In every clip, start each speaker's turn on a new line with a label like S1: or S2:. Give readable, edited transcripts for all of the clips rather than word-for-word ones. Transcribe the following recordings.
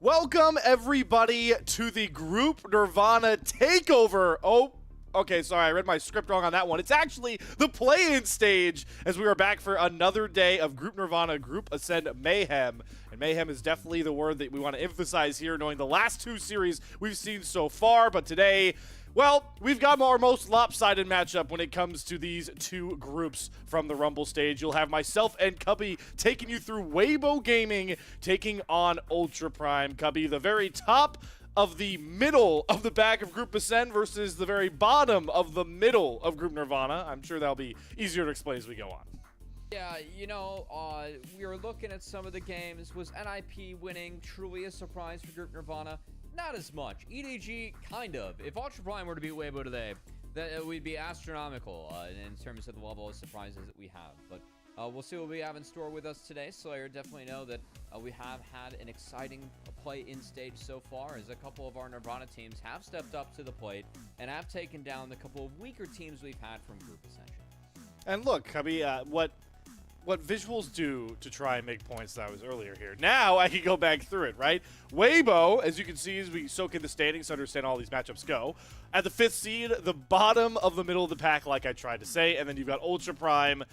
S1: Welcome, everybody, to the Group Nirvana Takeover. Oh, okay, sorry, I read my script wrong on that one. It's actually the play-in stage, as we are back for another day of Group Nirvana Group Ascend Mayhem. And mayhem is definitely the word that we want to emphasize here, knowing the last two series we've seen so far. But today, well, we've got our most lopsided matchup when it comes to these two groups from the Rumble stage. You'll have myself and Cubby taking you through Weibo Gaming, taking on Ultra Prime. Cubby, the very top of the middle of the back of Group Ascend versus the very bottom of the middle of Group Nirvana. I'm sure that'll be easier to explain as we go on.
S2: Yeah, you know, we were looking at some of the games. Was NIP winning truly a surprise for Group Nirvana? Not as much. EDG, kind of. If Ultra Prime were to beat Weibo today, that would be astronomical in terms of the level of surprises that we have. But we'll see what we have in store with us today. Slayer, definitely know that we have had an exciting play-in stage so far, as a couple of our Nirvana teams have stepped up to the plate and have taken down the couple of weaker teams we've had from Group Ascension.
S1: And look, Cubby, what visuals do to try and make points that was earlier here. Now I can go back through it, right? Weibo, as you can see, as we soak in the standings to understand how all these matchups go. At the 5th seed, the bottom of the middle of the pack, like I tried to say, and then you've got Ultra Prime.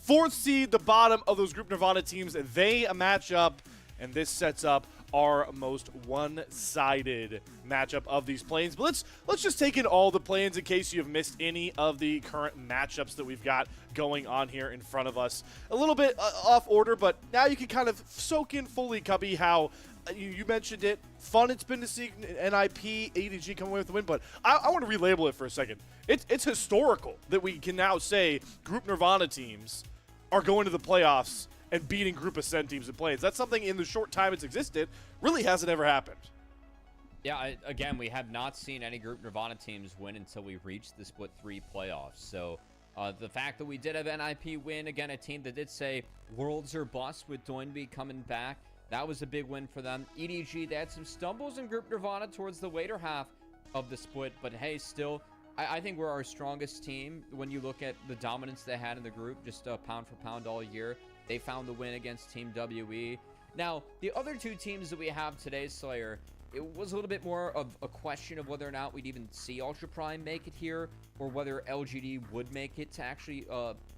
S1: 4th seed, the bottom of those Group Nirvana teams. They match up, and this sets up our most one-sided matchup of these planes. But let's just take in all the planes in case you have missed any of the current matchups that we've got going on here in front of us. A little bit off order, but now you can kind of soak in fully, Cubby, how you mentioned it. Fun it's been to see NIP, EDG come away with the win, but I want to relabel it for a second. It's historical that we can now say Group Nirvana teams are going to the playoffs and beating Group Ascend teams in plays. That's something in the short time it's existed really hasn't ever happened.
S2: Yeah, again, we have not seen any Group Nirvana teams win until we reached the Split 3 playoffs. So the fact that we did have NIP win, again, a team that did say worlds or bust with Doinby coming back, that was a big win for them. EDG, they had some stumbles in Group Nirvana towards the later half of the split, but hey, still, I think we're our strongest team when you look at the dominance they had in the group, just pound for pound all year. They found the win against Team WE. Now, the other two teams that we have today, Slayer, it was a little bit more of a question of whether or not we'd even see Ultra Prime make it here, or whether LGD would make it to actually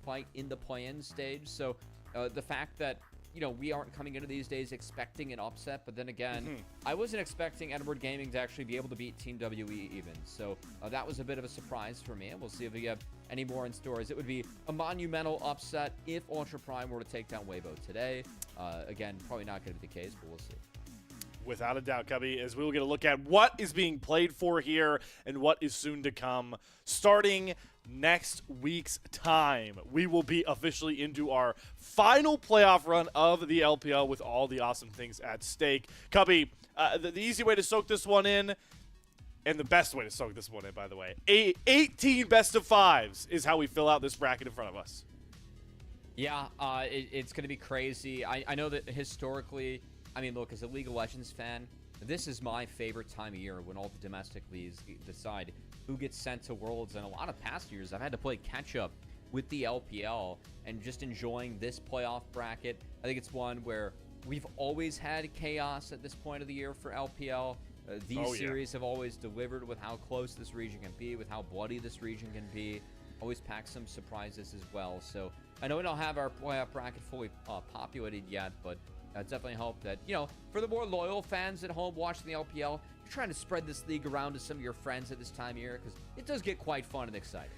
S2: fight in the play-in stage. So the fact that, you know, we aren't coming into these days expecting an upset, but then again, I wasn't expecting Edward Gaming to actually be able to beat Team WE even. So that was a bit of a surprise for me, and we'll see if we have any more in stores. It would be a monumental upset if Ultra Prime were to take down Weibo today. Again, probably not going to be the case, but we'll see.
S1: Without a doubt, Cubby, as we will get a look at what is being played for here and what is soon to come. Starting next week's time, we will be officially into our final playoff run of the LPL with all the awesome things at stake. Cubby, the easy way to soak this one in, and the best way to soak this one in, by the way, 18 best of 5s is how we fill out this bracket in front of us.
S2: Yeah, it's going to be crazy. I know that historically, I mean, look, as a League of Legends fan, this is my favorite time of year when all the domestic leagues decide who gets sent to Worlds. And a lot of past years, I've had to play catch-up with the LPL and just enjoying this playoff bracket. I think it's one where we've always had chaos at this point of the year for LPL. These series have always delivered with how close this region can be, with how bloody this region can be. Always pack some surprises as well. So I know we don't have our playoff bracket fully populated yet, but definitely hope that, you know, for the more loyal fans at home watching the LPL, you're trying to spread this league around to some of your friends at this time of year, because it does get quite fun and exciting.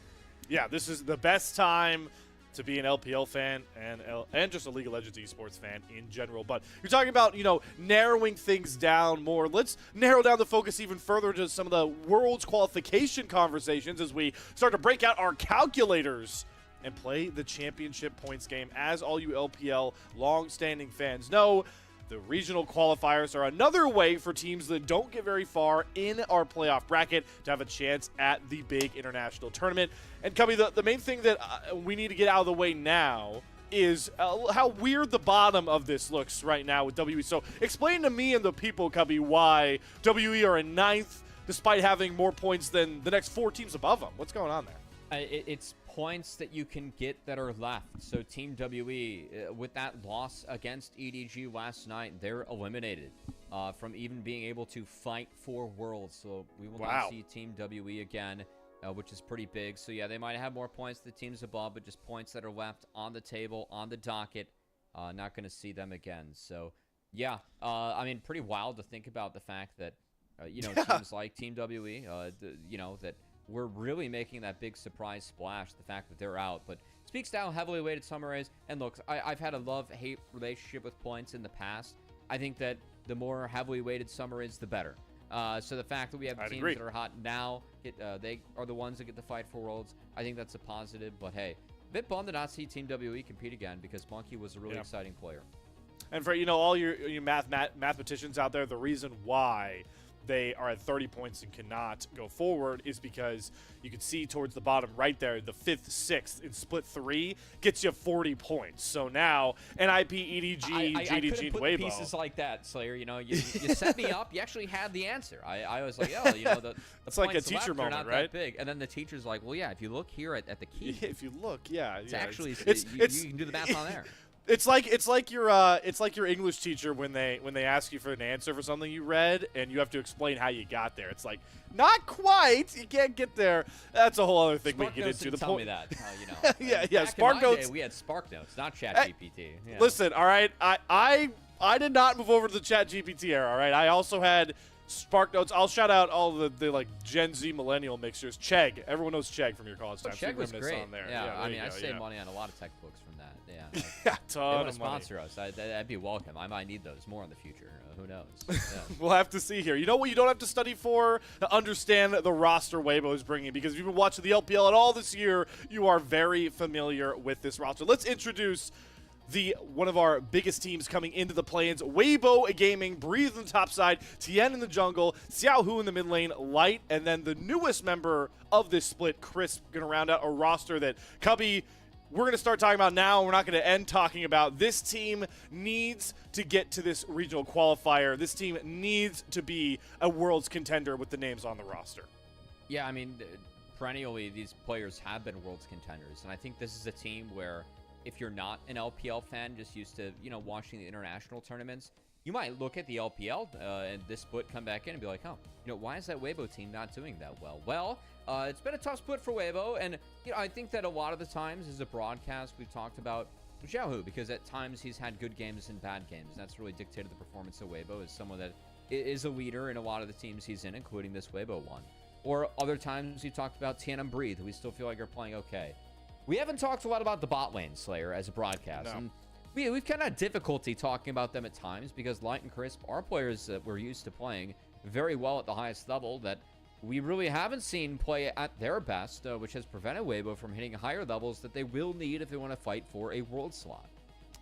S2: Yeah,
S1: this is the best time to be an LPL fan and just a League of Legends esports fan in general. But you're talking about, you know, narrowing things down more. Let's narrow down the focus even further to some of the Worlds qualification conversations as we start to break out our calculators and play the championship points game. As all you LPL long-standing fans know, the regional qualifiers are another way for teams that don't get very far in our playoff bracket to have a chance at the big international tournament. And Cubby, the main thing that we need to get out of the way now is how weird the bottom of this looks right now with WE. So explain to me and the people, Cubby, why WE are in 9th despite having more points than the next 4 teams above them. What's going on there?
S2: It's points that you can get that are left. So Team WE, with that loss against EDG last night, they're eliminated. from even being able to fight for Worlds. So we will
S1: Wow.
S2: not see Team WE again, which is pretty big. So yeah, they might have more points than the teams above, but just points that are left on the table, on the docket. Not going to see them again. So yeah, I mean, pretty wild to think about the fact that, teams like Team WE, that we're really making that big surprise splash, the fact that they're out. But speaks to how heavily weighted Summer is. And look, I've had a love-hate relationship with points in the past. I think that the more heavily weighted Summer is, the better. So the fact that we have teams that are hot now, they are the ones that get to fight for Worlds, I think that's a positive. But hey, a bit bummed to not see Team WE compete again, because Monkey was a really exciting player.
S1: And for all your mathematicians out there, the reason why they are at 30 points and cannot go forward is because you can see towards the bottom right there, the 5th, 6th in split 3 gets you 40 points. So now NIP, EDG, GDG,
S2: I couldn't put
S1: Weibo.
S2: pieces like that, Slayer. You set me up. You actually had the answer. I was like, oh, the
S1: it's like a
S2: points
S1: teacher
S2: left
S1: moment,
S2: are not
S1: right?
S2: that big. And then the teacher's like, well, yeah, if you look here at the key,
S1: If you look, yeah,
S2: it's
S1: yeah,
S2: actually
S1: it's
S2: you can do the math on there.
S1: It's like your English teacher when they ask you for an answer for something you read and you have to explain how you got there. It's like, not quite. You can't get there. That's a whole other thing we get into.
S2: Tell me that.
S1: yeah.
S2: Back
S1: Spark
S2: in my
S1: Notes.
S2: day, we had Spark Notes, not ChatGPT. Yeah.
S1: Listen, all right. I did not move over to the ChatGPT era. All right. I also had Spark Notes. I'll shout out all the like Gen Z millennial mixers. Chegg. Everyone knows Chegg from your college time.
S2: Chegg was great.
S1: On there.
S2: Yeah, I mean, I
S1: saved
S2: saved money on a lot of tech books from that. Yeah.
S1: Yeah,
S2: They
S1: ton
S2: want to
S1: of money.
S2: sponsor us. That'd be welcome. I might need those more in the future. Who knows? Yeah.
S1: We'll have to see here. You know what you don't have to study for to understand the roster Weibo is bringing, because if you've been watching the LPL at all this year, you are very familiar with this roster. Let's introduce one of our biggest teams coming into the play-ins. Weibo Gaming, Breathe on the top side, Tien in the jungle, Xiao Hu in the mid lane, Light, and then the newest member of this split, Crisp, going to round out a roster that Cubby, we're going to start talking about now. We're not going to end talking about. This team needs to get to this regional qualifier. This team needs to be a Worlds contender with the names on the roster.
S2: Yeah, I mean, perennially, these players have been Worlds contenders. And I think this is a team where if you're not an LPL fan, just used to, watching the international tournaments, you might look at the LPL and this split come back in and be like, oh, why is that Weibo team not doing that well? Well, it's been a tough split for Weibo, and I think that a lot of the times as a broadcast we've talked about Xiaohu, because at times he's had good games and bad games, and that's really dictated the performance of Weibo as someone that is a leader in a lot of the teams he's in, including this Weibo one. Or other times we talked about Tien and Breathe, who we still feel like are playing okay. We haven't talked a lot about the bot lane, Slayer, as a broadcast.
S1: No.
S2: And we've kind of had difficulty talking about them at times because Light and Crisp are players that we're used to playing very well at the highest level that we really haven't seen play at their best, which has prevented Weibo from hitting higher levels that they will need if they want to fight for a world slot.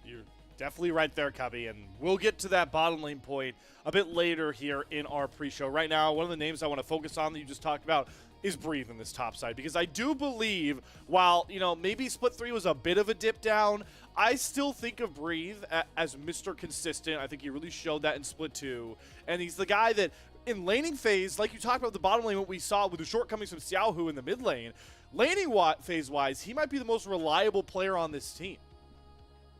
S1: You're definitely right there, Cubby, and we'll get to that bottom lane point a bit later here in our pre-show. Right now, one of the names I want to focus on that you just talked about is Breathe in this top side, because I do believe, while, maybe Split 3 was a bit of a dip down, I still think of Breathe as Mr. Consistent. I think he really showed that in Split 2, and he's the guy that, in laning phase, like you talked about the bottom lane, what we saw with the shortcomings from Xiao Hu in the mid lane, laning phase-wise, he might be the most reliable player on this team.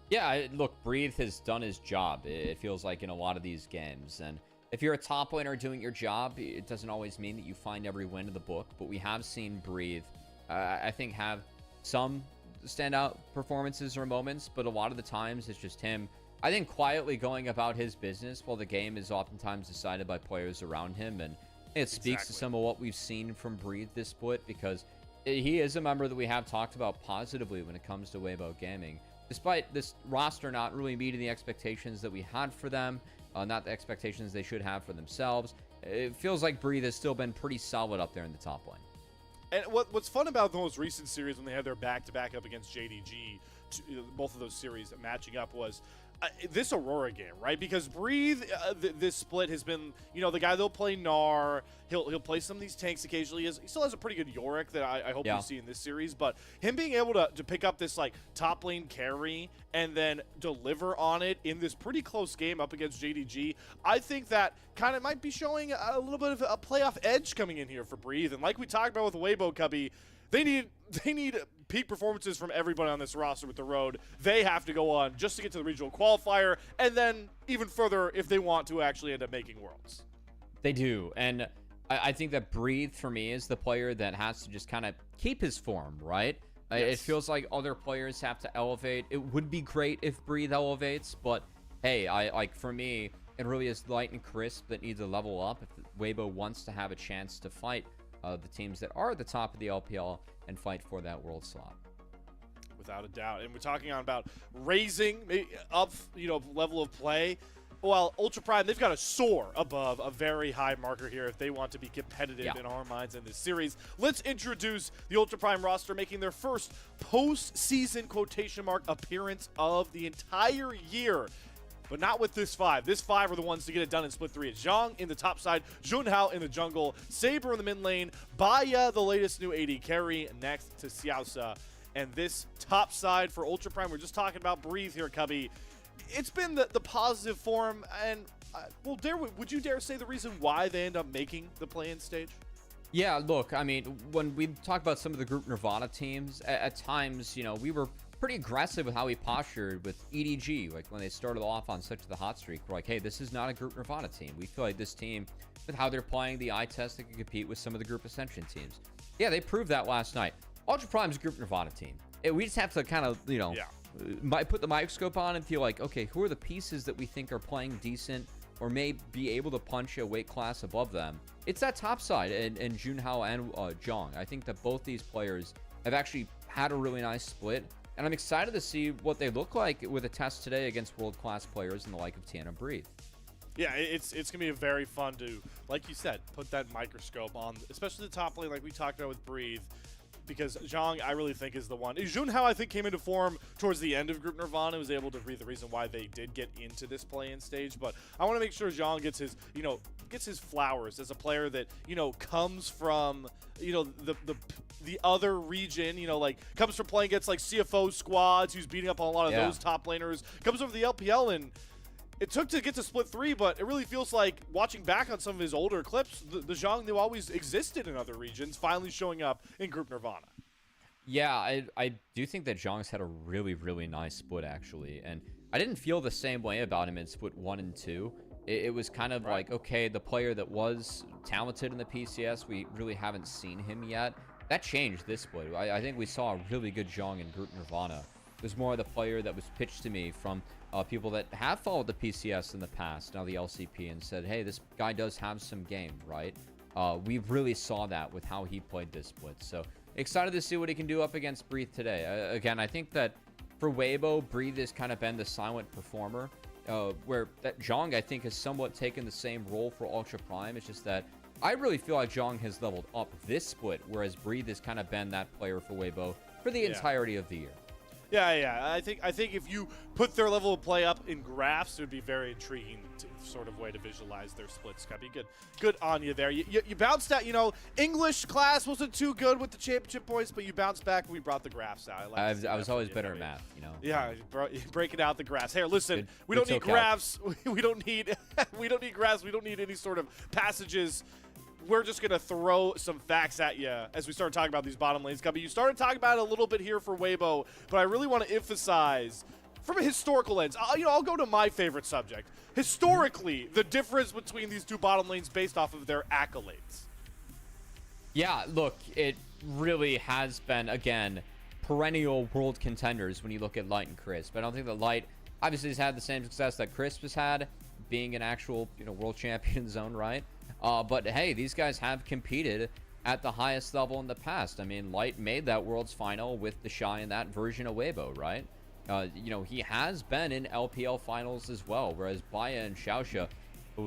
S2: Yeah, look, Breathe has done his job, it feels like, in a lot of these games, and if you're a top laner doing your job, it doesn't always mean that you find every win in the book, but we have seen Breathe, I think, have some standout performances or moments, but a lot of the times it's just him, I think, quietly going about his business while the game is oftentimes decided by players around him, and it speaks to some of what we've seen from Breathe this split, because he is a member that we have talked about positively when it comes to Weibo Gaming, despite this roster not really meeting the expectations that we had for them, not the expectations they should have for themselves. It feels like Breathe has still been pretty solid up there in the top lane.
S1: And what's fun about the most recent series when they had their back-to-back up against JDG, both of those series matching up, was this Aurora game, right? Because Breathe, this split has been, the guy that'll play Gnar. He'll play some of these tanks occasionally. He still has a pretty good Yorick that I hope you see in this series. But him being able to pick up this top lane carry and then deliver on it in this pretty close game up against JDG, I think that kind of might be showing a little bit of a playoff edge coming in here for Breathe. And like we talked about with Weibo, Cubby, They need peak performances from everybody on this roster with the road. They have to go on just to get to the regional qualifier, and then even further if they want to actually end up making Worlds.
S2: They do, and I think that Breathe, for me, is the player that has to just kind of keep his form, right?
S1: Yes.
S2: It feels like other players have to elevate. It would be great if Breathe elevates, but hey, for me, it really is Light and Crisp that need to level up if Weibo wants to have a chance to fight the teams that are at the top of the LPL and fight for that world slot.
S1: Without a doubt. And we're talking about raising up, level of play. Well, Ultra Prime, they've got to soar above a very high marker here if they want to be competitive in our minds in this series. Let's introduce the Ultra Prime roster making their first postseason quotation mark appearance of the entire year. But not with this 5. This 5 are the ones to get it done in Split 3. It's Zhang in the top side, Junhao in the jungle, Saber in the mid lane, Baya, the latest new AD carry, next to Xiaosa. And this top side for Ultra Prime, we're just talking about Breathe here, Cubby. It's been the positive form, and would you dare say the reason why they end up making the play-in stage?
S2: Yeah, look, I mean, when we talk about some of the Group Nirvana teams, at times, we were pretty aggressive with how we postured with EDG. Like when they started off on such the hot streak, we're like, hey, this is not a Group Nirvana team. We feel like this team, with how they're playing the eye test, they can compete with some of the Group Ascension teams. Yeah, they proved that last night. Ultra Prime's a Group Nirvana team. We just have to kind of, put the microscope on and feel like, okay, who are the pieces that we think are playing decent or may be able to punch a weight class above them? It's that top side and Junhao and Zhang. I think that both these players have actually had a really nice split. And I'm excited to see what they look like with a test today against world-class players in the like of Tiana Breathe.
S1: Yeah, it's going to be very fun to, like you said, put that microscope on, especially the top lane like we talked about with Breathe, because Zhang, I really think, is the one. Junhao, I think, came into form towards the end of Group Nirvana, was able to be the reason why they did get into this play-in stage. But I want to make sure Zhang gets his flowers as a player that, comes from, the other region, comes from playing against, CFO squads, who's beating up on a lot of those top laners, comes over the LPL, and it took to get to Split 3, but it really feels like, watching back on some of his older clips, the Zhang that always existed in other regions finally showing up in Group Nirvana.
S2: Yeah, I do think that Zhang's had a really, really nice split, actually. And I didn't feel the same way about him in Split 1 and 2. It was kind of like, okay, the player that was talented in the PCS, we really haven't seen him yet. That changed this split. I think we saw a really good Zhang in Group Nirvana. It was more the player that was pitched to me from people that have followed the PCS in the past, now the LCP, and said, hey, this guy does have some game, right? We really saw that with how he played this split. So excited to see what he can do up against Breathe today. Again, I think that for Weibo, Breathe has kind of been the silent performer, where that Zhang, I think, has somewhat taken the same role for Ultra Prime. It's just that I really feel like Zhang has leveled up this split, whereas Breathe has kind of been that player for Weibo for the entirety of the year.
S1: Yeah. I think if you put their level of play up in graphs, it would be very intriguing sort of way to visualize their splits. Gotta be good on you there. You bounced out. English class wasn't too good with the championship points, but you bounced back when we brought the graphs out.
S2: I was always better at math.
S1: Yeah, breaking out the graphs. Here, listen, we don't need graphs. We don't need graphs. We don't need any sort of passages. We're just going to throw some facts at you as we start talking about these bottom lanes. Cubby, you started talking about it a little bit here for Weibo, but I really want to emphasize from a historical lens. I'll go to my favorite subject. Historically, the difference between these two bottom lanes based off of their accolades.
S2: Yeah, look, it really has been, again, perennial world contenders when you look at Light and Crisp. I don't think that Light obviously has had the same success that Crisp has had, being an actual world champion in his own right. But hey, these guys have competed at the highest level in the past. I mean, Light made that Worlds final with the Shy in that version of Weibo, right? He has been in LPL finals as well, whereas Baya and Xiaoxia,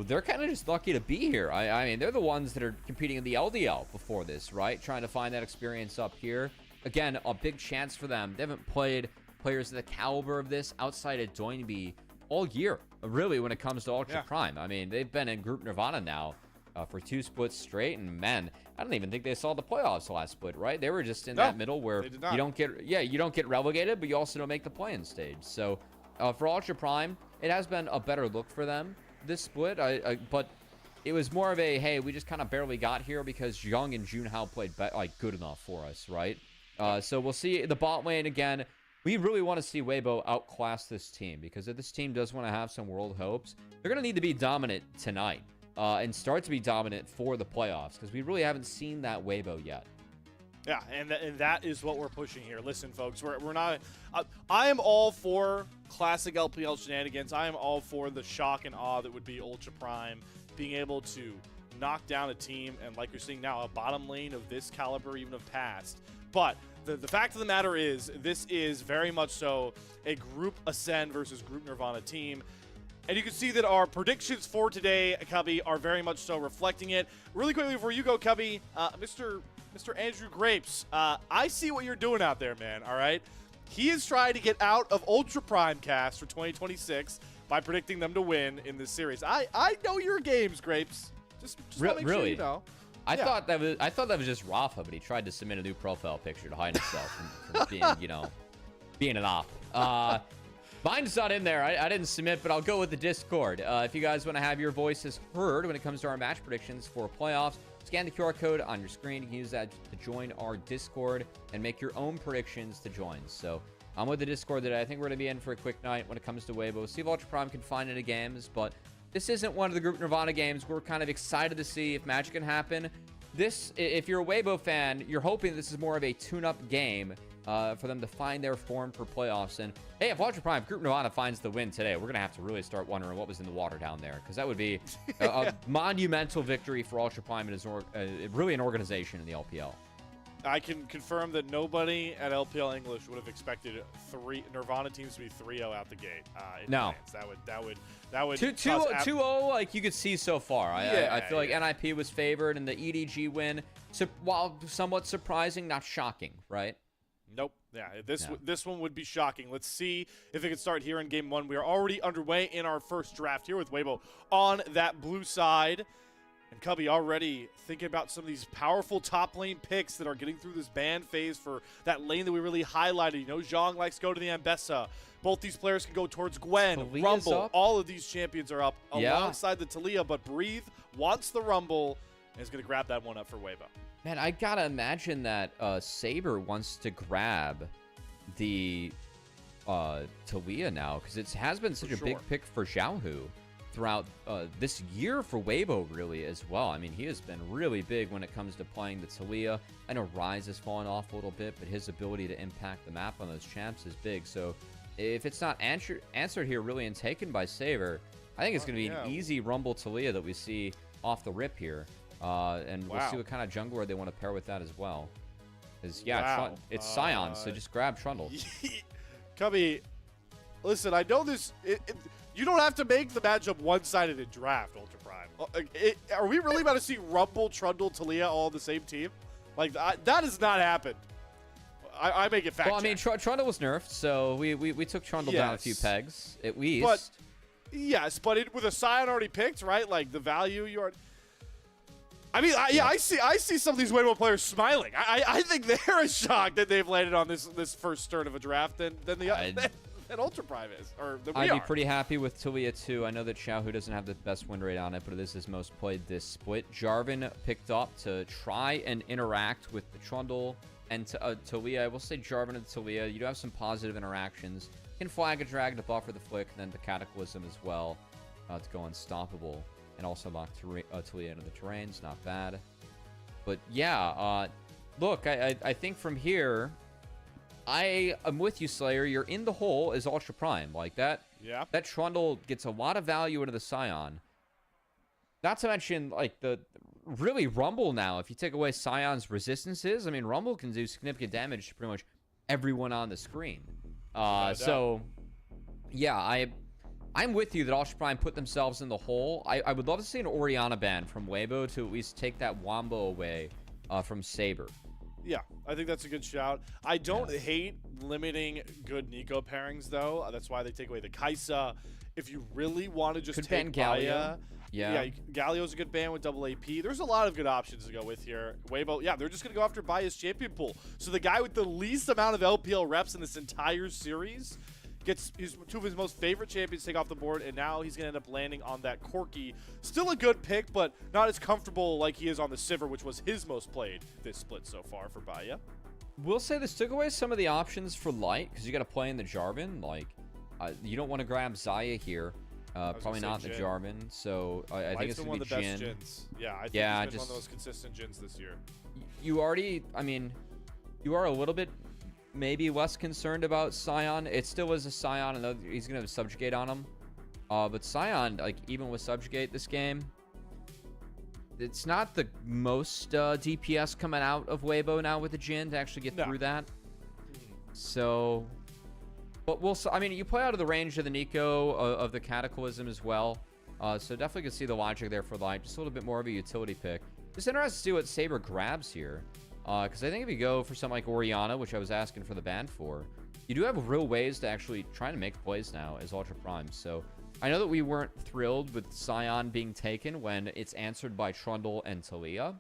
S2: they're kind of just lucky to be here. I mean, they're the ones that are competing in the LDL before this, right? Trying to find that experience up here. Again, a big chance for them. They haven't played players of the caliber of this outside of Doinby all year, really, when it comes to Ultra Prime. I mean, they've been in Group Nirvana now for 2 splits straight, and man, I don't even think they saw the playoffs last split, right? They were just in that middle where you don't get relegated, but you also don't make the play-in stage. So for Ultra Prime, it has been a better look for them this split. But it was more of a, hey, we just kind of barely got here because Young and Junhao played like good enough for us, right? So we'll see the bot lane again. We really want to see Weibo outclass this team, because if this team does want to have some world hopes, they're going to need to be dominant tonight and start to be dominant for the playoffs, because we really haven't seen that Weibo yet.
S1: Yeah, and that is what we're pushing here. Listen, folks, we're not. I am all for classic LPL shenanigans. I am all for the shock and awe that would be Ultra Prime being able to knock down a team, and like you're seeing now, a bottom lane of this caliber even of past. But the fact of the matter is, this is very much so a Group Ascend versus Group Nirvana team. And you can see that our predictions for today, Cubby, are very much so reflecting it. Really quickly before you go, Cubby, Mr. Andrew Grapes, I see what you're doing out there, man, all right? He is trying to get out of Ultra Prime cast for 2026 by predicting them to win in this series. I know your games, Grapes. Just want to make sure you know.
S2: I thought that was just Rafa, but he tried to submit a new profile picture to hide himself from being, being an op. Mine's not in there. I didn't submit, but I'll go with the Discord. If you guys want to have your voices heard when it comes to our match predictions for playoffs, scan the QR code on your screen. You can use that to join our Discord and make your own predictions to join. So I'm with the Discord today. I think we're going to be in for a quick night when it comes to Weibo. See if Ultra Prime can find any games, but this isn't one of the Group Nirvana games. We're kind of excited to see if magic can happen. This, if you're a Weibo fan, you're hoping this is more of a tune-up game for them to find their form for playoffs. And hey, if Ultra Prime Group Nirvana finds the win today, we're going to have to really start wondering what was in the water down there, because that would be a monumental victory for Ultra Prime and really an organization in the LPL.
S1: I can confirm that nobody at LPL English would have expected three Nirvana teams to be 3-0 out the gate.
S2: No,
S1: that would
S2: 2-0 like you could see so far. I feel like NIP was favored, and the EDG win, while somewhat surprising, not shocking, right?
S1: Nope. Yeah, this one would be shocking. Let's see if it can start here in game one. We are already underway in our first draft here with Weibo on that blue side. And Cubby already thinking about some of these powerful top lane picks that are getting through this ban phase for that lane that we really highlighted. Zhang likes to go to the Ambessa. Both these players can go towards Gwen,
S2: Talia's
S1: Rumble.
S2: up.
S1: All of these champions are up alongside the Talia, but Breathe wants the Rumble and is going to grab that one up for Weibo.
S2: Man, I gotta imagine that Saber wants to grab the Talia now, because it has been such a big pick for Xiaohu throughout this year for Weibo, really, as well. I mean, he has been really big when it comes to playing the Talia. I know Ryze has fallen off a little bit, but his ability to impact the map on those champs is big. So if it's not answered here really and taken by Saber, I think it's going to be an easy Rumble Talia that we see off the rip here. And we'll see what kind of jungler they want to pair with that as well. Because, it's Scion, so just grab Trundle.
S1: Cubby, listen, I know this... you don't have to make the matchup one-sided in draft, Ultra Prime. Are we really about to see Rumble, Trundle, Talia all on the same team? Like, that has not happened. I make it fact check.
S2: Well, I mean, Trundle was nerfed, so we took Trundle down a few pegs, at least.
S1: But, yes, but with a Scion already picked, right? Like, the value you are... I mean, I see some of these Weibo players smiling. I think they're as shocked that they've landed on this first turn of a draft than Ultra Prime is.
S2: I'd be pretty happy with Talia too. I know that Xiaohu doesn't have the best win rate on it, but it is his most played this split. Jarvan picked up to try and interact with the Trundle and Talia. I will say Jarvan and Talia, you do have some positive interactions. You can flag a drag to buffer the flick, and then the Cataclysm as well to go unstoppable. And also lock Talia into the terrains. Not bad. But yeah, look, I think from here, I am with you, Slayer. You're in the hole as Ultra Prime. Like that. Yeah. That Trundle gets a lot of value into the Scion. Not to mention, like, the really Rumble now. If you take away Scion's resistances, I mean, Rumble can do significant damage to pretty much everyone on the screen. So, yeah, I'm with you that Ultra Prime put themselves in the hole. I would love to see an Orianna ban from Weibo to at least take that Wombo away from Saber.
S1: Yeah, I think that's a good shout. I don't hate limiting good Nico pairings, though. That's why they take away the Kai'Sa. If you really want to just take Galio. Yeah, Galio's a good ban with double AP. There's a lot of good options to go with here. Weibo, they're just going to go after Baya's champion pool. So the guy with the least amount of LPL reps in this entire series Gets two of his most favorite champions take off the board, and now he's going to end up landing on that Corki. Still a good pick, but not as comfortable like he is on the Sivir, which was his most played this split so far for Baya.
S2: We'll say this took away some of the options for Light, because you got to play in the Jarvan. Like, you don't want to grab Xayah here. Probably not the Jarvan, so I think it's going to be
S1: one of the
S2: Jhin.
S1: best Jhins. Yeah, I think he's been one of the most consistent Jhins this year.
S2: You already, I mean, you are a little bit maybe less concerned about Sion. It still was a Sion, and he's going to have Subjugate on him. But Sion, like, even with Subjugate this game, it's not the most DPS coming out of Weibo now with the Jhin to actually get through that. So, but I mean, you play out of the range of the Nico, of the Cataclysm as well. So definitely can see the logic there for Light. Just a little bit more of a utility pick. Just interested to see what Saber grabs here. Because I think if you go for something like Orianna, which I was asking for the ban for, you do have real ways to actually try to make plays now as Ultra Prime. So I know that we weren't thrilled with Sion being taken when it's answered by Trundle and Talia.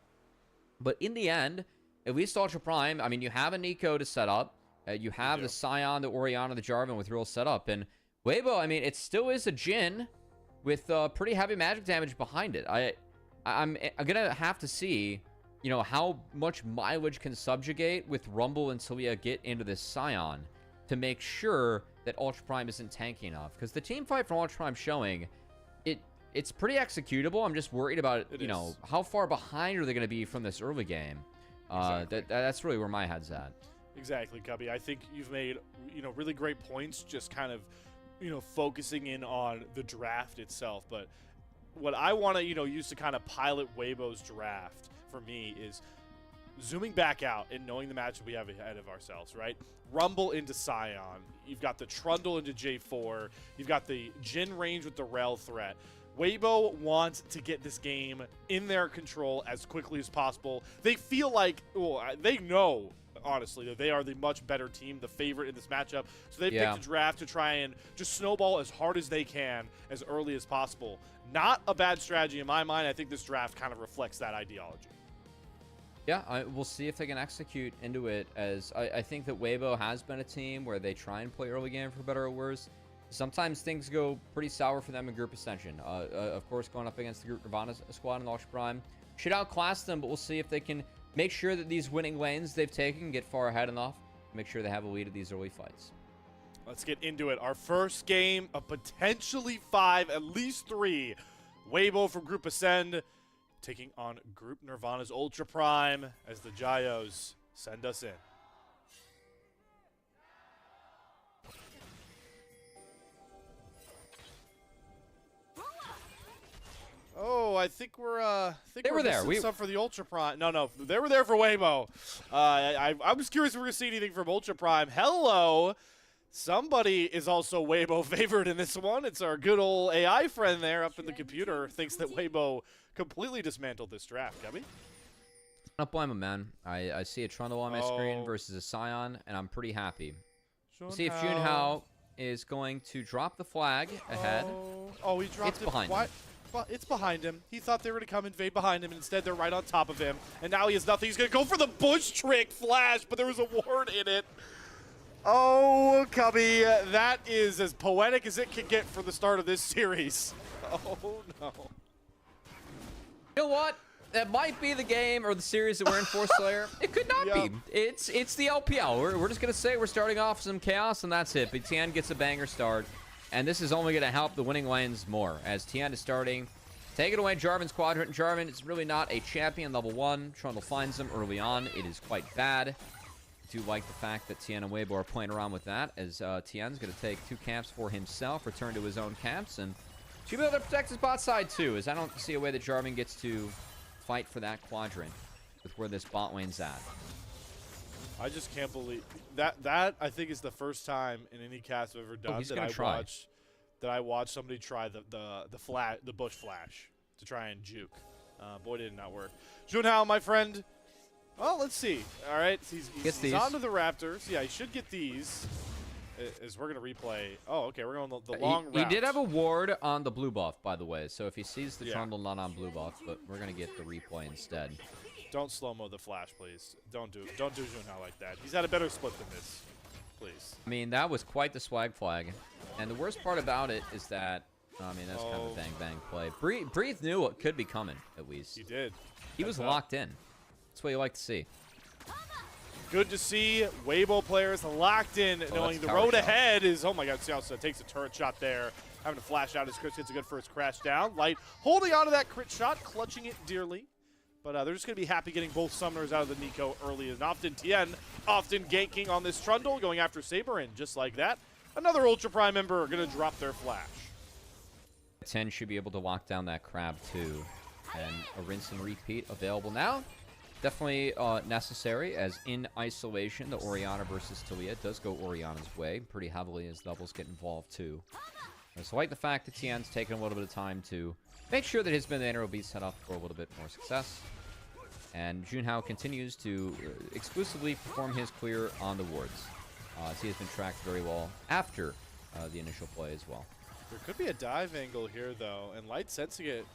S2: But in the end, at least Ultra Prime, I mean, you have a Nico to set up. You have the Sion, the Orianna, the Jarvan with real setup. And Weibo, I mean, it still is a Jhin with pretty heavy magic damage behind it. I'm going to have to see, you know, how much mileage can Subjugate with Rumble and Talia get into this Sion to make sure that Ultra Prime isn't tanky enough. Because the team fight from Ultra Prime showing, it's pretty executable. I'm just worried about, you know, how far behind are they going to be from this early game. Exactly. That's really where my head's at.
S1: Exactly, Cubby. I think you've made, you know, really great points just kind of, you know, focusing in on the draft itself. But what I want to, you know, use to kind of pilot Weibo's draft for me is zooming back out and knowing the matchup we have ahead of ourselves, right? Rumble into Sion. You've got the Trundle into J4. You've got the Jhin range with the Rel threat. Weibo wants to get this game in their control as quickly as possible. They feel like, well, they know, honestly, that they are the much better team, the favorite in this matchup. So they picked a draft to try and just snowball as hard as they can as early as possible. Not a bad strategy in my mind. I think this draft kind of reflects that ideology.
S2: Yeah, we'll see if they can execute into it, as I think that Weibo has been a team where they try and play early game for better or worse. Sometimes things go pretty sour for them in Group Ascension. Of course, going up against the Group Nirvana squad in Ultra Prime should outclass them, but we'll see if they can make sure that these winning lanes they've taken get far ahead enough to make sure they have a lead at these early fights.
S1: Let's get into it. Our first game of potentially 5, at least 3. Weibo from Group Ascend taking on Group Nirvana's Ultra Prime as the Jayos send us in. Oh, I think we're
S2: they were there.
S1: We stuff for the Ultra Prime. No, they were there for Weibo. I was curious if we're gonna see anything from Ultra Prime. Hello. Somebody is also Weibo favored in this one. It's our good old AI friend there up in the computer. Thinks that Weibo completely dismantled this draft, Gabby.
S2: I don't blame him, man. I see a Trundle on my screen versus a Sion, and I'm pretty happy. We'll see if Junhao is going to drop the flag ahead.
S1: Oh, he dropped it.
S2: Behind him.
S1: Well, it's behind him. He thought they were going to come invade behind him, and instead they're right on top of him. And now he has nothing. He's going to go for the bush trick flash, but there was a ward in it. Oh, Cubby, that is as poetic as it can get for the start of this series. Oh, no.
S2: You know what? That might be the game or the series that we're in for, Slayer. It could not be. It's the LPL. We're just going to say we're starting off with some chaos, and that's it. But Tian gets a banger start. And this is only going to help the winning lanes more, as Tian is starting. Take it away, Jarvan's Quadrant. Jarvan is really not a champion level 1. Trundle finds him early on. It is quite bad. I do like the fact that Tian and Weibo are playing around with that, as Tian's going to take 2 camps for himself, return to his own camps, and should be able to protect his bot side too, as I don't see a way that Jarvan gets to fight for that quadrant with where this bot lane's at.
S1: I just can't believe that I think is the first time in any cast I've ever done that I watched somebody try the bush flash to try and juke. Boy, did it not work. Junhao, my friend. Well, let's see. All right, he's on to the Raptors. Yeah, he should get these. As we're gonna replay. Oh, okay, we're going the long route.
S2: He did have a ward on the blue buff, by the way. So if he sees the Trundle not on blue buff, but we're gonna get the replay instead.
S1: Don't slow-mo the flash, please. Don't do Junhao like that. He's had a better split than this. please.
S2: I mean, that was quite the swag flag. And the worst part about it is that, I mean, that's kind of a bang-bang play. Breathe knew what could be coming, at least.
S1: He did.
S2: He was locked in. That's what you like to see.
S1: Good to see Weibo players locked in, knowing the road ahead is, oh my god, Xiao takes a turret shot there. Having to flash out as Chris gets a good first crash down. Light holding on to that crit shot, clutching it dearly. But they're just going to be happy getting both summoners out of the Nico early and often. Tien often ganking on this Trundle, going after Saber, and just like that, another Ultra Prime member going to drop their flash.
S2: Tien should be able to lock down that crab too. And a rinse and repeat available now. Definitely necessary, as in isolation, the Orianna versus Talia does go Orianna's way pretty heavily as doubles get involved too. So I like the fact that Tien's taking a little bit of time to make sure that his banana will be set up for a little bit more success. And Junhao continues to exclusively perform his clear on the wards. As he has been tracked very well after the initial play as well.
S1: There could be a dive angle here, though, and Light sensing it.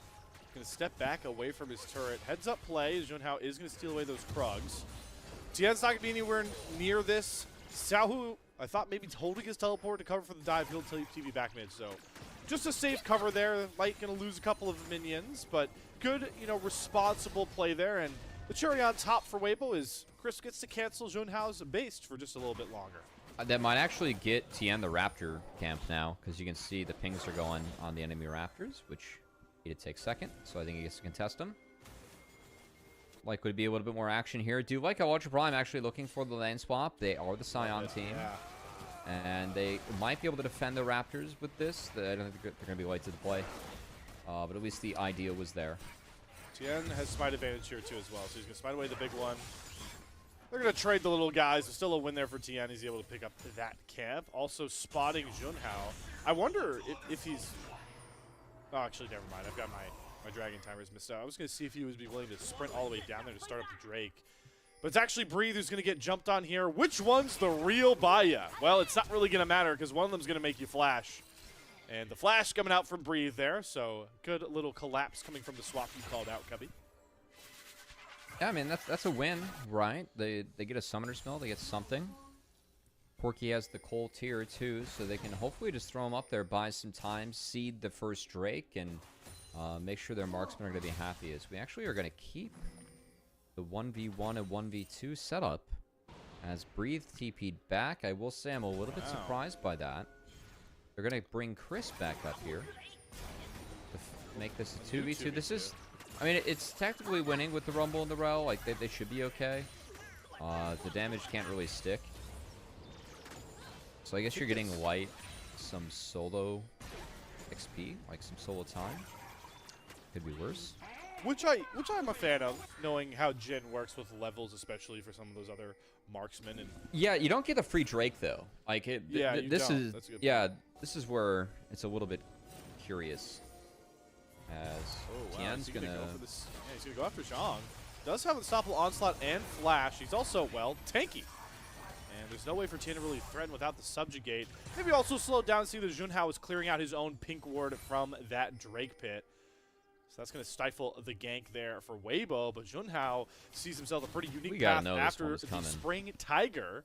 S1: Going to step back away from his turret. Heads up play as Junhao is going to steal away those Krugs. Tien's not going to be anywhere near this. Xiaohu, I thought maybe holding his teleport to cover for the dive. He'll TV back mid, so just a safe cover there. Light going to lose a couple of minions, but good, you know, responsible play there. And the cherry on top for Weibo is Chris gets to cancel Junhao's base for just a little bit longer.
S2: That might actually get Tien the Raptor camp now, because you can see the pings are going on the enemy Raptors, which he did take second, so I think he gets to contest them. Likely to be a little bit more action here. Do like how Ultra Prime actually looking for the lane swap. They are the Scion team. Yeah. And they might be able to defend the Raptors with this. I don't think they're going to be late to the play. But at least the idea was there.
S1: Tien has smite advantage here too as well, so he's going to smite away the big one. They're going to trade the little guys. There's still a win there for Tien. He's able to pick up that camp. Also spotting Junhao. I wonder if he's... Oh, actually, never mind. I've got my Dragon timers missed out. I was going to see if he would be willing to sprint all the way down there to start up the Drake. But it's actually Breathe who's going to get jumped on here. Which one's the real Baya? Well, it's not really going to matter because one of them's going to make you flash. And the flash coming out from Breathe there. So good little collapse coming from the swap you called out, Cubby.
S2: Yeah, I mean, that's a win, right? They get a Summoner Smell. They get something. Porky has the Coal tier too, so they can hopefully just throw him up there, buy some time, seed the first Drake, and make sure their marksmen are going to be happy. As we actually are going to keep the 1v1 and 1v2 setup. As Breathe TP'd back, I will say I'm a little bit surprised by that. They're going to bring Chris back up here to make this a 2v2. This is, I mean, it's technically winning with the Rumble and the Rel. Like, they should be okay. The damage can't really stick. So I guess you're getting Light some solo XP, like some solo time. Could be worse.
S1: Which I'm a fan of, knowing how Jin works with levels, especially for some of those other marksmen. And
S2: yeah, you don't get the free Drake though. Like this is this is where it's a little bit curious. As Tien's gonna
S1: go for this. Yeah, he's gonna go after Zhang. Does have unstoppable onslaught and flash. He's also tanky. And there's no way for Tien to really threaten without the subjugate. Maybe also slow down, see that Junhao is clearing out his own pink ward from that Drake pit. So that's going to stifle the gank there for Weibo, but Junhao sees himself a pretty unique path after the Spring Tiger.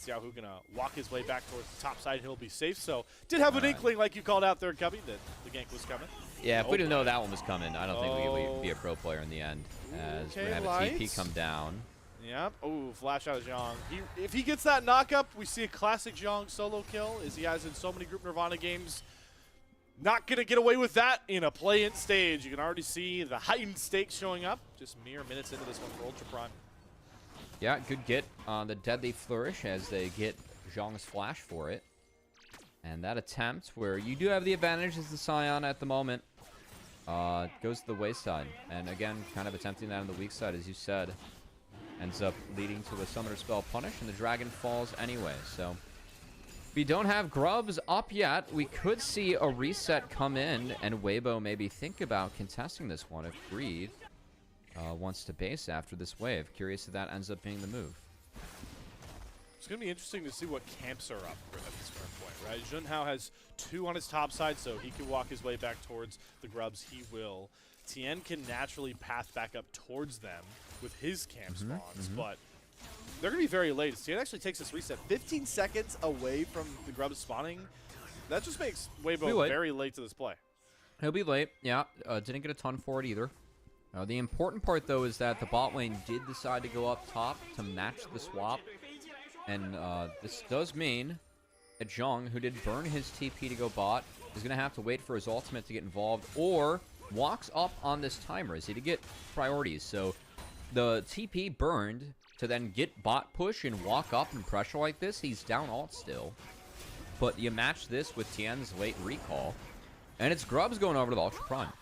S1: Xiaohu going to walk his way back towards the top side. He'll be safe, so did have an inkling, like you called out there, Cubby, that the gank was coming.
S2: Yeah, if we didn't know that one was coming, I don't think we would be a pro player in the end. As we're going to have a TP come down.
S1: Yep. Oh, flash out of Zhang. If he gets that knockup, we see a classic Zhang solo kill, as he has in so many Group Nirvana games. Not going to get away with that in a play-in stage. You can already see the heightened stakes showing up. Just mere minutes into this one for Ultra Prime.
S2: Yeah, good get on the Deadly Flourish as they get Zhang's flash for it. And that attempt, where you do have the advantage as the Scion at the moment, goes to the wayside. And again, kind of attempting that on the weak side, as you said. Ends up leading to a Summoner Spell punish, and the Dragon falls anyway. So we don't have Grubs up yet. We could see a reset come in, and Weibo maybe think about contesting this one if Breathe wants to base after this wave. Curious if that ends up being the move.
S1: It's going to be interesting to see what camps are up at this current point, right? Junhao has 2 on his top side, so he can walk his way back towards the Grubs. He will. Tien can naturally path back up towards them with his camp spawns, but they're going to be very late. Tien actually takes this reset 15 seconds away from the grubs spawning. That just makes Weibo very late to this play.
S2: He'll be late. Yeah, didn't get a ton for it either. The important part, though, is that the bot lane did decide to go up top to match the swap. And this does mean that Zhong, who did burn his TP to go bot, is going to have to wait for his ultimate to get involved or walks up on this timer as he to get priorities. So the TP burned to then get bot push and walk up and pressure like this. He's down ult still. But you match this with Tien's late recall. And it's Grubs going over to the Ultra Prime.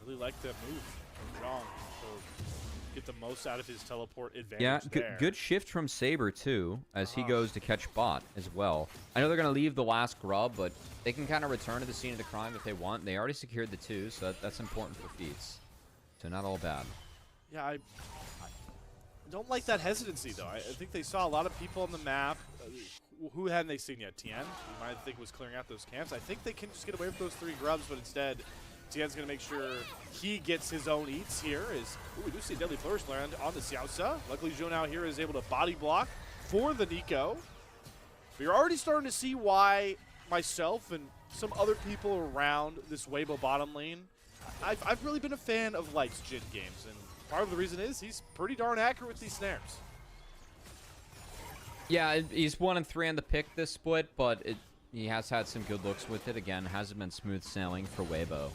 S1: Really like that move from Zhong to get the most out of his teleport advantage.
S2: Yeah, good shift from Saber too, as he goes to catch bot as well. I know they're going to leave the last Grub, but they can kind of return to the scene of the crime if they want. They already secured the 2, so that's important for feats. So not all bad.
S1: Yeah, I don't like that hesitancy, though. I think they saw a lot of people on the map. Who hadn't they seen yet? Tien, you might think was clearing out those camps. I think they can just get away with those 3 grubs, but instead, Tien's going to make sure he gets his own eats here. We do see Deadly Flourish land on the Xiaosa. Luckily, Zhou now here is able to body block for the Nico. But you're already starting to see why myself and some other people around this Weibo bottom lane, I've really been a fan of Light's Jhin games, and part of the reason is he's pretty darn accurate with these snares.
S2: Yeah, he's 1 and 3 on the pick this split, but he has had some good looks with it. Again, hasn't been smooth sailing for Weibo.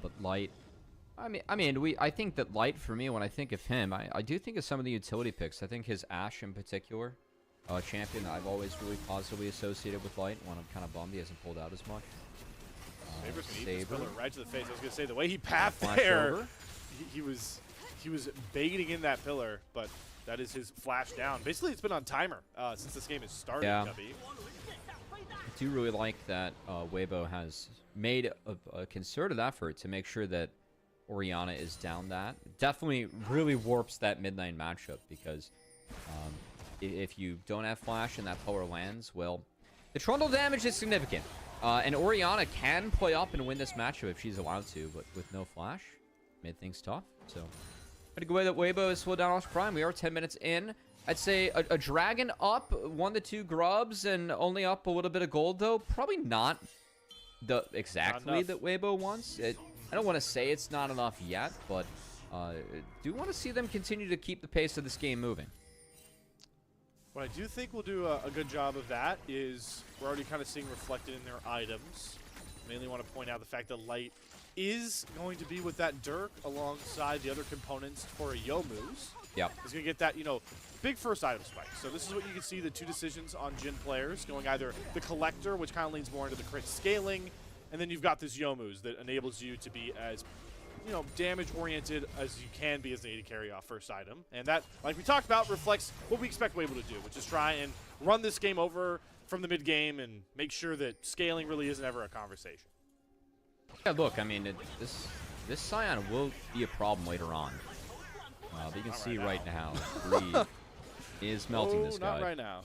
S2: But Light, I think that Light, for me, when I think of him, I do think of some of the utility picks. I think his Ashe in particular, champion that I've always really positively associated with Light. One I'm kind of bummed he hasn't pulled out as much.
S1: Saber's gonna eat this pillar right to the face. I was gonna say the way he pathed there, he was baiting in that pillar, but that is his flash down. Basically, it's been on timer since this game has started.
S2: Yeah. I do really like that Weibo has made a concerted effort to make sure that Orianna is down that. Definitely really warps that mid lane matchup because if you don't have flash and that pillar lands, well, the trundle damage is significant. And Orianna can play up and win this matchup if she's allowed to, but with no flash, made things tough. So, pretty good way that Weibo has slowed down Ultra Prime. We are 10 minutes in. I'd say a dragon up, 1 to 2 grubs, and only up a little bit of gold, though. Probably not the exactly that Weibo wants. I don't want to say it's not enough yet, but do want to see them continue to keep the pace of this game moving.
S1: What I do think will do a good job of that is we're already kind of seeing reflected in their items. Mainly want to point out the fact that Light is going to be with that Dirk alongside the other components for a Youmuu's.
S2: Yep.
S1: He's going to get that, big first item spike. So this is what you can see, the 2 decisions on Jhin players, going either the Collector, which kind of leans more into the crit scaling, and then you've got this Youmuu's that enables you to be as, damage-oriented as you can be as an AD carry off first item. And that, like we talked about, reflects what we expect Weibo to do, which is try and run this game over from the mid-game and make sure that scaling really isn't ever a conversation.
S2: Yeah, look, this Scion will be a problem later on. But you can see right now, Breed is melting this guy.
S1: Not right now.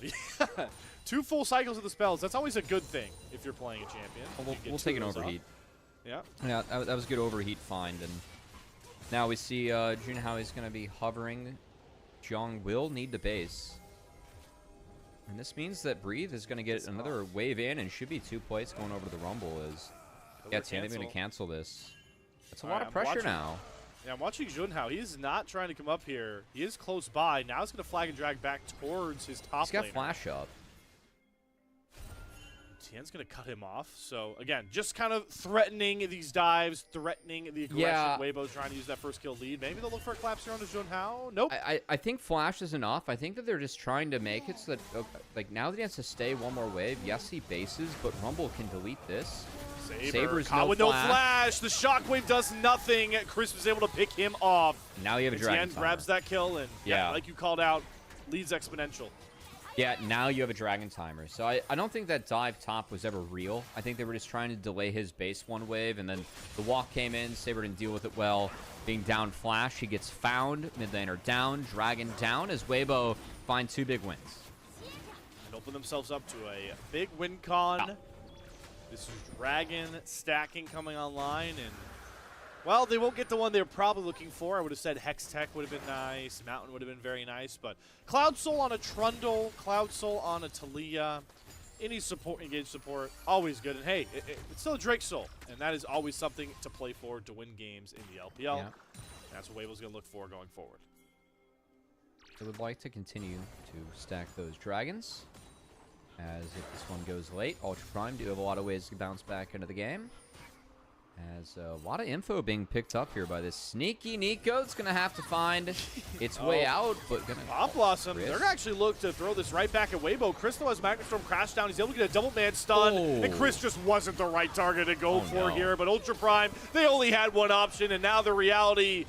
S1: 2 full cycles of the spells. That's always a good thing if you're playing a champion.
S2: We'll take an overheat.
S1: Yeah.
S2: Yeah, that was a good overheat find. And now we see Jhin how he's going to be hovering. Zhong will need the base. And this means that Breathe is going to get another wave in and should be 2 plates going over to the Rumble. Tien's going to cancel this. That's a lot of pressure now.
S1: Yeah, I'm watching Junhao. He's not trying to come up here. He is close by. Now he's going to flag and drag back towards his top
S2: He's got
S1: laner.
S2: flash up.
S1: Tien's going to cut him off. So, again, just kind of threatening these dives, threatening the aggression.
S2: Yeah.
S1: Weibo's trying to use that first kill lead. Maybe they'll look for a collapse here on his Junhao. Nope.
S2: I think flash is enough. I think that they're just trying to make it so that, now that he has to stay 1 more wave, yes, he bases, but Rumble can delete this. Saber's
S1: caught with no flash. The shockwave does nothing. Chris was able to pick him off.
S2: Now you have a dragon timer.
S1: Grabs that kill, and yeah, like you called out, leads exponential.
S2: Yeah, now you have a dragon timer. So I don't think that dive top was ever real. I think they were just trying to delay his base 1 wave, and then the walk came in. Saber didn't deal with it well. Being down flash, he gets found. Mid laner down, dragon down as Weibo find 2 big wins.
S1: And open themselves up to a big win con. This is Dragon stacking coming online, and Well, they won't get the one they're probably looking for. I would have said Hex Tech would have been nice. Mountain would have been very nice. But Cloud Soul on a Trundle, Cloud Soul on a Talia, any support, engaged support, always good. And hey, it's still a Drake Soul. And that is always something to play for to win games in the LPL.
S2: Yeah.
S1: That's what Weibo's going to look for going forward.
S2: I would like to continue to stack those dragons. As if this one goes late, Ultra Prime do have a lot of ways to bounce back into the game. As a lot of info being picked up here by this sneaky Nico. It's going to have to find its way out, but going to...
S1: Bomb Blossom, they're going to actually look to throw this right back at Weibo. Chris, though, has Magnetstorm crash down. He's able to get a double man stun, and Chris just wasn't the right target to go for here. But Ultra Prime, they only had one option, and now the reality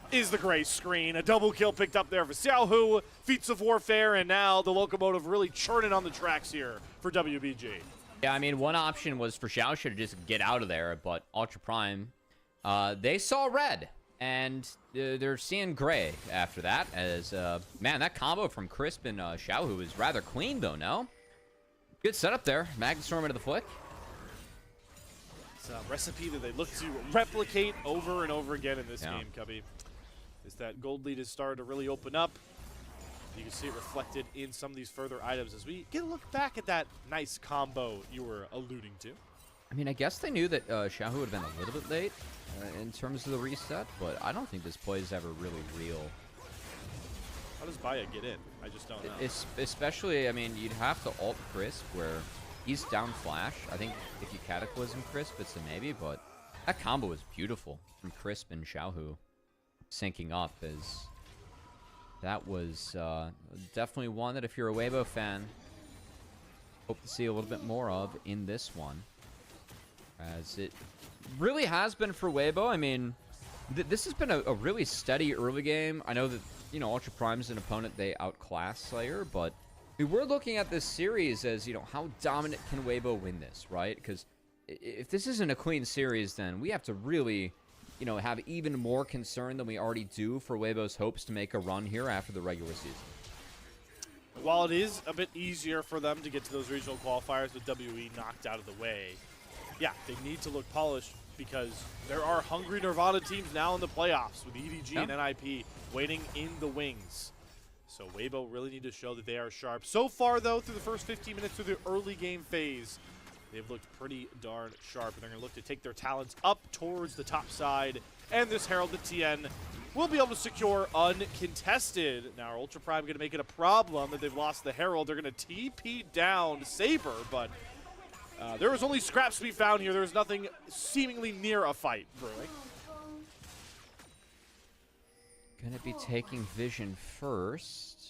S1: is the gray screen. A double kill picked up there for Xiaohu, Feats of Warfare, and now the Locomotive really churning on the tracks here for WBG.
S2: Yeah, I mean, one option was for Xiao to just get out of there, but Ultra Prime, they saw red, and they're seeing gray after that. As, man, that combo from Crisp and Xiaohu is rather clean, though, no? Good setup there. Magnetstorm into the flick.
S1: It's a recipe that they look to replicate over and over again in this game, Cubby. Is that gold lead has started to really open up. You can see it reflected in some of these further items as we get a look back at that nice combo you were alluding to.
S2: I mean, I guess they knew that Xiaohu would have been a little bit late in terms of the reset, but I don't think this play is ever really real.
S1: How does Baya get in? I just don't know.
S2: Especially, I mean, you'd have to ult Crisp where he's down flash. I think if you Cataclysm Crisp, it's a maybe, but that combo is beautiful from Crisp and Xiaohu syncing up as... That was definitely one that if you're a Weibo fan, hope to see a little bit more of in this one. As it really has been for Weibo. I mean, this has been a really steady early game. I know that, you know, Ultra Prime's an opponent they outclass Slayer, but we were looking at this series as, you know, how dominant can Weibo win this, right? Because if this isn't a clean series, then we have to really... you know, have even more concern than we already do for Weibo's hopes to make a run here after the regular season.
S1: While it is a bit easier for them to get to those regional qualifiers with WE knocked out of the way, yeah, they need to look polished because there are hungry Nirvana teams now in the playoffs with EDG and NIP waiting in the wings. So Weibo really need to show that they are sharp. So far, though, through the first 15 minutes through the early game phase, they've looked pretty darn sharp, and they're going to look to take their talents up towards the top side. And this Herald at TN will be able to secure uncontested. Now, Ultra Prime going to make it a problem that they've lost the Herald. They're going to TP down Saber, but there was only scraps to be found here. There was nothing seemingly near a fight brewing.
S2: Going to be taking Vision first.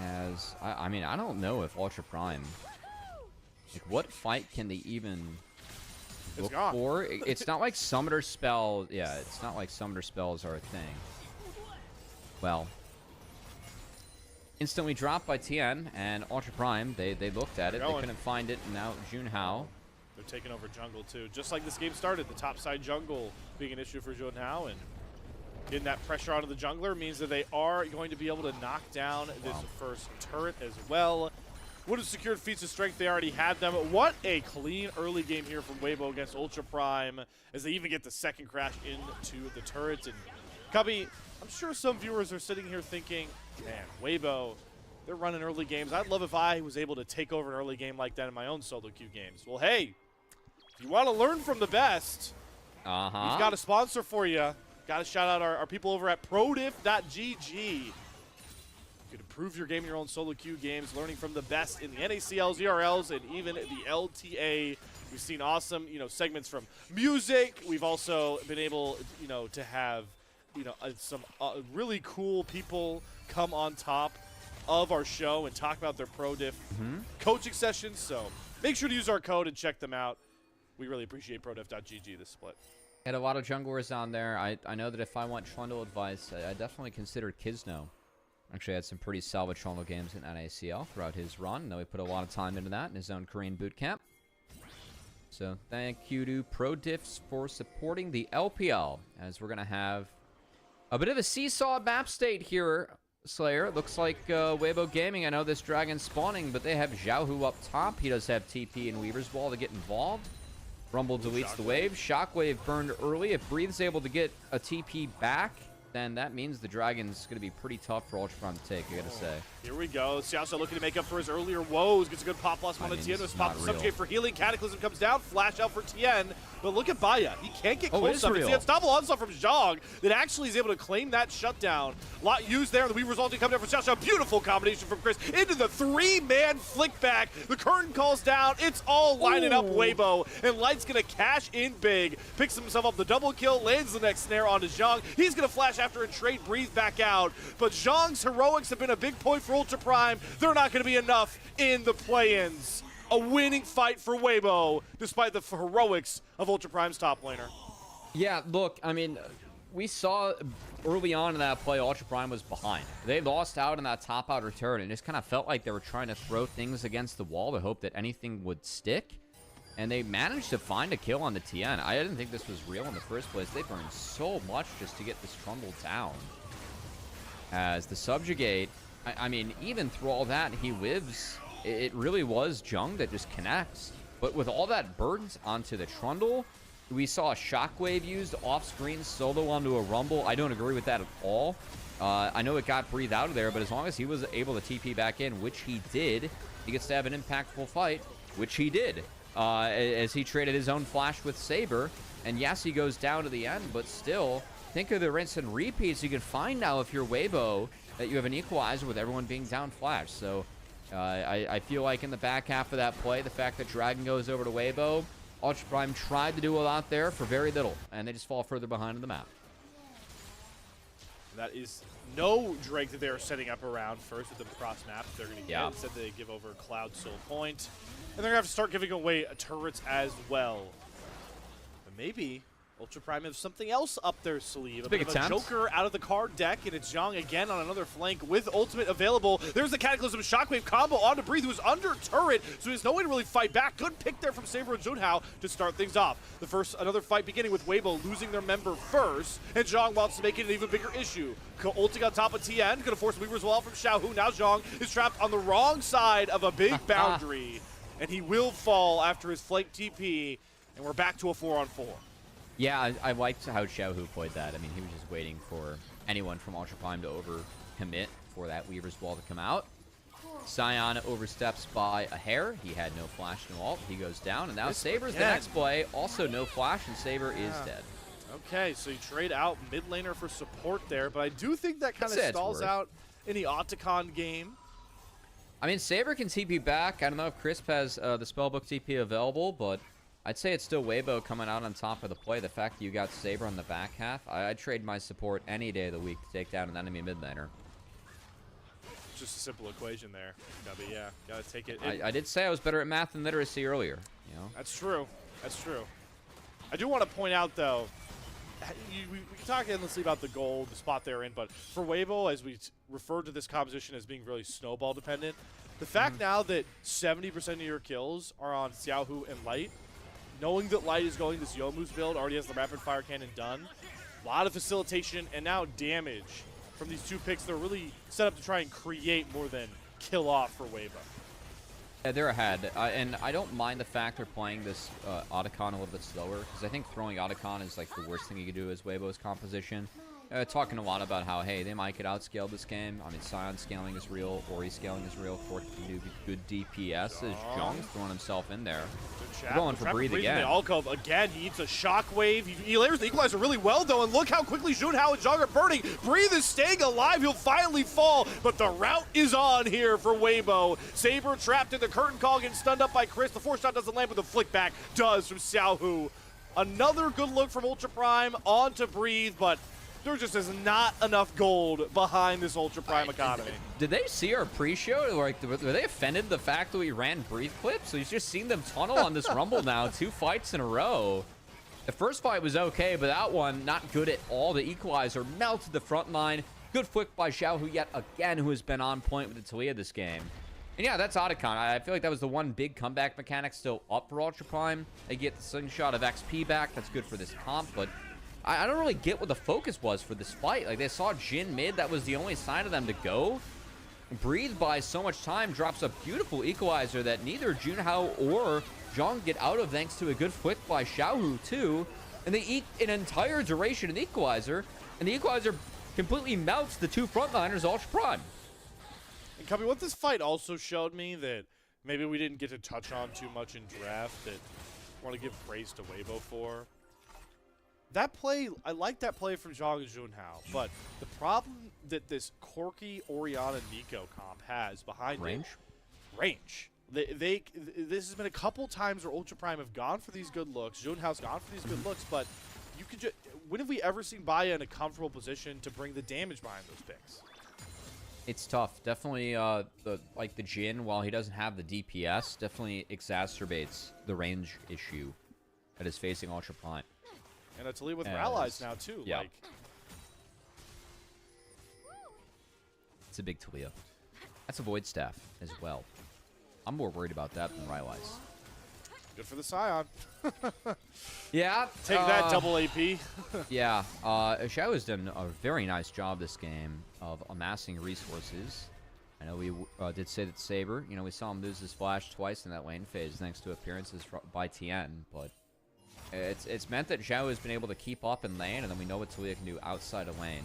S2: As, I mean, I don't know if Ultra Prime... Like, what fight can they even look for? It's not like Summoner Spell. Yeah, it's not like Summoner Spells are a thing. Well, instantly dropped by TN and Ultra Prime. They looked at it. They couldn't find it. And now Junhao.
S1: They're taking over jungle, too. Just like this game started, the topside jungle being an issue for Junhao. And getting that pressure onto the jungler means that they are going to be able to knock down this first turret as well. Would have secured feats of strength. They already had them. What a clean early game here from Weibo against Ultra Prime as they even get the second crash into the turret. And Cubby, I'm sure some viewers are sitting here thinking, man, Weibo, they're running early games. I'd love if I was able to take over an early game like that in my own solo queue games. Well, hey, if you want to learn from the best, we've got a sponsor for you. Got to shout out our people over at prodiff.gg. You can improve your game in your own solo queue games, learning from the best in the NACLs, ERLs, and even the LTA. We've seen awesome, you know, segments from music. We've also been able, you know, to have, you know, some really cool people come on top of our show and talk about their pro diff coaching sessions. So make sure to use our code and check them out. We really appreciate prodiff.gg this split.
S2: Had a lot of junglers on there. I know that if I want Trundle advice, I definitely considered Kizno. Actually had some pretty solid Trundle games in NACL throughout his run. Though he put a lot of time into that in his own Korean boot camp. So thank you to ProDiffs for supporting the LPL, as we're going to have a bit of a seesaw map state here, Slayer. It looks like Weibo Gaming, I know this dragon spawning, but they have Xiaohu up top. He does have TP and Weaver's Wall to get involved. Rumble deletes the wave. Shockwave burned early. If Breathe's able to get a TP back, then that means the Dragon's going to be pretty tough for Ultra Prime to take, I got to say.
S1: Here we go. Xiaoxiao looking to make up for his earlier woes. Gets a good pop loss on the Tien. Spot the subjugate for healing. Cataclysm comes down. Flash out for Tien. But look at Baya. He can't get close enough. It's the unstoppable onslaught from Zhang that actually is able to claim that shutdown. Lot used there. The Weaver's ulti coming down from Xiaoxiao. Beautiful combination from Chris into the 3-man flick back. The curtain calls down. It's all lining up Weibo. And Light's going to cash in big. Picks himself up the double kill. Lands the next snare onto Zhang. He's going to flash after and trade Breathe back out. But Zhang's heroics have been a big point for Ultra Prime. They're not going to be enough in the play-ins. A winning fight for Weibo, despite the heroics of Ultra Prime's top laner.
S2: Yeah, look, I mean, we saw early on in that play, Ultra Prime was behind. They lost out on that top outer turret, and it just kind of felt like they were trying to throw things against the wall to hope that anything would stick. And they managed to find a kill on the Tien. I didn't think this was real in the first place. They burned so much just to get this Trundle down. As the Subjugate, I mean, even through all that, he lives. It really was Jung that just connects. But with all that burdens onto the Trundle, we saw a Shockwave used off-screen solo onto a Rumble. I don't agree with that at all. I know it got Breathe out of there, but as long as he was able to TP back in, which he did, he gets to have an impactful fight, which he did. As he traded his own flash with Saber. And yes, he goes down to the end, but still, think of the rinse and repeats you can find now if you're Weibo, that you have an equalizer with everyone being down flash. So I feel like in the back half of that play, the fact that Dragon goes over to Weibo, Ultra Prime tried to do a lot there for very little, and they just fall further behind on the map.
S1: That is no Drake that they're setting up around first with the cross map they're going to get. Instead, they give over Cloud Soul Point. And they're going to have to start giving away turrets as well. But maybe Ultra Prime has something else up their sleeve. A bit of a Joker out of the card deck, and it's Zhang again on another flank with ultimate available. There's the Cataclysm Shockwave combo onto Breathe, who's under turret, so there's no way to really fight back. Good pick there from Saber and Junhao to start things off. Another fight beginning with Weibo losing their member first, and Zhang wants to make it an even bigger issue. Ulting on top of Tien, gonna force Weaver's Wall from Xiaohu. Now Zhang is trapped on the wrong side of a big boundary, and he will fall after his flank TP, and we're back to a 4-on-4.
S2: Yeah, I liked how Xiaohu played that. I mean, he was just waiting for anyone from Ultra Prime to overcommit for that Weaver's Wall to come out. Sion oversteps by a hair. He had no flash, no ult. He goes down, and now Saber's the next play. Also no flash, and Saber is dead. Okay,
S1: so you trade out mid laner for support there, but I do think that kind of stalls out in the Otacon game.
S2: I mean, Saber can TP back. I don't know if Crisp has the Spellbook TP available, but I'd say it's still Weibo coming out on top of the play. The fact that you got Saber on the back half, I'd trade my support any day of the week to take down an enemy mid laner.
S1: Just a simple equation there, Gubby. Yeah, gotta take it.
S2: I did say I was better at math and literacy earlier. You know,
S1: that's true. That's true. I do want to point out though, we can talk endlessly about the goal, the spot they're in, but for Weibo, as we referred to this composition as being really snowball dependent, the fact now that 70% of your kills are on Xiaohu and Light, knowing that Light is going this Youmuu's build, already has the rapid fire cannon done, a lot of facilitation and now damage from these two picks. They're really set up to try and create more than kill off for Weibo.
S2: Yeah, they're ahead, and I don't mind the fact they're playing this Otacon a little bit slower, because I think throwing Otacon is like the worst thing you could do as Weibo's composition. Talking a lot about how, hey, they might get outscaled this game. I mean, Sion scaling is real, Ori scaling is real, Fort can do good DPS as Zhang's throwing himself in there. Going for Breathe again.
S1: Alcove again, he eats a shockwave. He layers the equalizer really well, though, and look how quickly Junhao and Zhang are burning. Breathe is staying alive. He'll finally fall, but the route is on here for Weibo. Saber trapped in the curtain call, getting stunned up by Chris. The 4-shot doesn't land, but the flick back does from Xiaohu. Another good look from Ultra Prime onto Breathe, but there just is not enough gold behind this Ultra Prime economy.
S2: Did they see our pre-show? Like, were they offended the fact that we ran Breathe clips? So he's just seen them tunnel on this Rumble now, 2 fights in a row. The first fight was okay, but that one, not good at all. The equalizer melted the front line. Good flick by Xiaohu yet again, who has been on point with the Talia this game. And yeah, that's Otacon. I feel like that was the one big comeback mechanic still up for Ultra Prime. They get the slingshot of XP back. That's good for this comp, but I don't really get what the focus was for this fight. Like, they saw Jin mid. That was the only sign of them to go. Breathe buys so much time, drops a beautiful equalizer that neither Junhao or Zhong get out of thanks to a good flick by Xiaohu too. And they eat an entire duration of the equalizer. And the equalizer completely melts the two frontliners Ultra Prime.
S1: And Cubby, what this fight also showed me that maybe we didn't get to touch on too much in draft that I want to give praise to Weibo for. That play, I like that play from Zhang and Junhao, but the problem that this Corki, Oriana, Nico comp has behind
S2: range.
S1: This has been a couple times where Ultra Prime have gone for these good looks. Junhao's gone for these good looks, but you could just, when have we ever seen Baya in a comfortable position to bring the damage behind those picks?
S2: It's tough. Definitely, the Jhin, while he doesn't have the DPS, definitely exacerbates the range issue that is facing Ultra Prime.
S1: And it's Talia with her allies now too.
S2: Yeah.
S1: Like,
S2: it's a big Talia. That's a Void Staff as well. I'm more worried about that than Rylai's.
S1: good for the Scion.
S2: Yeah.
S1: Take that, double AP.
S2: Yeah. Xiao has done a very nice job this game of amassing resources. I know we did say that Saber, we saw him lose his flash twice in that lane phase thanks to appearances by Tien, but it's meant that Xiao has been able to keep up in lane, and then we know what Talia can do outside of lane.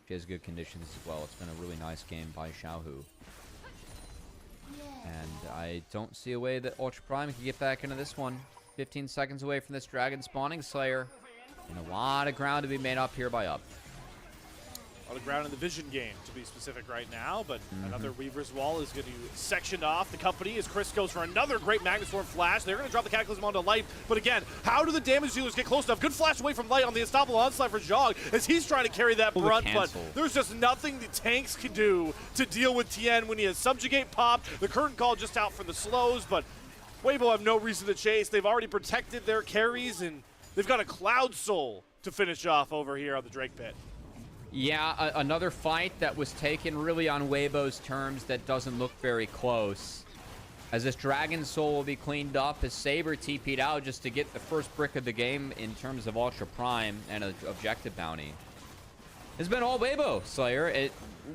S2: She has good conditions as well. It's been a really nice game by Xiaohu. And I don't see a way that Ultra Prime can get back into this one. 15 seconds away from this Dragon spawning Slayer. And a lot of ground to be made up here by Up.
S1: A lot of ground in the vision game, to be specific right now, but another Weaver's Wall is going to section off the company as Chris goes for another great Magnustorm flash. They're going to drop the Cataclysm onto Light, but again, how do the damage dealers get close enough? Good flash away from Light on the Unstoppable Onslaught for Zhong as he's trying to carry that brunt, but there's just nothing the tanks can do to deal with Tien when he has Subjugate popped. The Curtain Call just out for the slows, but Weibo have no reason to chase. They've already protected their carries, and they've got a Cloud Soul to finish off over here on the Drake Pit.
S2: Yeah, another fight that was taken really on Weibo's terms that doesn't look very close. As this Dragon Soul will be cleaned up as Saber TP'd out just to get the first brick of the game in terms of Ultra Prime and an objective bounty. It's been all Weibo, Slayer.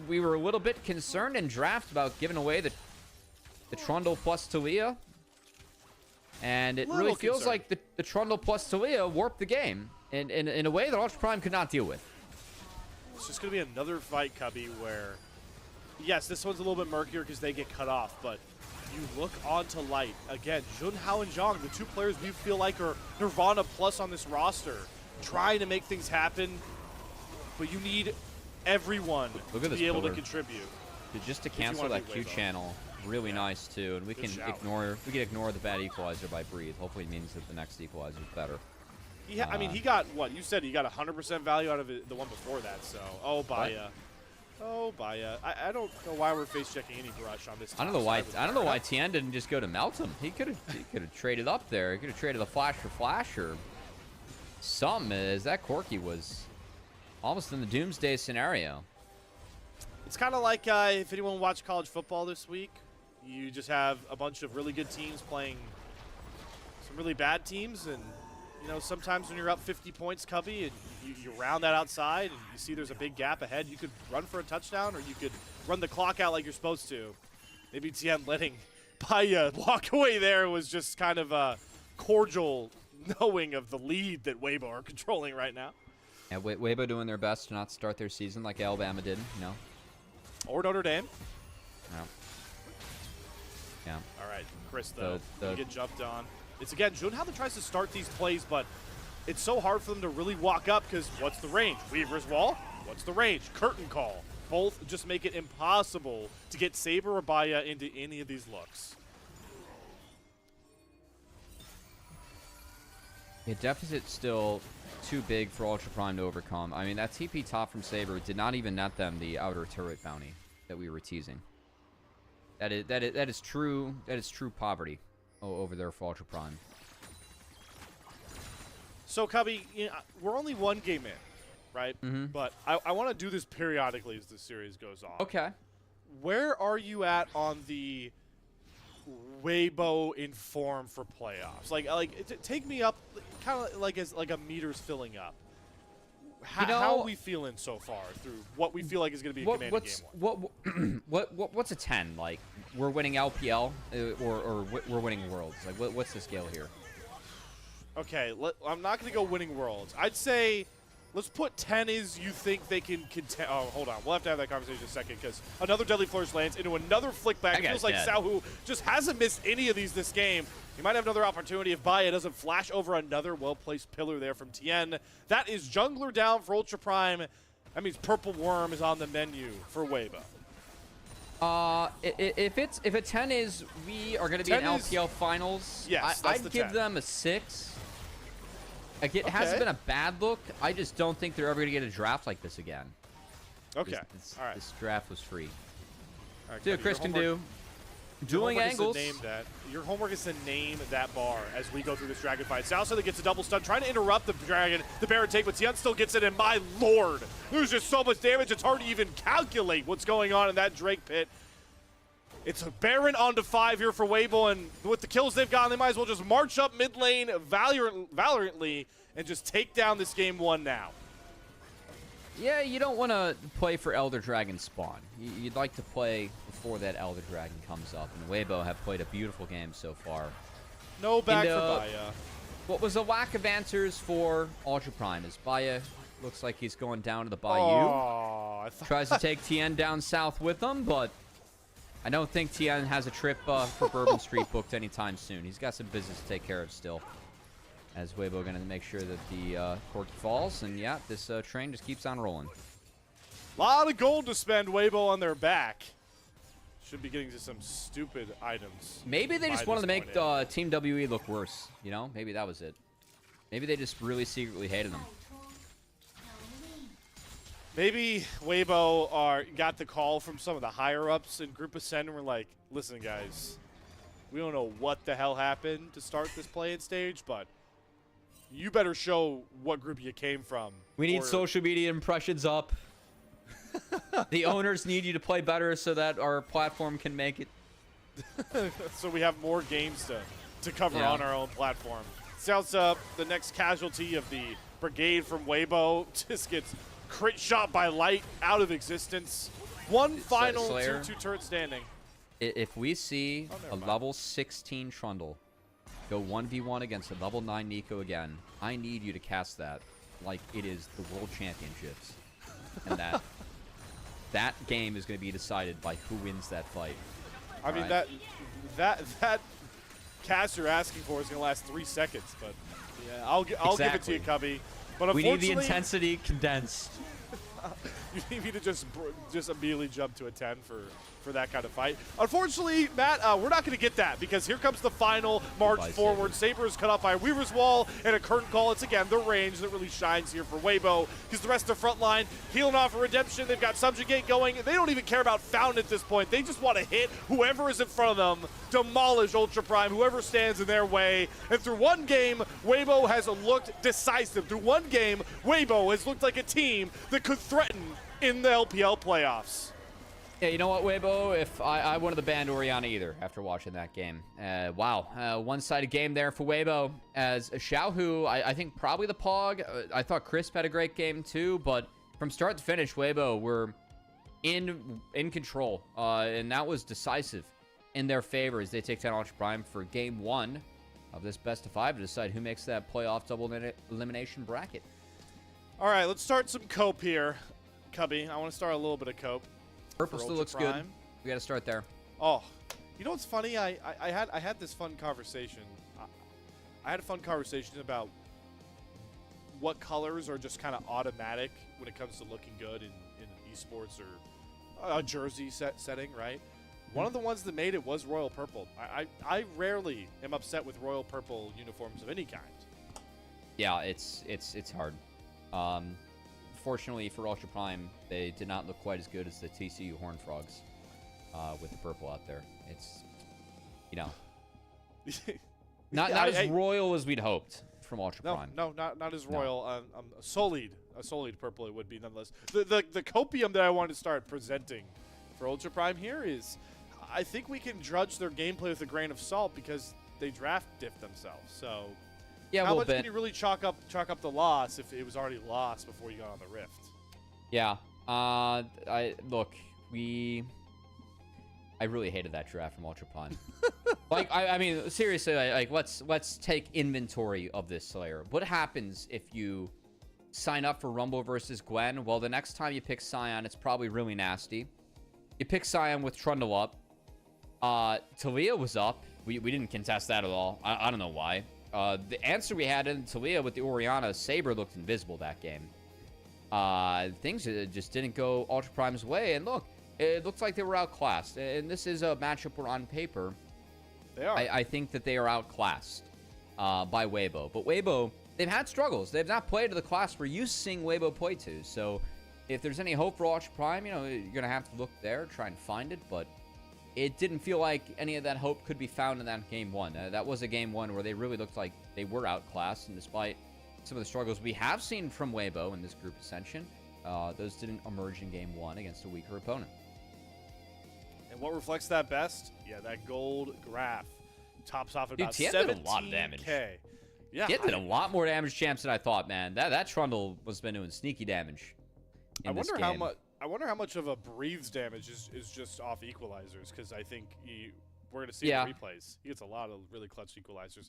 S2: We were a little bit concerned in draft about giving away the Trundle plus Talia. And it really feels like the Trundle plus Talia warped the game in a way that Ultra Prime could not deal with.
S1: It's just going to be another fight, Cubby, where, yes, this one's a little bit murkier because they get cut off, but you look onto Light. Again, Junhao and Zhang, the two players we feel like are Nirvana plus on this roster, trying to make things happen, but you need everyone to be able to contribute.
S2: Just to cancel that Q channel, really nice too, and we can ignore the bad equalizer by Breathe. Hopefully it means that the next equalizer is better.
S1: Yeah, I mean, he got, what, you said he got 100% value out of the one before that, so, oh, Baya. Oh, Baya. I don't know why we're face-checking any brush on this.
S2: I don't know why Tien didn't just go to melt him. He could have traded up there. He could have traded the flash for flash or something, as that Corki was almost in the doomsday scenario.
S1: It's kind of like if anyone watched college football this week, you just have a bunch of really good teams playing some really bad teams, and sometimes when you're up 50 points, Cubby, and you round that outside and you see there's a big gap ahead, you could run for a touchdown or you could run the clock out like you're supposed to. Maybe Tien letting Baya walk away there was just kind of a cordial knowing of the lead that Weibo are controlling right now.
S2: Yeah, Weibo doing their best to not start their season like Alabama did,
S1: Or Notre Dame.
S2: No. Yeah.
S1: All right, Chris, though, you get jumped on. It's, again, Junhao that tries to start these plays, but it's so hard for them to really walk up because what's the range? Weaver's Wall? What's the range? Curtain Call. Both just make it impossible to get Saber or Baya into any of these looks.
S2: Yeah, deficit's still too big for Ultra Prime to overcome. I mean, that TP top from Saber did not even net them the outer turret bounty that we were teasing. That is true poverty over there for Ultra Prime.
S1: So, Cubby, we're only one game in, right? But I want to do this periodically as the series goes on.
S2: Okay.
S1: Where are you at on the Weibo in form for playoffs? Like take me up, kind of like as like a meter's filling up. how are we feeling so far through what we feel like is going to be a commanding game one?
S2: What's a 10? Like, we're winning LPL or we're winning Worlds? Like, what's the scale here?
S1: Okay, I'm not going to go winning Worlds. I'd say let's put 10 is you think they can contend. Oh, hold on. We'll have to have that conversation in a second because another Deadly Flourish lands into another flick back. It feels like Sahu just hasn't missed any of these this game. He might have another opportunity if Baya doesn't flash over another well-placed pillar there from Tien. That is Jungler down for Ultra Prime. That means Purple Worm is on the menu for Weibo.
S2: If a 10 is we are going to be in LPL finals,
S1: yes,
S2: I'd give them a 6. Like, it hasn't been a bad look. I just don't think they're ever going to get a draft like this again.
S1: Okay.
S2: This,
S1: all right.
S2: This draft was free.
S1: All right,
S2: see what Chris can do. Dueling angles.
S1: Your homework is to name that bar as we go through this dragon fight. Southside gets a double stun, trying to interrupt the dragon, the Baron take, but Tian still gets it, and my lord, there's just so much damage, it's hard to even calculate what's going on in that Drake pit. It's a Baron onto 5 here for Weibo, and with the kills they've gotten, they might as well just march up mid lane valiantly and just take down this game 1 now.
S2: Yeah, you don't want to play for Elder Dragon spawn. You'd like to play before that Elder Dragon comes up, and Weibo have played a beautiful game so far.
S1: No back for Baya.
S2: What was a lack of answers for Ultra Prime is Baya looks like he's going down to the Bayou.
S1: Oh,
S2: Tries to take Tien down south with him, but I don't think Tien has a trip for Bourbon Street booked anytime soon. He's got some business to take care of still. As Weibo going to make sure that the Corki falls, and yeah, this train just keeps on rolling.
S1: A lot of gold to spend, Weibo on their back. Should be getting to some stupid items.
S2: Maybe they just wanted to make Team WE look worse, you know? Maybe that was it. Maybe they just really secretly hated them.
S1: Maybe Weibo got the call from some of the higher-ups in Group Ascend and were like, listen, guys, we don't know what the hell happened to start this play-in stage, but you better show what group you came from.
S2: We need social media impressions up. The owners need you to play better so that our platform can make it.
S1: So we have more games to cover on our own platform. Sounds the next casualty of the brigade from Weibo just gets crit shot by light out of existence. One final 2-2 turret standing.
S2: If we see a level 16 Trundle go 1v1 against a level 9 Nico again, I need you to cast that like it is the World Championships. And that game is going to be decided by who wins that fight.
S1: I mean, that cast you're asking for is going to last 3 seconds, but yeah, I'll give it to you, Cubby. But
S2: we need the intensity condensed.
S1: You need me to just immediately jump to a 10 for that kind of fight. Unfortunately, Matt, we're not going to get that because here comes the final march forward. Saber is cut off by a Weaver's Wall and a curtain call. It's, again, the range that really shines here for Weibo because the rest of the front line healing off a redemption. They've got Subjugate going. They don't even care about Fountain at this point. They just want to hit whoever is in front of them, demolish Ultra Prime, whoever stands in their way. And through one game, Weibo has looked decisive. Through one game, Weibo has looked like a team that could threaten in the LPL playoffs.
S2: Yeah, you know what, Weibo? If I wanted to ban Orianna either after watching that game. Wow, one-sided game there for Weibo. As Xiaohu, I think probably the Pog. I thought Crisp had a great game too, but from start to finish, Weibo were in control, and that was decisive in their favor as they take down Ultra Prime for game 1 of this best-of-5 to decide who makes that playoff double elimination bracket.
S1: All right, let's start some cope here, Cubby. I want to start a little bit of cope.
S2: Purple still looks good. We got to start there.
S1: Oh, you know what's funny? I had this fun conversation. I had a fun conversation about what colors are just kind of automatic when it comes to looking good in esports or a jersey setting, right? One of the ones that made it was royal purple. I rarely am upset with royal purple uniforms of any kind. Yeah,
S2: it's hard. Fortunately for Ultra Prime, they did not look quite as good as the TCU Horned Frogs with the purple out there. It's, you know, not as royal as we'd hoped from Ultra Prime.
S1: No, not as royal. A solid purple it would be nonetheless. The copium that I wanted to start presenting for Ultra Prime here is, I think we can judge their gameplay with a grain of salt because they draft diff themselves. So
S2: Yeah, a
S1: How
S2: little
S1: much
S2: bit.
S1: can you really chalk up the loss if it was already lost before you got on the Rift?
S2: Yeah. I really hated that draft from Ultra Prime. Like, I mean, seriously, like let's take inventory of this, Slayer. What happens if you sign up for Rumble versus Gwen? Well, the next time you pick Sion, it's probably really nasty. You pick Sion with Trundle up. Talia was up. We didn't contest that at all. I don't know why. The answer we had in Talia with the Orianna, Saber looked invisible that game. Things just didn't go Ultra Prime's way. And look, it looks like they were outclassed. And this is a matchup where on paper,
S1: They are.
S2: I think that they are outclassed by Weibo. But Weibo, they've had struggles. They've not played to the class we're used to seeing Weibo play to. So if there's any hope for Ultra Prime, you know, you're going to have to look there, try and find it. But it didn't feel like any of that hope could be found in that game one. That was a game one where they really looked like they were outclassed. And despite some of the struggles we have seen from Weibo in this group ascension, those didn't emerge in game one against a weaker opponent.
S1: And what reflects that best? Yeah, that gold graph tops off at about
S2: Tien
S1: 17K.
S2: did a lot of damage.
S1: Yeah,
S2: Tien did a lot more damage, champs, than I thought, man. That Trundle was been doing sneaky damage in this game.
S1: I wonder how much of a breathes damage is just off equalizers, because I think we're going to see in the replays. He gets a lot of really clutch equalizers.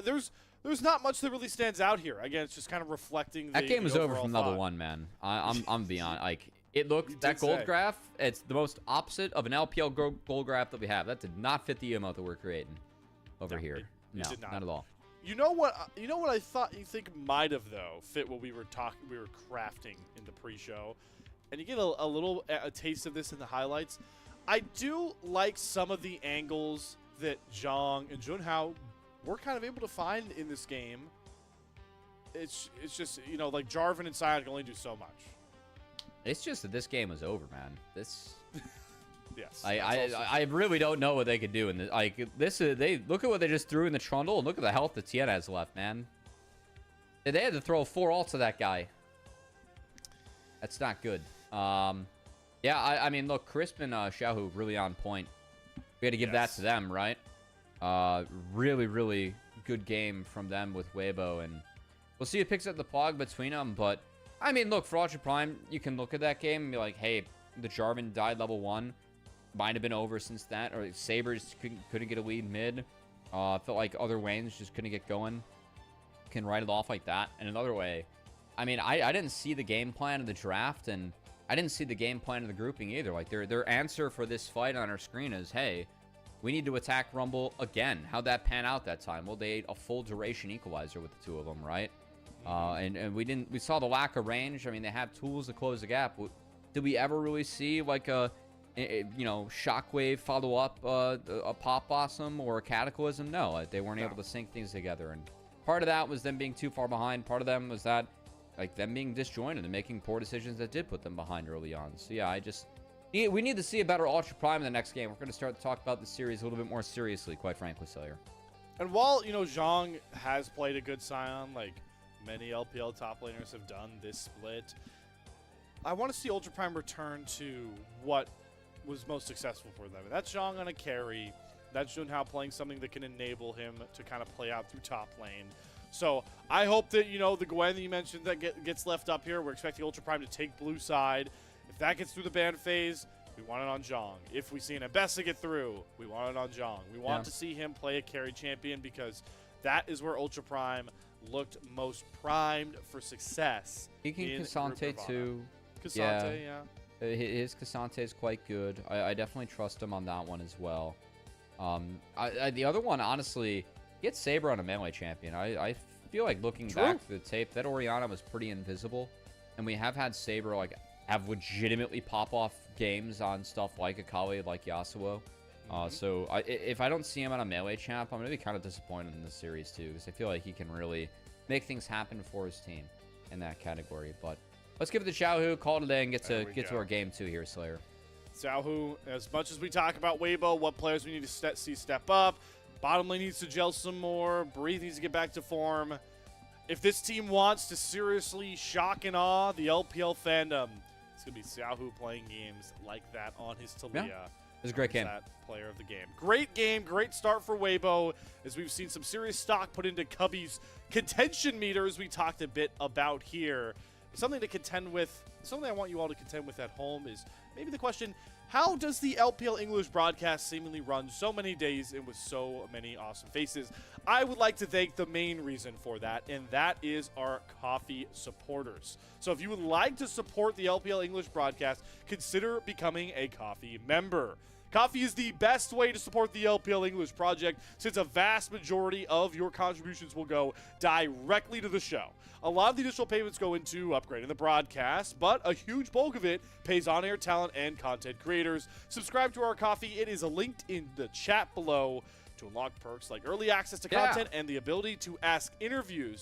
S1: There's not much that really stands out here. Again, it's just kind of reflecting
S2: that game was over from level
S1: thought.
S2: one, man. I'm beyond. Like, it looked, that
S1: did
S2: gold
S1: say.
S2: graph, it's the most opposite of an LPL gold graph that we have. That did not fit the emote that we're creating over here.
S1: It
S2: No,
S1: did not.
S2: not at all.
S1: You know what I thought you think might have though fit what we were crafting in the pre-show, and you get a little taste of this in the highlights. I do like some of the angles that Zhang and Junhao were kind of able to find in this game. It's just, you know, like Jarvan and Sion can only do so much.
S2: It's just that this game was over, man. This.
S1: Yes.
S2: I really don't know what they could do in this. Like, they look at what they just threw in the Trundle, and look at the health that Tien has left, man. They had to throw 4 ults to that guy. That's not good. Yeah, I mean, look, Crisp and Xiaohu really on point. We had to give that to them, right? Really, really good game from them with Weibo, and we'll see who picks up the plug between them. But I mean, look, for Ultra Prime, you can look at that game and be like, hey, the Jarvan died level 1. Might have been over since that, or Sabers couldn't get a lead mid. Felt like other Waynes just couldn't get going. Can write it off like that. And another way, I mean, I didn't see the game plan of the draft, and I didn't see the game plan of the grouping either. Like, their answer for this fight on our screen is, hey, we need to attack Rumble again. How'd that pan out that time? Well, they ate a full duration equalizer with the two of them, right? And we saw the lack of range. I mean, they have tools to close the gap. Did we ever really see like a shockwave follow up a pop blossom or a cataclysm? No, they weren't able to sync things together. And part of that was them being too far behind. Part of them was that, like, them being disjointed and making poor decisions that did put them behind early on. So yeah, we need to see a better Ultra Prime in the next game. We're going to start to talk about the series a little bit more seriously, quite frankly, Slayer.
S1: And while, you know, Zhang has played a good Sion, like many LPL top laners have done this split, I want to see Ultra Prime return to what was most successful for them. And that's Zhang on a carry. That's Junhao playing something that can enable him to kind of play out through top lane. So I hope that, you know, the Gwen that you mentioned that gets left up here, we're expecting Ultra Prime to take blue side. If that gets through the ban phase, we want it on Zhang. If we see an Ambessa get through, we want it on Zhang. We want to see him play a carry champion, because that is where Ultra Prime looked most primed for success.
S2: He can Cassante too.
S1: Cassante, yeah.
S2: His Cassante is quite good. I definitely trust him on that one as well. The other one, honestly, get Saber on a melee champion. I feel like looking back to the tape, that Orianna was pretty invisible, and we have had Saber like have legitimately pop off games on stuff like Akali, like Yasuo. So if I don't see him on a melee champ, I'm gonna be kind of disappointed in this series too, because I feel like he can really make things happen for his team in that category. But let's give it to Xiaohu, call it a day, and get to our game 2 here, Slayer.
S1: Xiaohu, as much as we talk about Weibo, what players we need to see step up, bottom lane needs to gel some more, Breathe needs to get back to form. If this team wants to seriously shock and awe the LPL fandom, it's going to be Xiaohu playing games like that on his Talia.
S2: was a great game.
S1: That player of the game. Great game, great start for Weibo, as we've seen some serious stock put into Cubby's contention meter, as we talked a bit about here. Something to contend with, something I want you all to contend with at home is maybe the question, how does the LPL English broadcast seemingly run so many days and with so many awesome faces? I would like to thank the main reason for that, and that is our coffee supporters. So if you would like to support the LPL English broadcast, consider becoming a coffee member. Coffee is the best way to support the LPL English project, since a vast majority of your contributions will go directly to the show. A lot of the additional payments go into upgrading the broadcast, but a huge bulk of it pays on-air talent and content creators. Subscribe to our coffee. It is linked in the chat below to unlock perks like early access to content and the ability to ask interview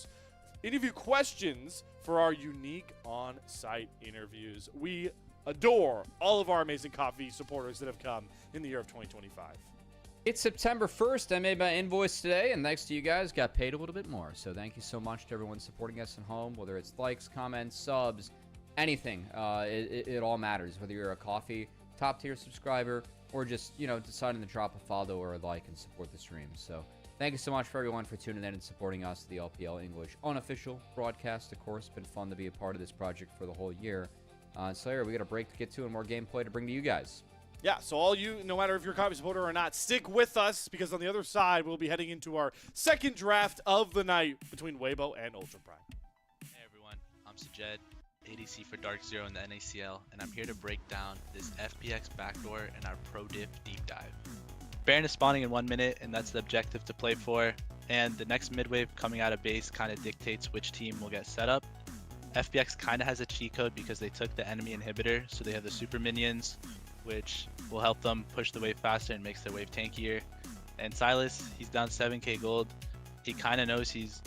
S1: questions for our unique on-site interviews. We adore all of our amazing coffee supporters that have come in the year of 2025.
S2: It's September 1st. I made my invoice today, and thanks to you guys, got paid a little bit more. So thank you so much to everyone supporting us at home, whether it's likes, comments, subs, anything. It all matters, whether you're a coffee top-tier subscriber or just, deciding to drop a follow or a like and support the stream. So thank you so much for everyone for tuning in and supporting us, the LPL English unofficial broadcast. Of course, it's been fun to be a part of this project for the whole year. So here, we got a break to get to and more gameplay to bring to you guys.
S1: Yeah, so all you, no matter if you're a coffee supporter or not, stick with us, because on the other side, we'll be heading into our second draft of the night between Weibo and Ultra Prime.
S3: Hey everyone, I'm Sajed, ADC for Dark Zero in the NACL, and I'm here to break down this FPX backdoor and our Pro Diff deep dive. Baron is spawning in 1 minute, and that's the objective to play for, and the next mid wave coming out of base kind of dictates which team will get set up. FPX kind of has a cheat code because they took the enemy inhibitor, so they have the super minions, which will help them push the wave faster and makes their wave tankier. And Silas, he's down 7k gold. He kind of knows he's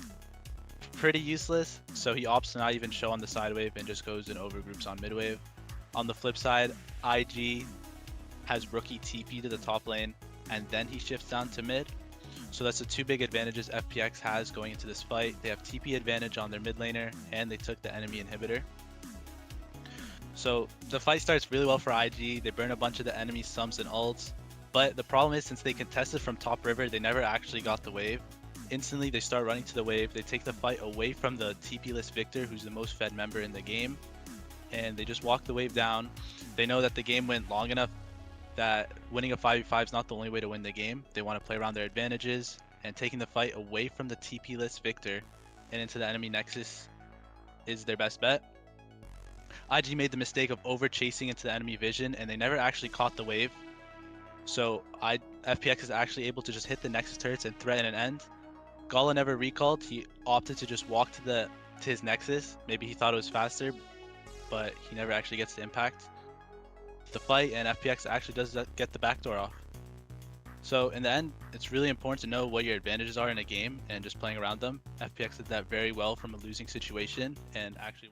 S3: pretty useless, so he opts to not even show on the side wave and just goes and overgroups on mid wave. On the flip side, IG has rookie TP to the top lane, and then he shifts down to mid. So that's the two big advantages FPX has going into this fight. They have TP advantage on their mid laner, and they took the enemy inhibitor. So the fight starts really well for IG. They burn a bunch of the enemy sums and ults, but the problem is, since they contested from top river, they never actually got the wave. Instantly they start running to the wave. They take the fight away from the TP-less Victor, who's the most fed member in the game, and they just walk the wave down. They know that the game went long enough that winning a 5v5 is not the only way to win the game. They want to play around their advantages, and taking the fight away from the TP-less Victor and into the enemy nexus is their best bet. IG made the mistake of over chasing into the enemy vision, and they never actually caught the wave. So FPX is actually able to just hit the nexus turrets and threaten an end. Gala never recalled. He opted to just walk to his nexus. Maybe he thought it was faster, but he never actually gets the impact the fight, and FPX actually does get the backdoor off. So in the end, it's really important to know what your advantages are in a game and just playing around them. FPX did that very well from a losing situation and actually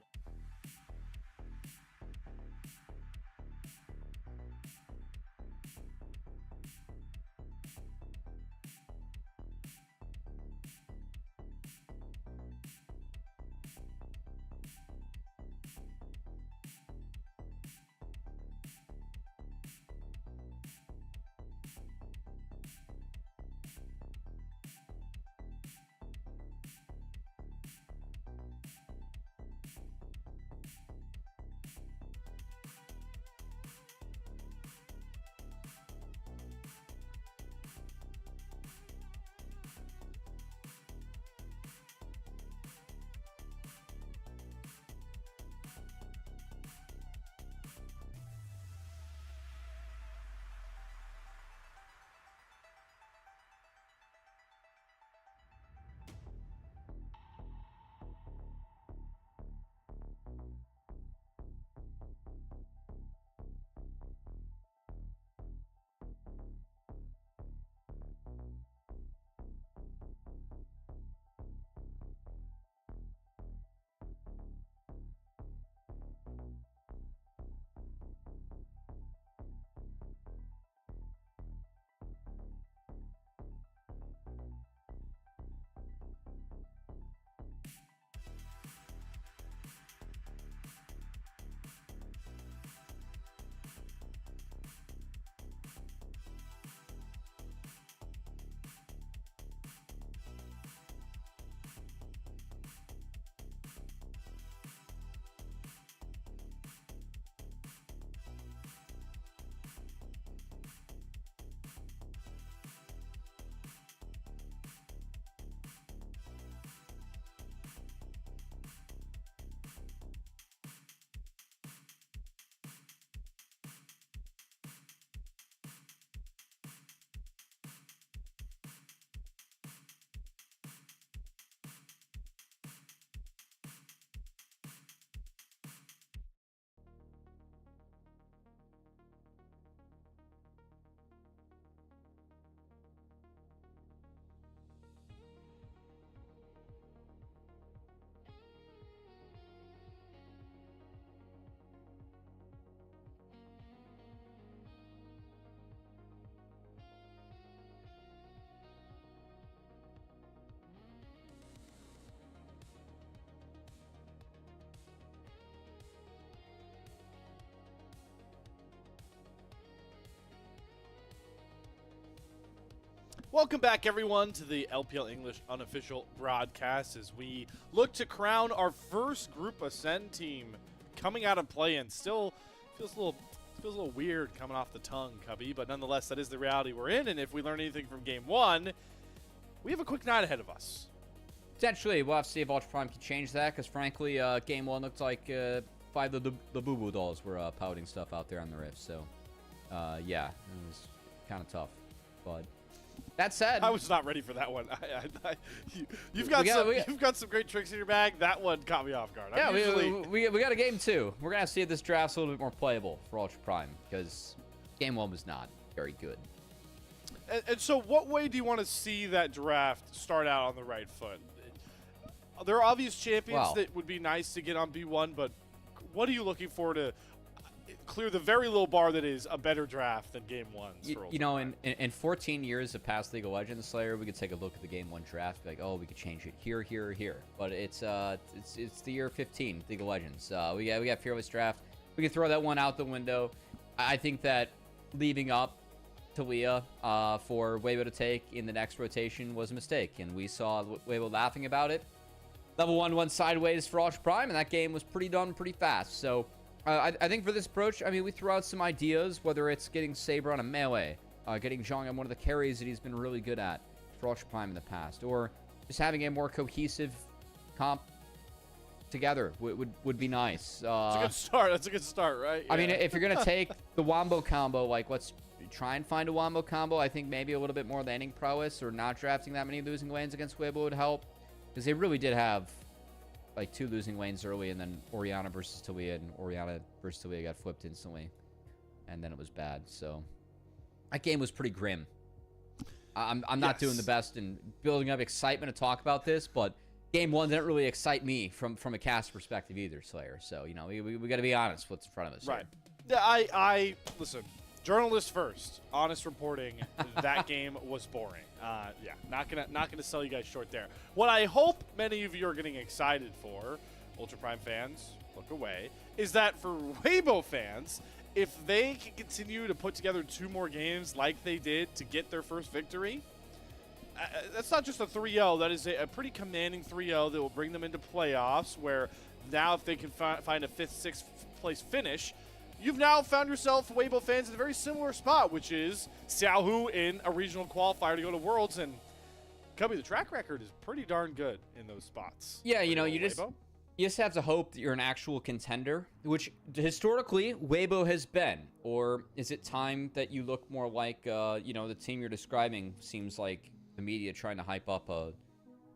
S1: Welcome back, everyone, to the LPL English unofficial broadcast as we look to crown our first Group Ascend team coming out of play-in. Still feels a little weird coming off the tongue, Cubby, but nonetheless, that is the reality we're in. And if we learn anything from Game 1, we have a quick night ahead of us.
S2: Potentially, we'll have to see if Ultra Prime can change that, because frankly, Game 1 looked like five of the Boo-Boo dolls were pouting stuff out there on the rift. So, yeah, it was kind of tough. But that said,
S1: I was not ready for that one. You've got some great tricks in your bag. That one caught me off guard.
S2: Yeah, we got a Game 2. We're going to see if this draft's a little bit more playable for Ultra Prime, because Game 1 was not very good.
S1: And so what way do you want to see that draft start out on the right foot? There are obvious champions that would be nice to get on B1, but what are you looking for to clear the very low bar that is a better draft than Game 1's?
S2: You know, in 14 years of past League of Legends Slayer, we could take a look at the Game 1 draft, be like, oh, we could change it here, here, or here. But it's the year 15 League of Legends. We got Fearless Draft. We can throw that one out the window. I think that leaving up Talia for Weibo to take in the next rotation was a mistake, and we saw Weibo laughing about it. Level 1 went sideways for Ultra Prime, and that game was done pretty fast. So I think for this approach, I mean, we threw out some ideas, whether it's getting Saber on a melee, getting Zhong on one of the carries that he's been really good at for Ultra Prime in the past, or just having a more cohesive comp together would be nice.
S1: That's a good start. That's a good start, right? Yeah.
S2: I mean, if you're going to take the Wombo combo, like, let's try and find a Wombo combo. I think maybe a little bit more landing prowess or not drafting that many losing lanes against Weibo would help. Because they really did have, like, 2 losing lanes early, and then Orianna versus Talia, and Orianna versus Talia got flipped instantly. And then it was bad. So that game was pretty grim. I'm not doing the best in building up excitement to talk about this, but Game 1 didn't really excite me from a cast perspective either, Slayer. So, you know, we got to be honest what's in front of us.
S1: Right. Yeah, I listen, journalist first, honest reporting, that game was boring. Yeah, not gonna sell you guys short there. What I hope many of you are getting excited for, Ultra Prime fans, look away, is that for Weibo fans, if they can continue to put together 2 more games like they did to get their first victory, that's not just a 3-0. That is a pretty commanding 3-0 that will bring them into playoffs, where now if they can find a 5th, 6th place finish, you've now found yourself, Weibo fans, in a very similar spot, which is Xiaohu in a regional qualifier to go to Worlds. And Cubby, the track record is pretty darn good in those spots.
S2: Yeah, you know, you just have to hope that you're an actual contender, which historically Weibo has been. Or is it time that you look more like, you know, the team you're describing seems like the media trying to hype up a,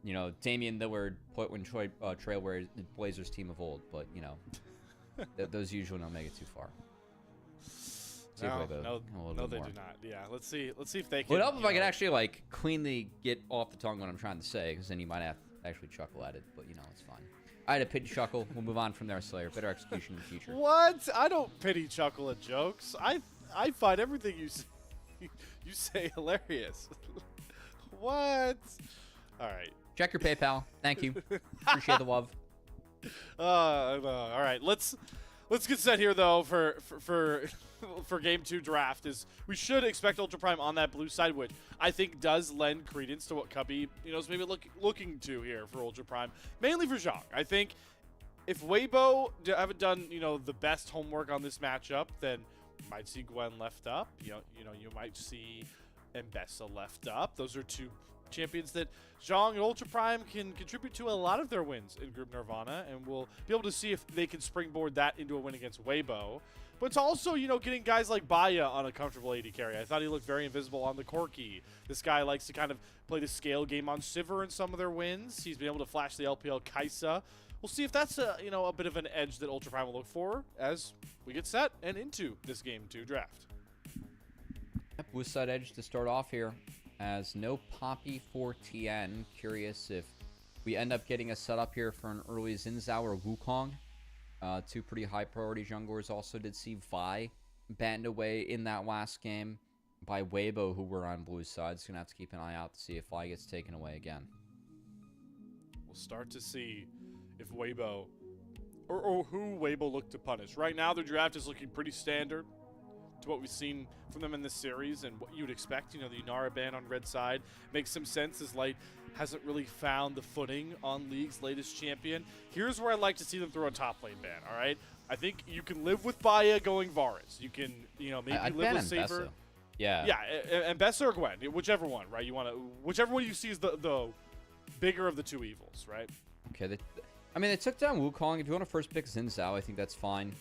S2: you know, Damian Lillard, Portland Trailblazers team of old, but, you know. Those usually don't make it too far.
S1: No, they do not. Yeah, let's see if they can.
S2: It would help if I could actually, like, cleanly get off the tongue what I'm trying to say, because then you might have to actually chuckle at it, but, you know, it's fine. I had a pity chuckle. We'll move on from there, Slayer. Better execution in the future.
S1: What? I don't pity chuckle at jokes. I find everything you say hilarious. What? All right.
S2: Check your PayPal. Thank you. Appreciate the love.
S1: All right, let's get set here though for Game 2 draft. Is we should expect Ultra Prime on that blue side, which I think does lend credence to what Cubby, you know, is maybe looking to here for Ultra Prime, mainly for Zhong. I think if Weibo haven't done, you know, the best homework on this matchup, then you might see Gwen left up. You know, you might see Mbessa left up. Those are 2 champions that Zhong and Ultra Prime can contribute to a lot of their wins in Group Nirvana, and we'll be able to see if they can springboard that into a win against Weibo. But it's also, you know, getting guys like Baya on a comfortable AD carry. I thought he looked very invisible on the Corki. This guy likes to kind of play the scale game on Sivir in some of their wins. He's been able to flash the LPL Kaisa. We'll see if that's a bit of an edge that Ultra Prime will look for as we get set and into this Game 2 draft.
S2: Blue side edge to start off here. As no Poppy for TN. Curious if we end up getting a setup here for an early Xin Zhao or Wukong. 2 pretty high priority junglers. Also did see Vi banned away in that last game by Weibo, who were on blue side. So gonna have to keep an eye out to see if Vi gets taken away again.
S1: We'll start to see if Weibo or who Weibo look to punish. Right now, their draft is looking pretty standard. to what we've seen from them in this series and what you'd expect. You know, the Inara ban on red side makes some sense as Light hasn't really found the footing on League's latest champion. Here's where I'd like to see them throw a top lane ban, all right? I think you can live with Baya going Varus. You can, you know, maybe
S2: I'd
S1: live
S2: ban
S1: with Saber.
S2: Mbessa. Yeah.
S1: Yeah, and Mbessa or Gwen, whichever one, right? You want to, whichever one you see is the bigger of the two evils, right?
S2: Okay, I mean, they took down Wukong. If you want to first pick Xin Zhao, I think that's fine.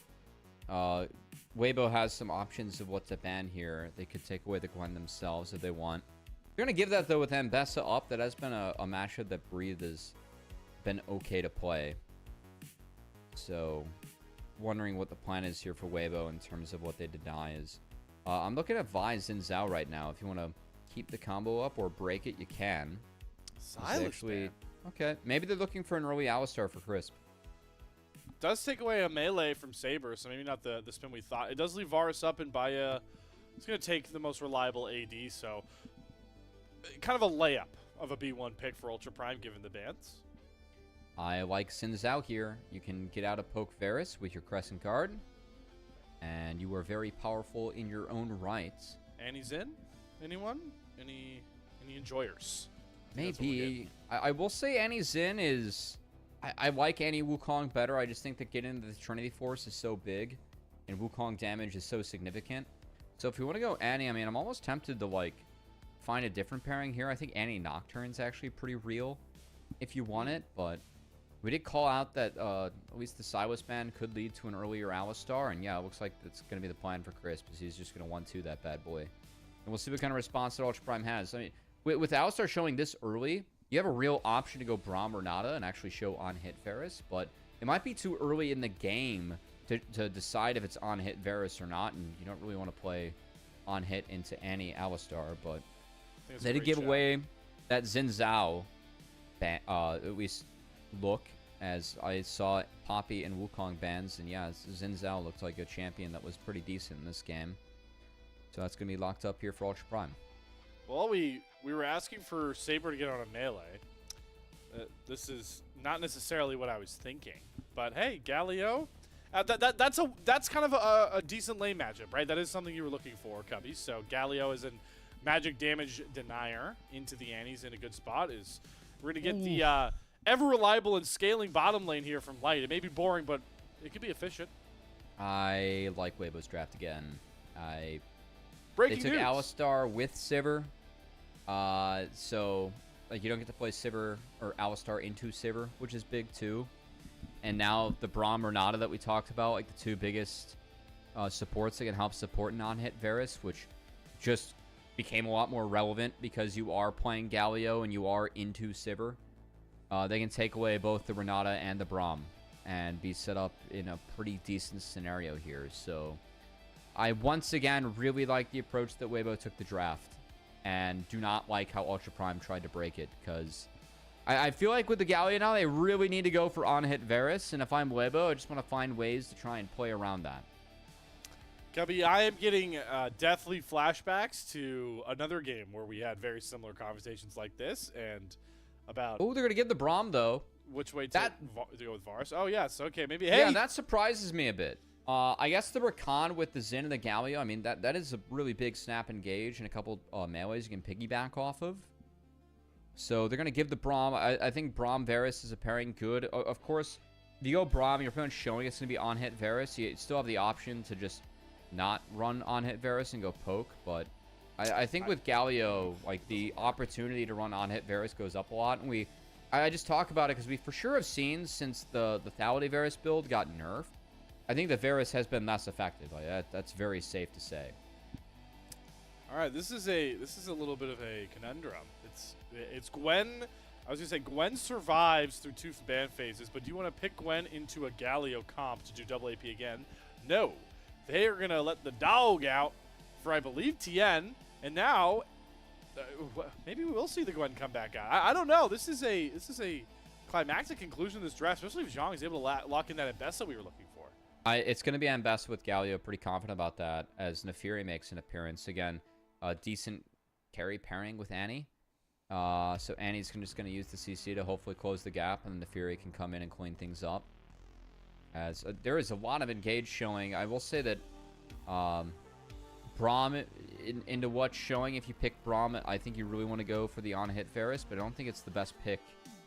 S2: Weibo has some options of what to ban here. They could take away the Gwen themselves if they want. They're going to give that, though, with Mbessa up. That has been a matchup that Breathe has been okay to play. So, wondering what the plan is here for Weibo in terms of what they deny is. I'm looking at Vi Xin Zhao right now. If you want to keep the combo up or break it, you can.
S1: Silence ban.
S2: Okay, maybe they're looking for an early Alistar for Crisp.
S1: Does take away a melee from Saber, so maybe not the spin we thought. It does leave Varus up, and Baya it's going to take the most reliable AD, so kind of a layup of a B1 pick for Ultra Prime given the bans.
S2: I like Xin Zhao here. You can get out of poke Varus with your Crescent Guard, and you are very powerful in your own right.
S1: Annie's in? Anyone? Any enjoyers?
S2: Maybe. I will say Annie Zin is... I like Annie Wukong better. I just think that getting into the Trinity Force is so big, and Wukong damage is so significant. So if you want to go Annie, I mean, I'm almost tempted to, like, find a different pairing here. I think Annie Nocturne's actually pretty real if you want it, but we did call out that at least the Silas ban could lead to an earlier Alistar, and yeah, it looks like that's going to be the plan for Chris, because he's just going to 1-2 that bad boy. And we'll see what kind of response that Ultra Prime has. I mean, with Alistar showing this early, you have a real option to go Braum or Nada and actually show on-hit Varus, but it might be too early in the game to decide if it's on-hit Varus or not, and you don't really want to play on-hit into any Alistar, but they did give away that Xin Zhao at least look, as I saw Poppy and Wukong bans, and yeah, Xin Zhao looked like a champion that was pretty decent in this game. So that's going to be locked up here for Ultra Prime.
S1: Well, we were asking for Saber to get on a melee. This is not necessarily what I was thinking, but hey, Galio, that's kind of a decent lane matchup, right? That is something you were looking for, Cubby. So Galio is a magic damage denier into the Annies in a good spot. We're gonna get the ever reliable and scaling bottom lane here from Light. It may be boring, but it could be efficient.
S2: I like Weibo's draft again.
S1: Breaking
S2: They took
S1: news.
S2: Alistar with Sivir. So, like, you don't get to play Sivir or Alistar into Sivir, which is big too. And now the Braum or Nada that we talked about, like the two biggest supports that can help support non-hit Varus, which just became a lot more relevant because you are playing Galio and you are into Sivir. They can take away both the Renata and the Braum and be set up in a pretty decent scenario here. So I once again really like the approach that Weibo took the draft, and do not like how Ultra Prime tried to break it, because I feel like with the Galio now, they really need to go for on-hit Varus, and if I'm Weibo, I just want to find ways to try and play around that.
S1: Cubby, I am getting deathly flashbacks to another game where we had very similar conversations like this, and about...
S2: Oh, they're going to give the Braum, though.
S1: Which way to go with Varus? Oh, yes. Okay, maybe... Hey!
S2: Yeah, that surprises me a bit. I guess the Rakan with the Xin and the Galio, I mean, that is a really big snap engage and a couple melees you can piggyback off of. So they're going to give the Braum. I think Braum Varus is a pairing good. Of course, if you go Braum, you're pretty much showing it's going to be on-hit Varus. You still have the option to just not run on-hit Varus and go poke, but I think with Galio, like, the opportunity to run on-hit Varus goes up a lot, and I just talk about it because we for sure have seen since the Lethality Varus build got nerfed, I think the Varus has been less effective. Like, that's very safe to say.
S1: All right, this is a little bit of a conundrum. It's Gwen. I was gonna say Gwen survives through two ban phases, but do you want to pick Gwen into a Galio comp to do double AP again? No, they are gonna let the dog out for, I believe, Tien, and now maybe we will see the Gwen come back out. I don't know. This is a climactic conclusion to this draft, especially if Zhang is able to lock in that Mbessa we were looking for.
S2: It's going to be Mbessa with Galio. Pretty confident about that, as Nefiri makes an appearance. Again, a decent carry pairing with Annie. So Annie's just going to use the CC to hopefully close the gap, and Nefiri can come in and clean things up. As there is a lot of engage showing. I will say that Braum into what's showing. If you pick Braum, I think you really want to go for the on-hit Varus, but I don't think it's the best pick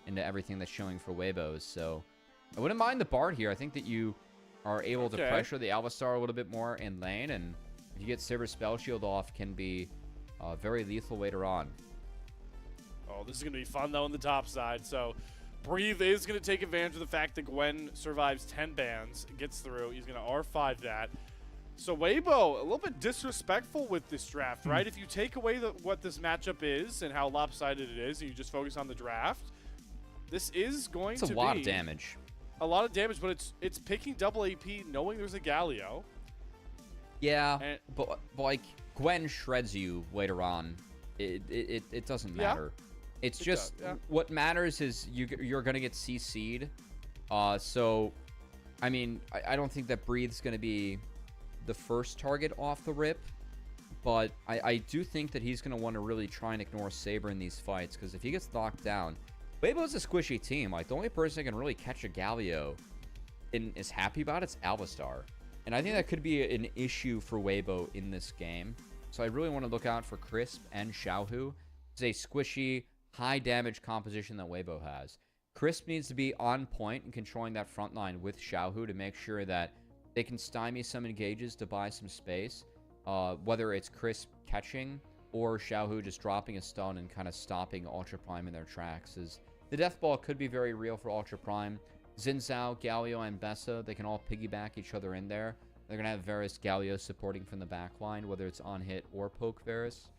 S2: into everything that's showing for Weibos. So I wouldn't mind the Bard here. I think that you are able to pressure the Alvastar a little bit more in lane, and if you get Saber Spell Shield off, can be very lethal later on.
S1: Oh, this is going to be fun, though, on the top side. So Breathe is going to take advantage of the fact that Gwen survives 10 bans, gets through. He's going to R5 that. So Weibo, a little bit disrespectful with this draft, right? If you take away what this matchup is and how lopsided it is, and you just focus on the draft, this is going to be...
S2: It's a lot of damage.
S1: A lot of damage, but it's picking double AP, knowing there's a Galio.
S2: Yeah, but like, Gwen shreds you later on. It doesn't matter. It's just what matters is you're going to get CC'd. So, I mean, I don't think that Breathe's going to be the first target off the rip, but I do think that he's going to want to really try and ignore Saber in these fights, because if he gets knocked down, Weibo's a squishy team. Like, the only person that can really catch a Galio and is happy about it's Alvastar. And I think that could be an issue for Weibo in this game. So I really want to look out for Crisp and Xiaohu. It's a squishy, high damage composition that Weibo has. Crisp needs to be on point and controlling that front line with Xiaohu to make sure that they can stymie some engages to buy some space. Whether it's Crisp catching or Xiaohu just dropping a stun and kind of stopping Ultra Prime in their tracks. The Death Ball could be very real for Ultra Prime. Xin Zhao, Galio, and Bessa, they can all piggyback each other in there. They're going to have Varus Galio supporting from the back line, whether it's on hit or poke Varus.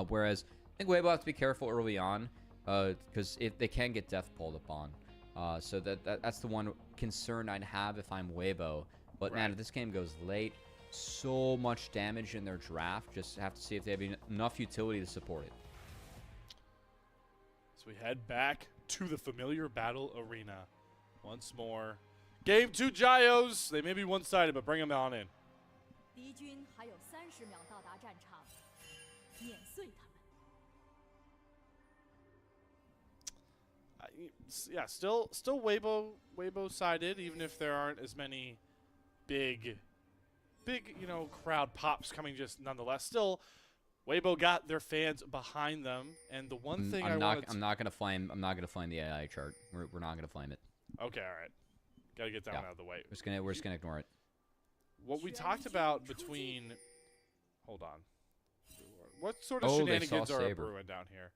S2: Whereas I think Weibo have to be careful early on, because they can get death pulled upon. So that's the one concern I'd have if I'm Weibo. But man, if this game goes late, so much damage in their draft. Just have to see if they have enough utility to support it.
S1: So we head back to the familiar battle arena once more. Game 2 Gios. They may be one-sided, but bring them on in.
S4: 敌军还有30秒到达战场，碾碎他们。
S1: Yeah, still Weibo sided, even if there aren't as many big, crowd pops coming. Just nonetheless, still Weibo got their fans behind them, and the one thing I'm not
S2: gonna flame the AI chart. We're not gonna flame it.
S1: Okay, all right. Got to get that one out of the way.
S2: We're just gonna ignore it.
S1: What we talked about between, hold on, what sort of shenanigans are brewing down here?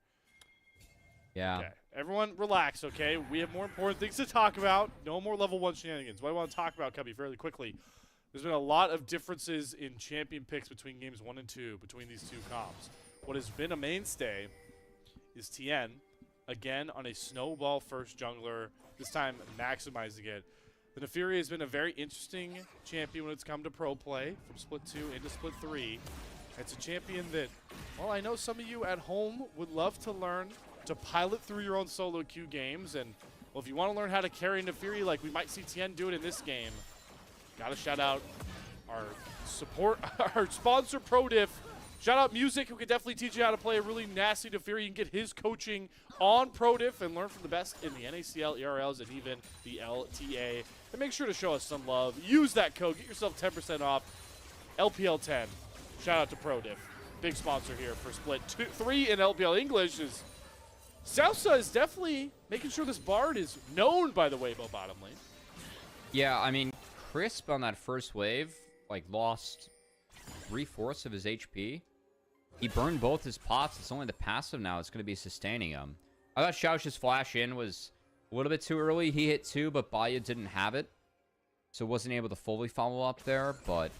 S2: Yeah.
S1: Okay, everyone relax, okay? We have more important things to talk about. No more level 1 shenanigans. What I want to talk about, Cubby, fairly quickly, there's been a lot of differences in champion picks between games 1 and 2, between these two comps. What has been a mainstay is Tien, again on a snowball first jungler, this time maximizing it. The Nefiri has been a very interesting champion when it's come to pro play, from Split 2 into Split 3. It's a champion that, well, I know some of you at home would love to learn to pilot through your own solo queue games. And, well, if you want to learn how to carry Nefiri like we might see Tien do it in this game, got to shout out our sponsor, ProDiff. Shout out Music, who can definitely teach you how to play a really nasty Nefiri. You can get his coaching on ProDiff and learn from the best in the NACL, ERLs, and even the LTA. And make sure to show us some love. Use that code. Get yourself 10% off. LPL10. Shout out to ProDiff. Big sponsor here for Split 3 in LPL English. Sousa is definitely making sure this Bard is known by the Weibo bottom lane.
S2: Yeah, I mean, Crisp on that first wave, lost 3/4 of his HP. He burned both his pots. It's only the passive now that's going to be sustaining him. I thought Xiaoxi's flash in was a little bit too early. He hit 2, but Baya didn't have it, so wasn't able to fully follow up there. But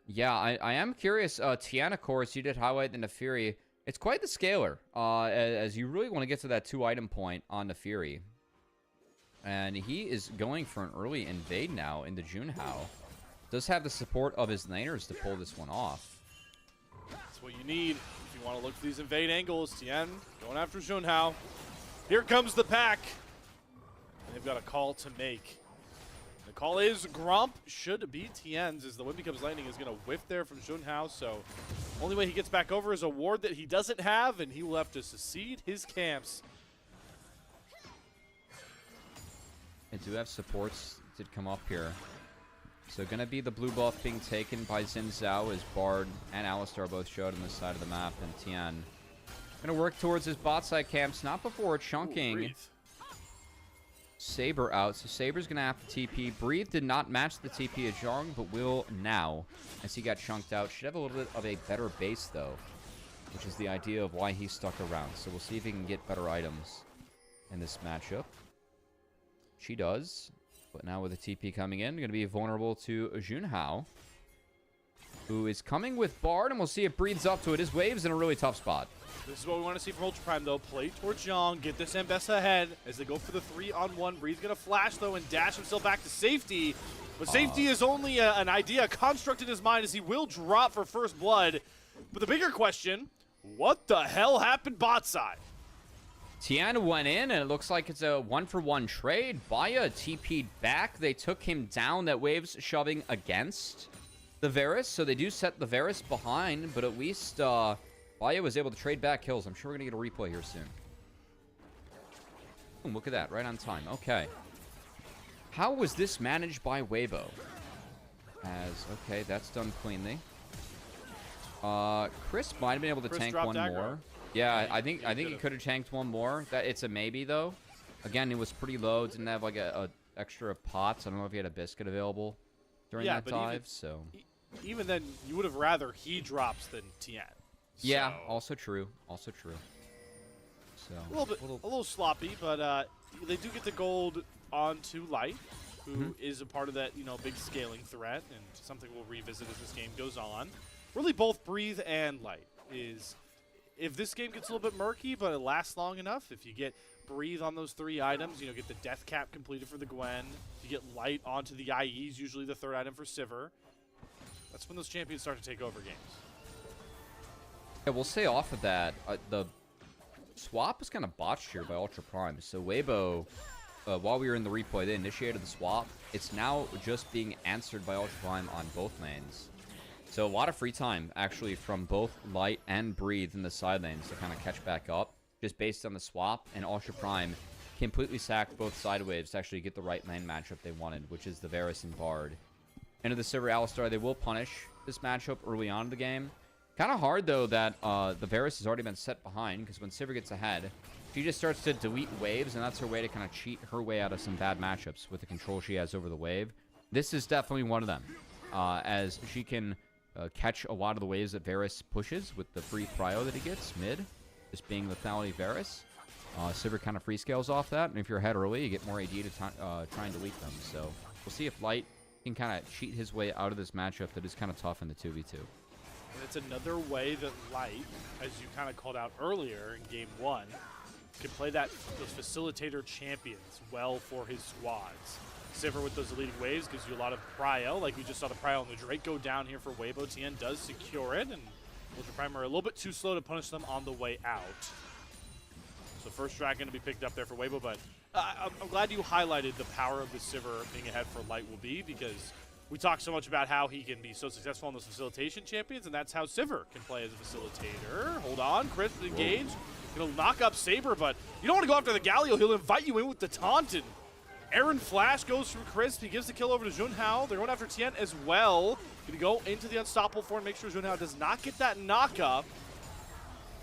S2: yeah, I am curious. Tien, of course, you did highlight the Nefiri. It's quite the scaler, as you really want to get to that 2-item point on Nefiri. And he is going for an early invade now into Junhao. Does have the support of his laners to pull this one off.
S1: That's what you need if you want to look for these invade angles. Tien going after Junhao. Here comes the pack. And they've got a call to make. The call is Gromp should be Tien's, as the Wind Becomes Lightning is going to whiff there from Junhao. So only way he gets back over is a ward that he doesn't have, and he will have to secede his camps.
S2: They do have supports. Did come up here. So going to be the blue buff being taken by Xin Zhao as Bard and Alistar both showed on the side of the map. And Tian going to work towards his bot side camps, not before chunking Saber out. So Saber's going to have to TP. Breathe did not match the TP of Zhong, but will now as he got chunked out. Should have a little bit of a better base, though, which is the idea of why he stuck around. So we'll see if he can get better items in this matchup. She does. But now with the TP coming in, going to be vulnerable to Junhao, who is coming with Bard, and we'll see if Breathes up to it. His wave's in a really tough spot.
S1: This is what we want to see from Ultra Prime, though. Play towards Zhong, get this Ambessa ahead as they go for the 3-on-1. Breathe going to flash, though, and dash himself back to safety. But safety is only an idea, a construct in his mind, as he will drop for first blood. But the bigger question, what the hell happened bot side?
S2: Tian went in, and it looks like it's a 1-for-1 trade. Baya TP'd back. They took him down. That wave's shoving against the Varus, so they do set the Varus behind, but at least Baya was able to trade back kills. I'm sure we're going to get a replay here soon. Boom, look at that, right on time. Okay. How was this managed by Weibo? Okay, that's done cleanly. Chris might have been able to tank one more. Yeah, I think he could have tanked one more. It's a maybe, though. Again, it was pretty low. Didn't have like a extra pots. I don't know if he had a biscuit available during that dive.
S1: Even then, you would have rather he drops than Tian.
S2: Yeah, also true. Also true. So
S1: a little sloppy, but they do get the gold onto Light, who is a part of that big scaling threat, and something we'll revisit as this game goes on. Really, both Breathe and Light is. If this game gets a little bit murky, but it lasts long enough, if you get Breathe on those 3 items, get the Death Cap completed for the Gwen, you get Light onto the IEs, usually the 3rd item for Sivir, that's when those champions start to take over games.
S2: Yeah, we'll say off of that, the swap is kind of botched here by Ultra Prime. So Weibo, while we were in the replay, they initiated the swap. It's now just being answered by Ultra Prime on both lanes. So a lot of free time, actually, from both Light and Breathe in the side lanes to kind of catch back up, just based on the swap. And Ultra Prime completely sacked both side waves to actually get the right lane matchup they wanted, which is the Varus and Bard. Into the Sivir Alistar, they will punish this matchup early on in the game. Kind of hard, though, that the Varus has already been set behind, because when Sivir gets ahead, she just starts to delete waves, and that's her way to kind of cheat her way out of some bad matchups with the control she has over the wave. This is definitely one of them, as she can catch a lot of the waves that Varus pushes with the free prio that he gets mid, just being lethality Varus. Sivir kind of free scales off that, and if you're ahead early, you get more AD to try and delete them. So we'll see if Light can kind of cheat his way out of this matchup that is kind of tough in the 2v2.
S1: And it's another way that Light, as you kind of called out earlier in Game 1, can play those facilitator champions well for his squads. Sivir with those elite waves gives you a lot of prio, like we just saw the prio on the Drake go down here for Weibo. Tian does secure it, and Ultra Prime are a little bit too slow to punish them on the way out. So first drag going to be picked up there for Weibo, but I'm glad you highlighted the power of the Sivir being ahead for Light will be, because we talk so much about how he can be so successful in those facilitation champions, and that's how Sivir can play as a facilitator. Hold on, Chris engaged. Gonna knock up Saber, but you don't want to go after the Galio. He'll invite you in with the taunt, and Aaron Flash goes from Crisp. He gives the kill over to Junhao. They're going after Tian as well. Going to go into the Unstoppable form and make sure Junhao does not get that knock-up.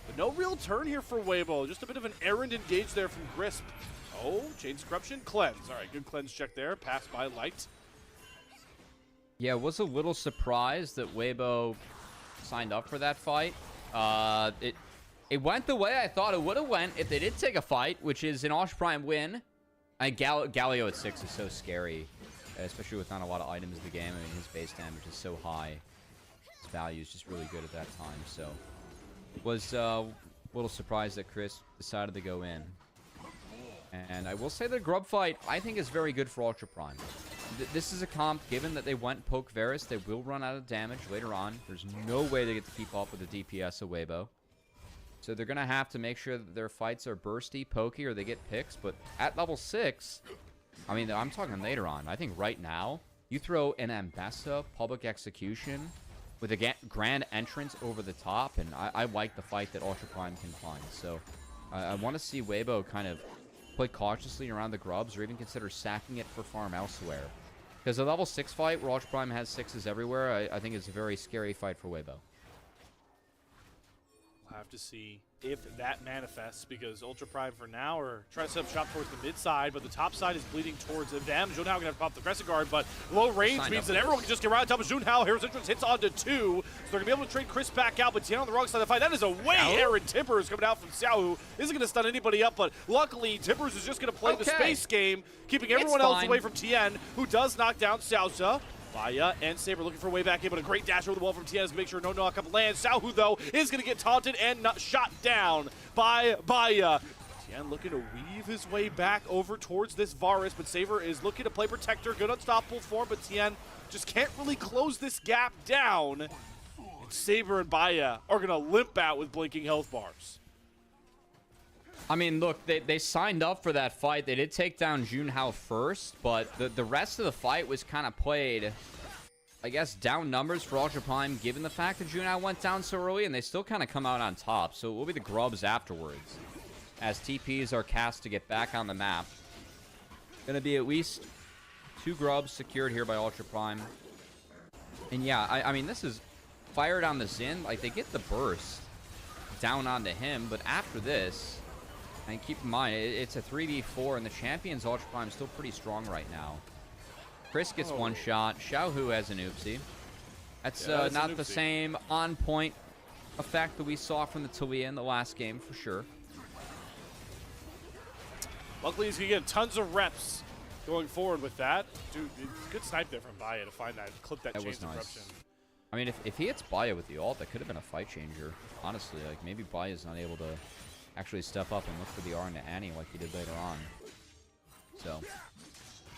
S1: But no real turn here for Weibo. Just a bit of an errand engage there from Crisp. Oh, Chains Corruption, cleanse. All right, good cleanse check there. Passed by Light.
S2: Yeah, was a little surprised that Weibo signed up for that fight. It went the way I thought it would have went if they did take a fight, which is an Ultra Prime win. Galio at 6 is so scary, especially with not a lot of items in the game. I mean, his base damage is so high. His value is just really good at that time. So, was a little surprised that Chris decided to go in. And I will say the Grub fight, I think, is very good for Ultra Prime. This is a comp, given that they went poke Varus, they will run out of damage later on. There's no way they get to keep up with the DPS of Weibo. So they're going to have to make sure that their fights are bursty, pokey, or they get picks. But at level 6, I mean, I'm talking later on. I think right now, you throw an Ambessa public execution with a grand entrance over the top, and I like the fight that Ultra Prime can find. So I want to see Weibo kind of play cautiously around the grubs, or even consider sacking it for farm elsewhere. Because a level 6 fight where Ultra Prime has 6s everywhere, I think is a very scary fight for Weibo.
S1: We'll have to see if that manifests, because Ultra Prime for now are trying to set up shop towards the mid side, but the top side is bleeding towards them. Junhao gonna have to pop the Crescent Guard, but low range means that everyone can just get right on top of Junhao. Hero's Entrance hits onto 2, so they're gonna be able to trade Chris back out, but Tian on the wrong side of the fight. That is a way Aaron Timbers coming out from Xiaohu. Isn't gonna stun anybody up, but luckily Timbers is just gonna play the space game, keeping everyone else away from Tian, who does knock down Xiaoxia. Baya and Saber looking for a way back in, but a great dash over the wall from Tian to make sure no knock-up lands. Xiaohu, though, is going to get taunted and not shot down by Baya. Tian looking to weave his way back over towards this Varus, but Saber is looking to play Protector. Good unstoppable form, but Tian just can't really close this gap down. And Saber and Baya are going to limp out with blinking health bars.
S2: I mean, look, they signed up for that fight. They did take down Junhao first, but the rest of the fight was kind of played, I guess, down numbers for Ultra Prime, given the fact that Junhao went down so early, and they still kind of come out on top. So it will be the grubs afterwards, as TPs are cast to get back on the map. Gonna be at least 2 grubs secured here by Ultra Prime. And yeah, I mean, this is fired on the Xin. Like, they get the burst down onto him, but after this... And keep in mind, it's a 3v4, and the champion's Ultra Prime is still pretty strong right now. Chris gets one shot. Xiaohu has an oopsie. That's not the same on-point effect that we saw from the Talia in the last game, for sure.
S1: Luckily, he's going to get tons of reps going forward with that. Dude, good snipe there from Baya to find that, clip that chain disruption.
S2: I mean, if he hits Baya with the ult, that could have been a fight changer. Honestly, like, maybe Baya's not able to actually step up and look for the R into Annie like he did later on. So,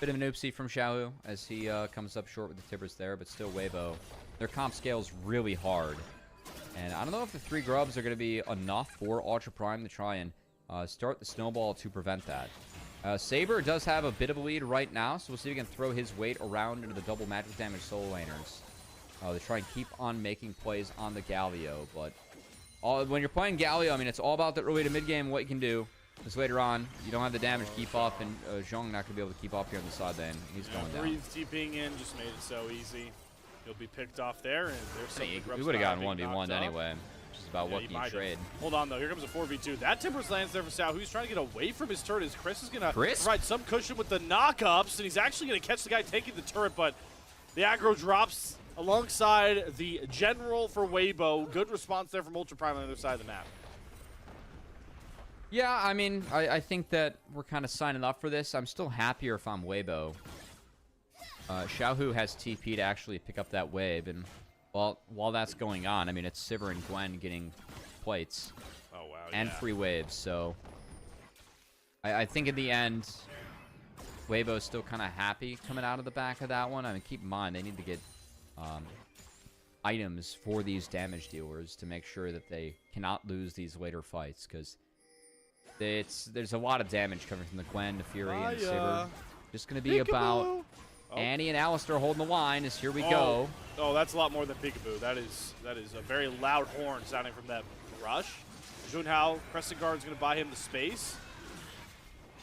S2: bit of an oopsie from Xiaohu as he comes up short with the Tibbers there, but still Weibo. Their comp scales really hard. And I don't know if the 3 grubs are going to be enough for Ultra Prime to try and start the snowball to prevent that. Saber does have a bit of a lead right now, so we'll see if he can throw his weight around into the double magic damage solo laners. They try and keep on making plays on the Galio, but when you're playing Galio, I mean, it's all about the early to mid game, what you can do. Because later on, you don't have the damage to keep up, and Zhong not going to be able to keep up here on the side lane. He's going down.
S1: Breeze TPing in just made it so easy. He'll be picked off there, and there's some.
S2: We would have gotten 1v1 anyway. Which is about what you trade.
S1: Hold on, though. Here comes a 4v2. That Timbers lands there for Sao, who's trying to get away from his turret. As Chris is going to provide some cushion with the knockups, and he's actually going to catch the guy taking the turret, but the aggro drops alongside the general for Weibo. Good response there from Ultra Prime on the other side of the map.
S2: Yeah, I mean, I think that we're kind of signing up for this. I'm still happier if I'm Weibo. Xiaohu has TP to actually pick up that wave, and while that's going on, I mean, it's Sivir and Gwen getting plates.
S1: Oh, wow,
S2: and free waves, so I think in the end, Weibo's still kind of happy coming out of the back of that one. I mean, keep in mind, they need to get items for these damage dealers to make sure that they cannot lose these later fights, because there's a lot of damage coming from the Gwen, the Fury, and Sivir. Just going to be about Annie and Alistar holding the line as here we go.
S1: Oh, that's a lot more than peekaboo. That is a very loud horn sounding from that rush. Junhao, Crescent Guard is going to buy him the space.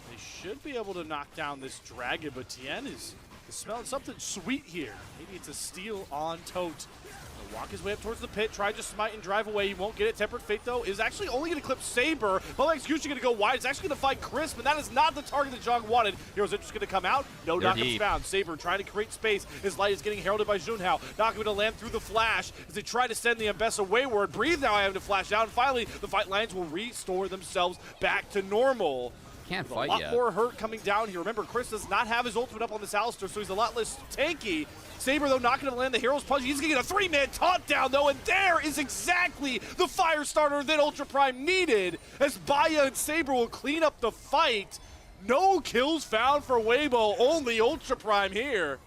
S1: They should be able to knock down this dragon, but Tien is smelling something sweet here. Maybe it's a steal on Tote. He'll walk his way up towards the pit, try to smite and drive away. He won't get it. Tempered Fate, though, is actually only going to clip Saber. But execution going to go wide. It's actually going to find Crisp, and that is not the target that Zhong wanted. Hero's Interest going to come out. No knockups found. Saber trying to create space. His light is getting heralded by Junhao. Not going to land through the flash as they try to send the Ambessa wayward. Breathe now having to flash out. And finally, the fight lines will restore themselves back to normal.
S2: Can't fight
S1: yet. A lot more hurt coming down here. Remember, Chris does not have his ultimate up on this Alistar, so he's a lot less tanky. Saber, though, not going to land the Hero's Punch. He's going to get a 3-man taunt down, though, and there is exactly the fire starter that Ultra Prime needed, as Baya and Saber will clean up the fight. No kills found for Weibo, only Ultra Prime here.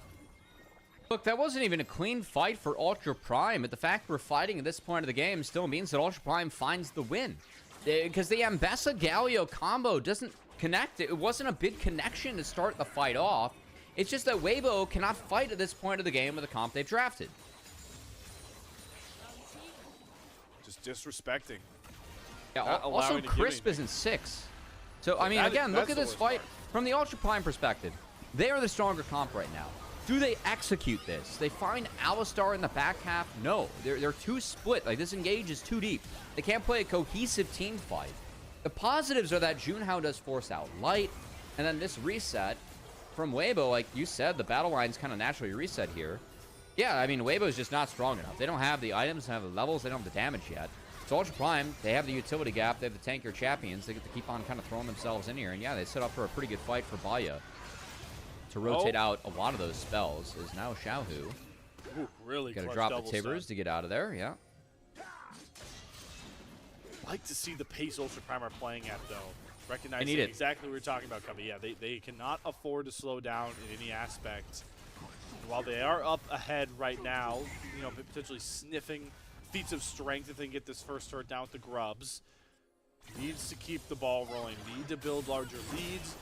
S2: Look, that wasn't even a clean fight for Ultra Prime, but the fact we're fighting at this point of the game still means that Ultra Prime finds the win. Because the Ambessa Galio combo doesn't connect. It wasn't a big connection to start the fight off. It's just that Weibo cannot fight at this point of the game with the comp they've drafted.
S1: Just disrespecting.
S2: Yeah, also Crisp isn't 6. So, I mean, again, look at this fight from the Ultra Prime perspective. They are the stronger comp right now. Do they execute this? They find Alistar in the back half? No. They're too split. Like, this engage is too deep. They can't play a cohesive team fight. The positives are that Junhao does force out Light, and then this reset from Weibo, like you said, the battle line's kind of naturally reset here. Yeah, I mean, Weibo's just not strong enough. They don't have the items, they don't have the levels, they don't have the damage yet. It's Ultra Prime. They have the utility gap. They have the tankier champions. They get to keep on kind of throwing themselves in here. And yeah, they set up for a pretty good fight for Baya to rotate out a lot of those spells. Is now Xiaohu.
S1: Ooh, really
S2: got to
S1: clutch
S2: drop the
S1: double
S2: Tibbers
S1: stun.
S2: to get out of there. Yeah.
S1: Like to see the pace Ultra Prime are playing at, though. Recognizing
S2: need it.
S1: exactly what we were talking about, Cubby. Yeah, they cannot afford to slow down in any aspect. And while they are up ahead right now, you know, potentially sniffing feats of strength if they can get this first turret down with the grubs, needs to keep the ball rolling, need to build larger leads,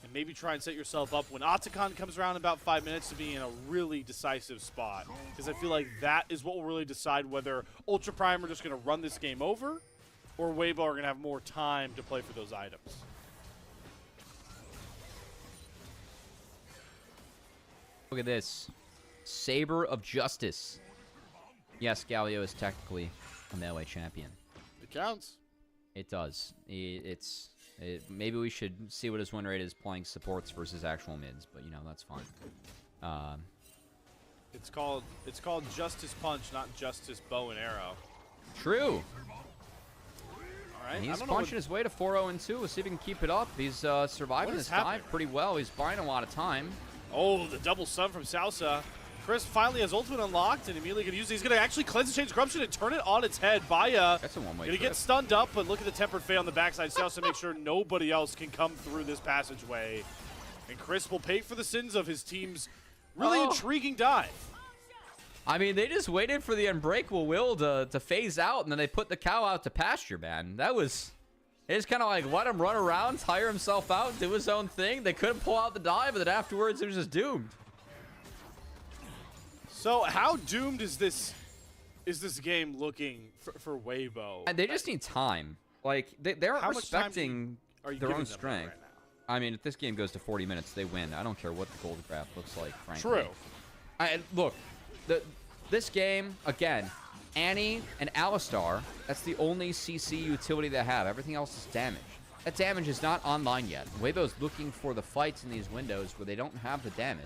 S1: and maybe try and set yourself up when Otacon comes around in about 5 minutes to be in a really decisive spot. Because I feel like that is what will really decide whether Ultra Prime are just going to run this game over, or Weibo are going to have more time to play for those items.
S2: Look at this. Saber of Justice. Yes, Galio is technically a melee champion.
S1: It counts.
S2: It does. Maybe we should see what his win rate is playing supports versus actual mids, but you know, that's fine.
S1: It's called Justice Punch, not Justice Bow and Arrow.
S2: True.
S1: All right.
S2: And
S1: I
S2: he's
S1: don't know
S2: punching his way to 4-0-2. We'll see if he can keep it up. He's surviving
S1: What
S2: this
S1: is happening?
S2: dive pretty well. He's buying a lot of time.
S1: Oh, the double stun from Salsa. Chris finally has ultimate unlocked and immediately can use it. He's going to actually cleanse the Chains Corruption and turn it on its head. Baya
S2: That's a one-way
S1: going to
S2: trip.
S1: get stunned up, but look at the Tempered Fey on the backside. Salsa makes sure nobody else can come through this passageway. And Chris will pay for the sins of his team's really intriguing dive.
S2: I mean, they just waited for the Unbreakable Will to phase out, and then they put the cow out to pasture, man. That was... They just kind of like let him run around, tire himself out, do his own thing. They couldn't pull out the dive, and then afterwards it was just doomed.
S1: So how doomed is this game looking for Weibo?
S2: And they just need time. Like, they aren't
S1: How much time
S2: respecting
S1: are you
S2: their
S1: giving
S2: own
S1: them
S2: strength.
S1: right now?
S2: I mean, if this game goes to 40 minutes, they win. I don't care what the gold graph looks like, frankly.
S1: True.
S2: Look, this game, again, Annie and Alistar, that's the only CC utility they have. Everything else is damage. That damage is not online yet. Weibo's looking for the fights in these windows where they don't have the damage.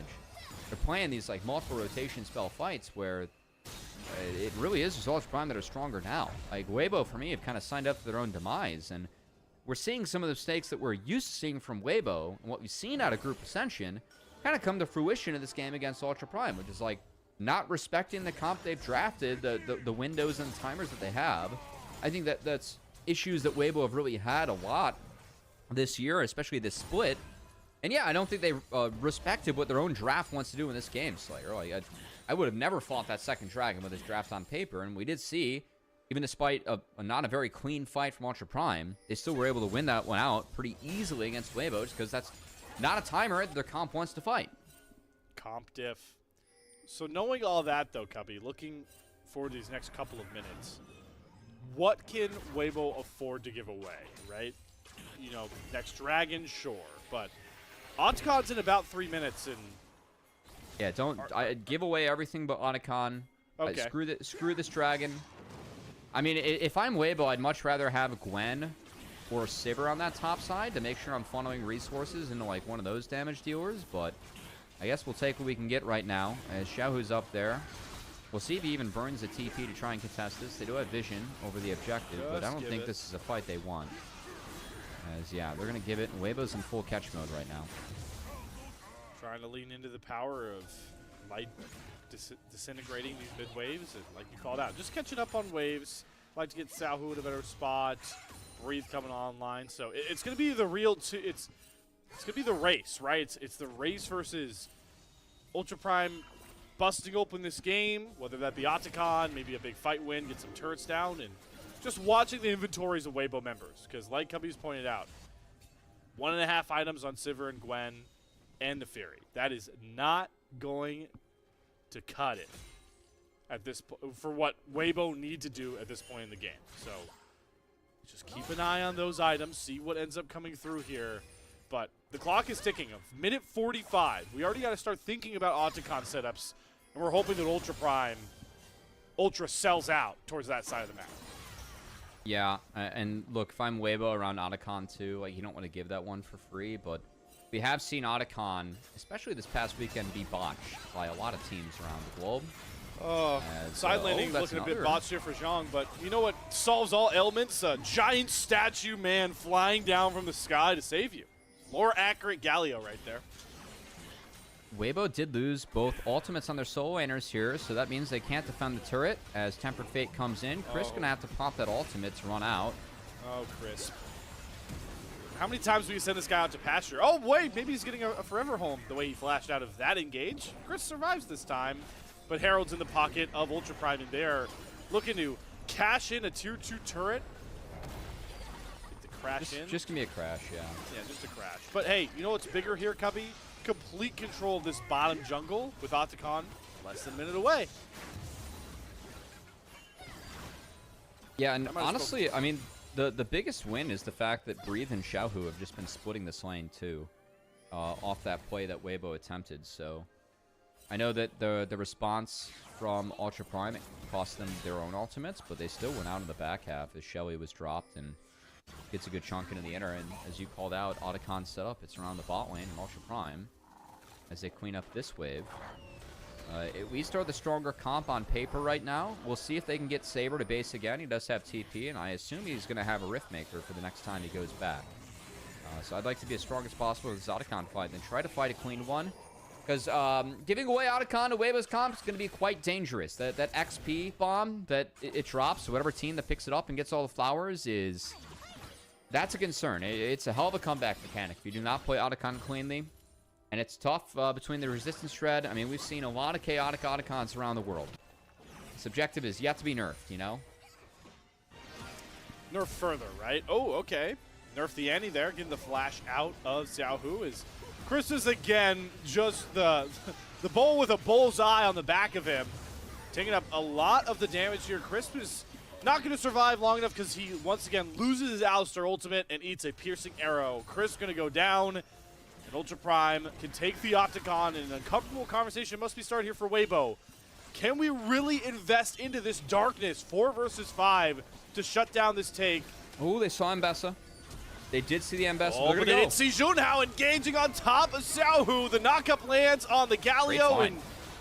S2: They're playing these like multiple rotation spell fights where it really is just Ultra Prime that are stronger now. Like Weibo, for me, have kind of signed up for their own demise, and we're seeing some of the mistakes that we're used to seeing from Weibo and what we've seen out of Group Ascension kind of come to fruition in this game against Ultra Prime, which is like not respecting the comp they've drafted, the windows and the timers that they have. I think that's issues that Weibo have really had a lot this year, especially this split. And yeah, I don't think they respected what their own draft wants to do in this game, Slayer. Like, I would have never fought that second dragon with his draft on paper, and we did see, even despite a not a very clean fight from Ultra Prime, they still were able to win that one out pretty easily against Weibo, just because that's not a timer that their comp wants to fight.
S1: Comp diff. So knowing all that, though, Cubby, looking forward to these next couple of minutes, what can Weibo afford to give away, right? You know, next dragon, sure, but Otacon's in about 3 minutes, and
S2: Yeah, I give away everything but Otacon.
S1: Okay.
S2: Screw this dragon. I mean, if I'm Weibo, I'd much rather have Gwen or Sivir on that top side to make sure I'm funneling resources into like one of those damage dealers, but I guess we'll take what we can get right now as Xiaohu's up there. We'll see if he even burns a TP to try and contest this. They do have vision over the objective, but I don't think this is a fight they want. As, yeah, they're going to give it, and Weibo's in full catch mode right now.
S1: trying to lean into the power of Light disintegrating these mid waves, and like you called out, just catching up on waves. Like to get Xiaohu in a better spot. Breathe coming online, so it's going to be the real. It's going to be the race, right? It's the race versus Ultra Prime busting open this game, whether that be Otacon, maybe a big fight win, get some turrets down, and just watching the inventories of Weibo members, because like Cubby's pointed out, 1.5 items on Sivir and Gwen and the Fury. That is not going to cut it at this for what Weibo need to do at this point in the game. So just keep an eye on those items, see what ends up coming through here. But the clock is ticking. A minute 45. We already got to start thinking about Octagon setups, and we're hoping that Ultra sells out towards that side of the map.
S2: Yeah, and look, if I'm Weibo around Otacon too, like, you don't want to give that one for free, but we have seen Otacon, especially this past weekend, be botched by a lot of teams around the globe.
S1: Side landing looking a bit botched here for Zhang, but you know what solves all ailments? A giant statue man flying down from the sky to save you. More accurate Galio right there.
S2: Weibo did lose both ultimates on their solo laners here, so that means they can't defend the turret as Tempered Fate comes in. Chris gonna have to pop that ultimate to run out.
S1: Oh, Chris. How many times will you send this guy out to pasture? Oh, wait, maybe he's getting a forever home the way he flashed out of that engage. Chris survives this time, but Herald's in the pocket of Ultra Prime, and they're looking to cash in a tier 2 turret. To crash in.
S2: Just gonna be a crash, yeah.
S1: Yeah, just a crash. But hey, you know what's bigger here, Cubby? Complete control of this bottom jungle with Octagon less than a minute away.
S2: Yeah, and honestly, I mean, the biggest win is the fact that Breathe and Xiaohu have just been splitting this lane too, off that play that Weibo attempted. So I know that the response from Ultra Prime cost them their own ultimates, but they still went out in the back half as Shelly was dropped and gets a good chunk into the inner. And as you called out, Otacon set up. It's around the bot lane and Ultra Prime as they clean up this wave. At least are the stronger comp on paper right now. We'll see if they can get Saber to base again. He does have TP, and I assume he's going to have a Rift Maker for the next time he goes back. So I'd like to be as strong as possible with this Otacon fight, then try to fight a clean one. Because giving away Otacon to Weibo's comp is going to be quite dangerous. That XP bomb that it drops, so whatever team that picks it up and gets all the flowers is... That's a concern. It's a hell of a comeback mechanic if you do not play Otacon cleanly. And it's tough between the resistance shred. I mean, we've seen a lot of chaotic Otacons around the world. This objective is yet to be nerfed, you know?
S1: Nerf further, right? Oh, okay. Nerf the Annie there, getting the flash out of Xiaohu is Chris is again just the bull with a bull's eye on the back of him. Taking up a lot of the damage here. Chris is not going to survive long enough because he once again loses his Alistar ultimate and eats a piercing arrow. Chris going to go down. And Ultra Prime can take the Octagon, and an uncomfortable conversation must be started here for Weibo. Can we really invest into this darkness, 4 versus 5, to shut down this take?
S2: Oh, they saw Mbessa. They did see the Mbessa.
S1: Oh, but they didn't see Junhao engaging on top of Xiaohu. The knockup lands on the Galio, and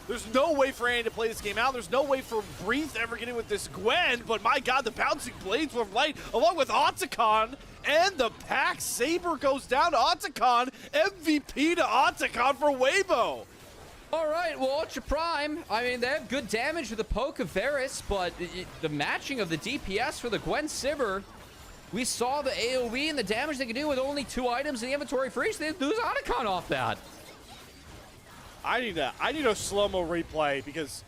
S1: there's no way for Annie to play this game out. There's no way for Breathe to ever get in with this Gwen, but my god, the bouncing blades from Light, along with Octagon, and the pack. Saber goes down to Octagon. MVP to Octagon for Weibo.
S2: All right, well, Ultra Prime, I mean, they have good damage with the poke of Varus, but the matching of the DPS for the Gwen Sivir, we saw the AoE and the damage they can do with only 2 items in the inventory for each. They lose Otacon off that.
S1: I need a slow-mo replay because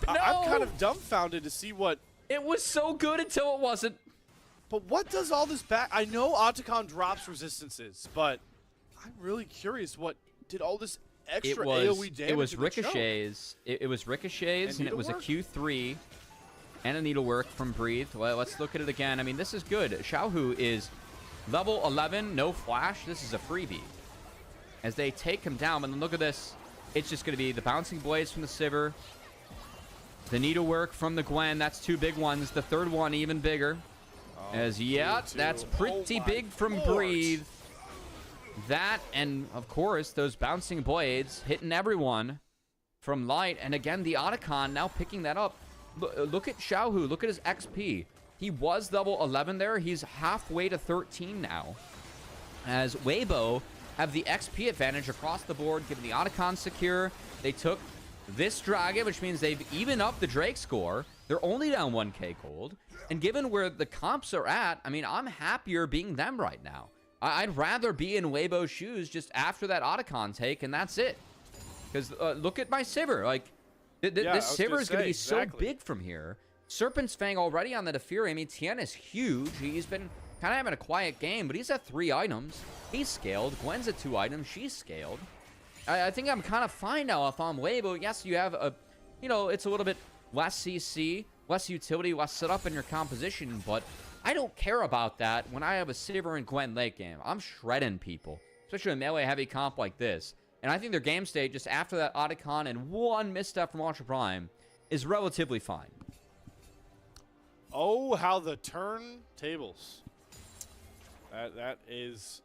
S1: I'm kind of dumbfounded to see what...
S2: It was so good until it wasn't.
S1: But what does all this back... I know Octagon drops resistances, but I'm really curious what did all this extra AoE damage.
S2: It was ricochets. It was ricochets, and it was a Q3 and a needlework from Breathe. Well, let's look at it again. I mean, this is good. Xiaohu is level 11, no flash. This is a freebie. As they take him down, and then look at this. It's just going to be the bouncing blades from the Sivir, the needlework from the Gwen. That's 2 big ones. The third one even bigger. Yeah, that's pretty big from Breathe. That, and of course, those bouncing blades hitting everyone from Light. And again, the Otacon now picking that up. Look at Xiaohu. Look at his XP. He was level 11 there. He's halfway to 13 now. As Weibo have the XP advantage across the board, given the Otacon secure. They took this dragon, which means they've evened up the Drake score. They're only down 1k gold. And given where the comps are at, I mean, I'm happier being them right now. I'd rather be in Weibo's shoes just after that Otacon take, and that's it. Because look at my Sivir. Like, this Sivir is going to be so big from here. Serpent's Fang already on the Defiri. I mean, Tien is huge. He's been kind of having a quiet game, but he's at 3 items. He's scaled. Gwen's at 2 items. She's scaled. I think I'm kind of fine now if I'm Weibo. Yes, you have a, you know, it's a little bit less CC, less utility, less setup in your composition, but I don't care about that when I have a Sivir and Gwen late game. I'm shredding people. especially a melee-heavy comp like this. And I think their game state, just after that Otacon and one misstep from Ultra Prime, is relatively fine.
S1: Oh, how the turntables. That is...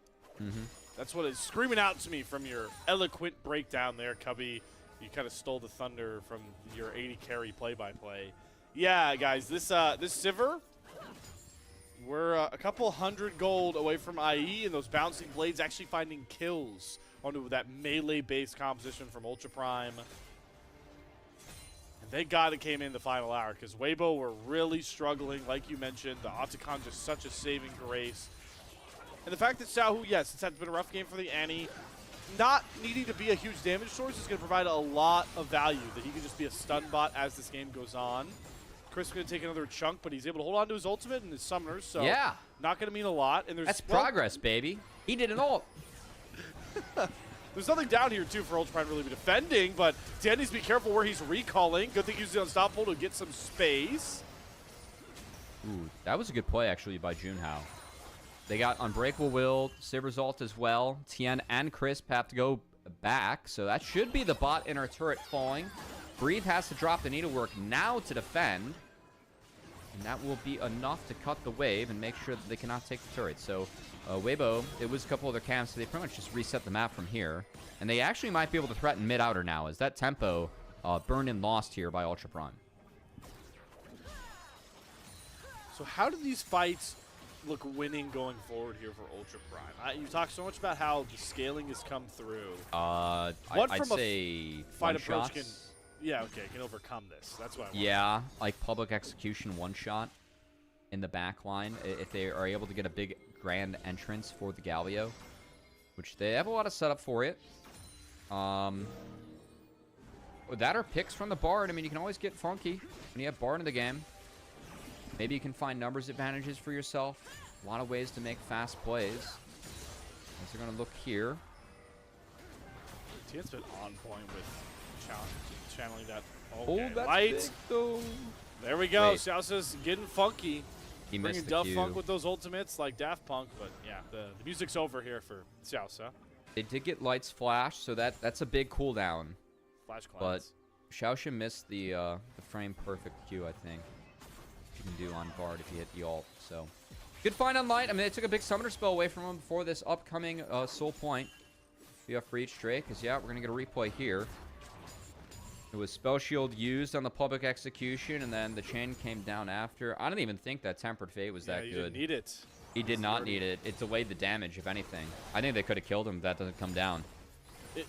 S1: That's what is screaming out to me from your eloquent breakdown there, Cubby. You kind of stole the thunder from your 80 carry play-by-play. Yeah, guys, this Sivir, we're a couple hundred gold away from IE, and those bouncing blades actually finding kills onto that melee-based composition from Ultra Prime. And thank God it came in the final hour, because Weibo were really struggling, like you mentioned. The Otacon just such a saving grace. And the fact that Xiaohu, yes, it's been a rough game for the Annie, not needing to be a huge damage source is going to provide a lot of value, that he can just be a stun bot as this game goes on. Chris is going to take another chunk, but he's able to hold on to his ultimate and his summoners, so
S2: yeah,
S1: not going to mean a lot. And
S2: that's progress, baby. He did an ult.
S1: There's nothing down here, too, for Ultra Prime to really be defending, but Dan needs to be careful where he's recalling. Good thing he's using Unstoppable to get some space.
S2: Ooh, that was a good play, actually, by Junhao. They got Unbreakable Will, Sivir's ult as well. Tien and Crisp have to go back, so that should be the bot inner turret falling. Breathe has to drop the needlework now to defend. And that will be enough to cut the wave and make sure that they cannot take the turret. So, Weibo, it was a couple other camps, so they pretty much just reset the map from here. And they actually might be able to threaten mid-outer now, as that tempo burned and lost here by Ultra Prime.
S1: So how do these fights look winning going forward here for Ultra Prime? You talk so much about how the scaling has come through.
S2: I'd say
S1: fight approach can, can overcome this. That's what I want.
S2: Yeah, like public execution one shot in the back line if they are able to get a big grand entrance for the Galio, which they have a lot of setup for it. That or picks from the Bard. I mean, you can always get funky when you have Bard in the game. Maybe you can find numbers advantages for yourself. A lot of ways to make fast plays. As they're going to look here.
S1: Tien's been on point with channeling that.
S2: Oh, that's big, though.
S1: There we go. Xiaosa's getting funky.
S2: He
S1: bringing
S2: missed the
S1: Duff
S2: cue.
S1: Funk with those ultimates like Daft Punk. But yeah, the music's over here for Xiaosa.
S2: They did get Lights Flash, so that's a big cooldown.
S1: Flash clouds.
S2: But Xiaoxia missed the frame perfect Q, I think. You can do on Bard if you hit the ult. So good find on Light. I mean, they took a big summoner spell away from him before this upcoming soul point. You have for each Drake, because yeah, we're gonna get a replay here. It was spell shield used on the public execution, and then the chain came down after. I don't even think that Tempered Fate was that good.
S1: Didn't need it.
S2: He did not need it. It delayed the damage, if anything. I think they could have killed him if that doesn't come down.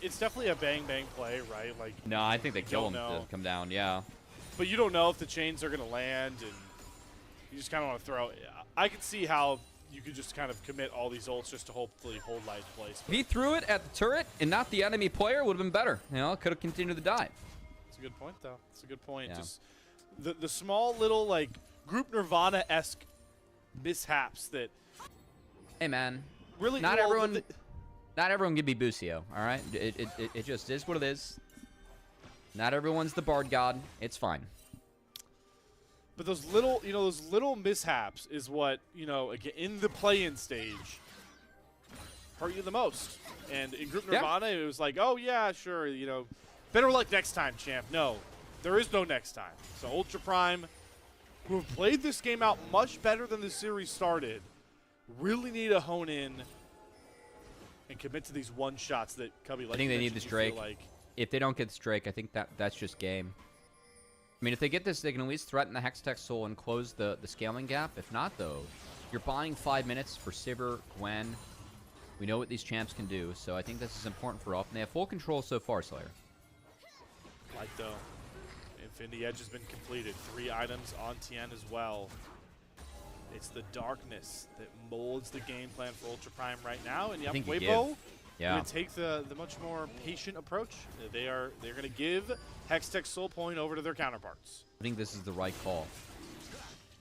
S1: It's definitely a bang play, right? Like
S2: no, I think they kill him if it doesn't come down. Yeah.
S1: But you don't know if the chains are gonna land, and you just kind of want to throw. I could see how you could just kind of commit all these ults just to hopefully hold Light's place.
S2: If he threw it at the turret and not the enemy player, would have been better. You know, could have continued the dive.
S1: That's a good point, though. That's a good point.
S2: Yeah.
S1: Just the small little like group Nirvana-esque mishaps that.
S2: Hey man,
S1: really
S2: not everyone can be Busio. All right, it just is what it is. Not everyone's the Bard God. It's fine.
S1: But those little mishaps is what, again, in the play-in stage, hurt you the most. And in Group Nirvana, it was like, oh, yeah, sure, better luck next time, champ. No, there is no next time. So Ultra Prime, who have played this game out much better than the series started, really need to hone in and commit to these one-shots that Cubby likes.
S2: I think they need this Drake. If they don't get this Drake, I think that's just game. I mean, if they get this, they can at least threaten the Hextech Soul and close the scaling gap. If not, though, you're buying 5 minutes for Sivir, Gwen. We know what these champs can do, so I think this is important for Up. And they have full control so far, Slayer.
S1: Like, though, Infinity Edge has been completed. 3 items on Tien as well. It's the darkness that molds the game plan for Ultra Prime right now. And Weibo, going to take the much more patient approach. They're going to give Hextech Soul Point over to their counterparts.
S2: I think this is the right call.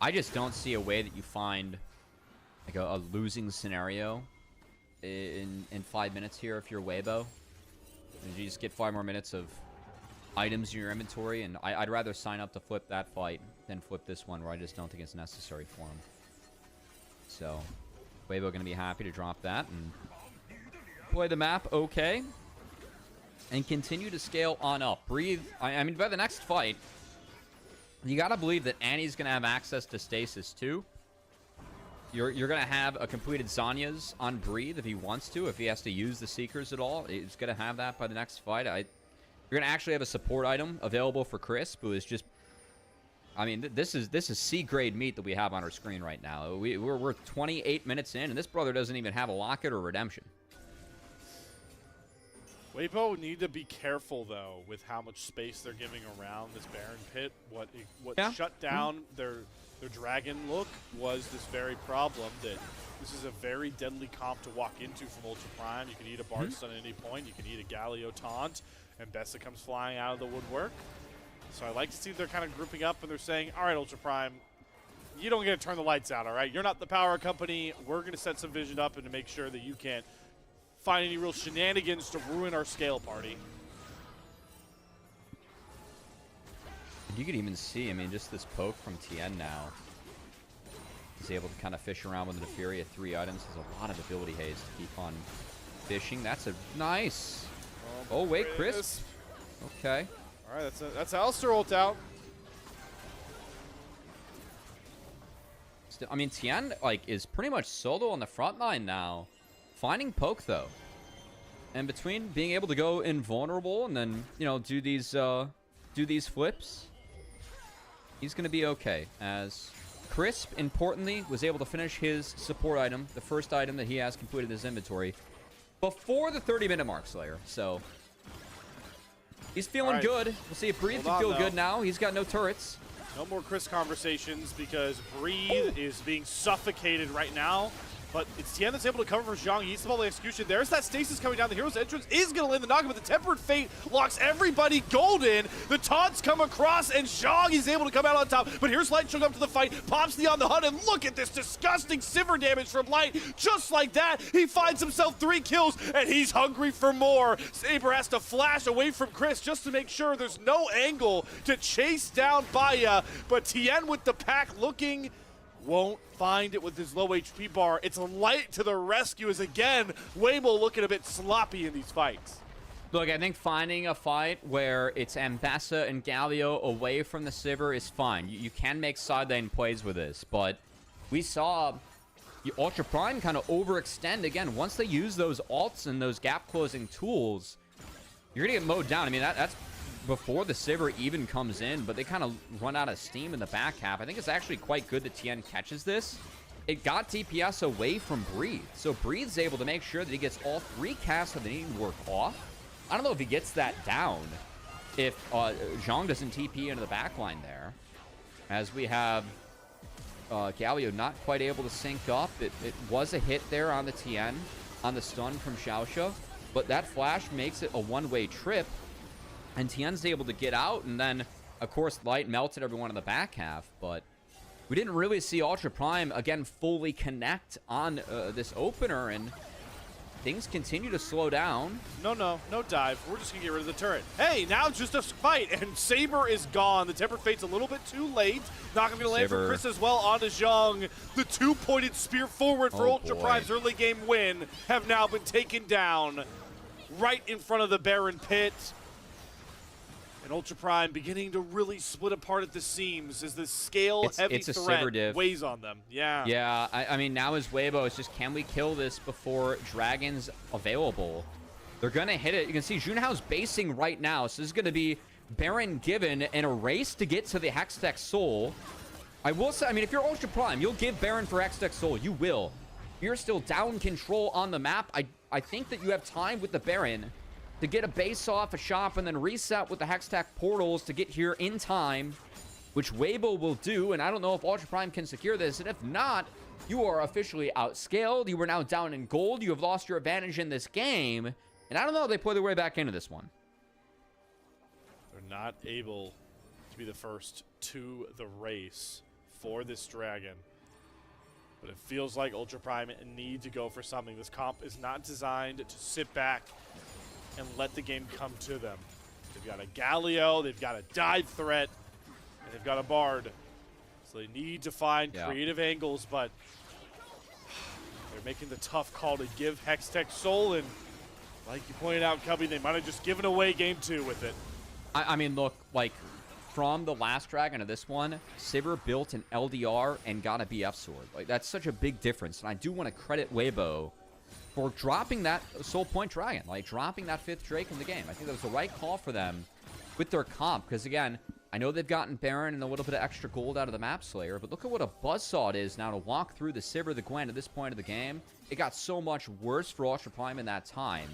S2: I just don't see a way that you find like a losing scenario in 5 minutes here if you're Weibo. And you just get 5 more minutes of items in your inventory, and I'd rather sign up to flip that fight than flip this one where I just don't think it's necessary for him. So Weibo going to be happy to drop that and play the map okay and continue to scale on up. Breathe. I mean, by the next fight, you got to believe that Annie's going to have access to stasis too. You're going to have a completed Zanya's on Breathe if he wants to, if he has to use the Seekers at all. He's going to have that by the next fight. You're going to actually have a support item available for Crisp, who is just... I mean, this is C-grade meat that we have on our screen right now. We're 28 minutes in, and this brother doesn't even have a locket or redemption.
S1: Weibo need to be careful, though, with how much space they're giving around this Baron pit. What shut down their dragon look was this very problem that this is a very deadly comp to walk into from Ultra Prime. You can eat a Bard stun at any point. You can eat a Galio taunt, and Bessa comes flying out of the woodwork. So I like to see they're kind of grouping up and they're saying, all right, Ultra Prime, you don't get to turn the lights out, all right? You're not the power company. We're going to set some vision up and to make sure that you can't find any real shenanigans to ruin our scale party.
S2: You could even see, I mean, just this poke from Tien now. He's able to kind of fish around with the Fury at 3 items. Has a lot of ability haze to keep on fishing. That's a nice. Oh, wait, Chris. Okay.
S1: All right, that's Alistair ult out.
S2: Still, I mean, Tien is pretty much solo on the front line now. Finding poke though, and between being able to go invulnerable and then do these flips, he's gonna be okay. As Crisp, importantly, was able to finish his support item, the first item that he has completed his inventory, before the 30-minute mark, Slayer. So he's feeling good. We'll see if Breathe can feel good now. He's got no turrets.
S1: No more Chris conversations because Breathe is being suffocated right now. But it's Tien that's able to cover for Zhang. He's the ball execution. There's that stasis coming down. The hero's entrance is going to land the knock, but the Tempered Fate locks everybody golden. The taunts come across, and Zhang is able to come out on top. But here's Light showing up to the fight. Pops the on the hunt, and look at this disgusting Sivir damage from Light. Just like that, he finds himself 3 kills, and he's hungry for more. Saber has to flash away from Chris just to make sure there's no angle to chase down Baya. But Tien with the pack looking... won't find it with his low HP bar. It's Light to the rescue as, again, Weibo looking a bit sloppy in these fights.
S2: Look, I think finding a fight where it's Ambassa and Galio away from the Sivir is fine. You can make side lane plays with this, but we saw Ultra Prime kind of overextend again. Once they use those ults and those gap-closing tools, you're going to get mowed down. I mean, that's before the Sivir even comes in, but they kind of run out of steam in the back half. I think it's actually quite good that Tien catches this. It got DPS away from Breathe, so Breathe's able to make sure that he gets all 3 casts that they need to work off. I don't know if he gets that down if Zhang doesn't TP into the backline there. As we have Galio not quite able to sync up. It was a hit there on the Tien, on the stun from Xiaoxia, but that flash makes it a one-way trip. And Tien's able to get out, and then, of course, Light melted everyone in the back half, but we didn't really see Ultra Prime, again, fully connect on this opener, and things continue to slow down.
S1: No dive. We're just going to get rid of the turret. Hey, now it's just a fight, and Saber is gone. The Tempered Fate's a little bit too late. Not going to land for Chris as well onto Zhang. The 2-pointed spear forward for Ultra Prime's early game win have now been taken down right in front of the Baron pit. And Ultra Prime beginning to really split apart at the seams as the scale-heavy threat weighs on them. Yeah.
S2: I mean, now as Weibo, it's just, can we kill this before Dragon's available? They're going to hit it. You can see Junhao's basing right now, so this is going to be Baron given and a race to get to the Hextech Soul. I will say, I mean, if you're Ultra Prime, you'll give Baron for Hextech Soul. You will. You're still down control on the map. I think that you have time with the Baron to get a base off a shop and then reset with the Hextech portals to get here in time, which Weibo will do. And I don't know if Ultra Prime can secure this. And if not, you are officially outscaled. You are now down in gold. You have lost your advantage in this game. And I don't know if they play their way back into this one.
S1: They're not able to be the first to the race for this Dragon. But it feels like Ultra Prime need to go for something. This comp is not designed to sit back and let the game come to them. They've got a Galio, they've got a dive threat, and they've got a Bard. So they need to find creative angles, but they're making the tough call to give Hextech Soul, and Like you pointed out, Cubby, they might have just given away game 2 with it.
S2: I mean, look, like, from the last Dragon to this one, Sivir built an LDR and got a BF sword. Like, that's such a big difference. And I do want to credit Weibo for dropping that Soul Point Dragon, like dropping that 5th Drake in the game. I think that was the right call for them with their comp, because again, I know they've gotten Baron and a little bit of extra gold out of the Map Slayer, but look at what a buzzsaw it is now to walk through the Sivir, the Gwen at this point of the game. It got so much worse for Ultra Prime in that time.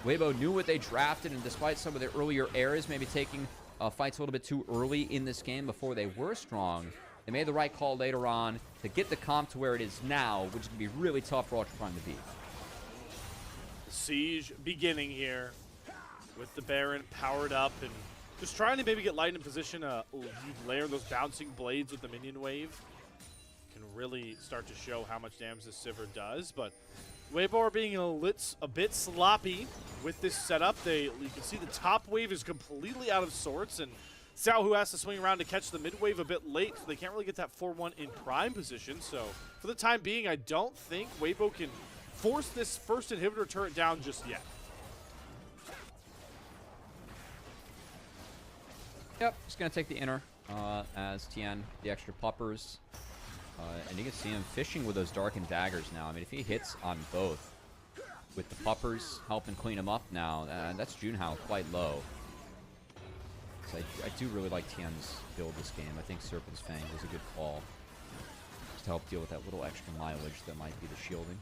S2: Weibo knew what they drafted, and despite some of their earlier errors, maybe taking fights a little bit too early in this game before they were strong, they made the right call later on to get the comp to where it is now, which is going to be really tough for Ultra Prime to beat.
S1: The siege beginning here with the Baron powered up and just trying to maybe get Light in position. You layer those bouncing blades with the minion wave. Can really start to show how much damage this Sivir does, but Weibo are being a bit sloppy with this setup. You can see the top wave is completely out of sorts, and Xiao Hu has to swing around to catch the mid wave a bit late, so they can't really get that 4-1 in prime position. So for the time being, I don't think Weibo can force this first inhibitor turret down just yet.
S2: Yep, just going to take the inner as Tien, the extra puppers. And you can see him fishing with those Darkened Daggers now. I mean, if he hits on both, with the puppers helping clean him up now, that's Junhao quite low. So I do really like Tien's build this game. I think Serpent's Fang was a good call. Just to help deal with that little extra mileage that might be the shielding.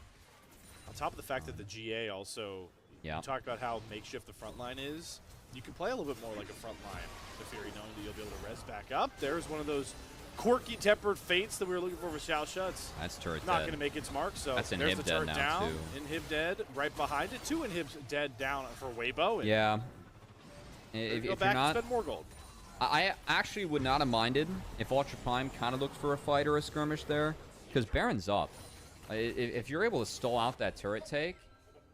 S1: On top of the fact that the GA also, you talked about how makeshift the front line is, you can play a little bit more like a front line, the Fury, knowing that you'll be able to res back up. There's one of those quirky tempered fates that we were looking for Xiaosha. It's
S2: that's turret
S1: not
S2: dead.
S1: going to make its mark, so
S2: that's
S1: there's the turret
S2: now
S1: down.
S2: too.
S1: Inhib dead, right behind it. 2 inhibs dead down for Weibo.
S2: Yeah. If
S1: go
S2: you're
S1: back
S2: not,
S1: and spend more gold.
S2: I actually would not have minded if Ultra Prime kind of looked for a fight or a skirmish there, because Baron's up. If you're able to stall out that turret take,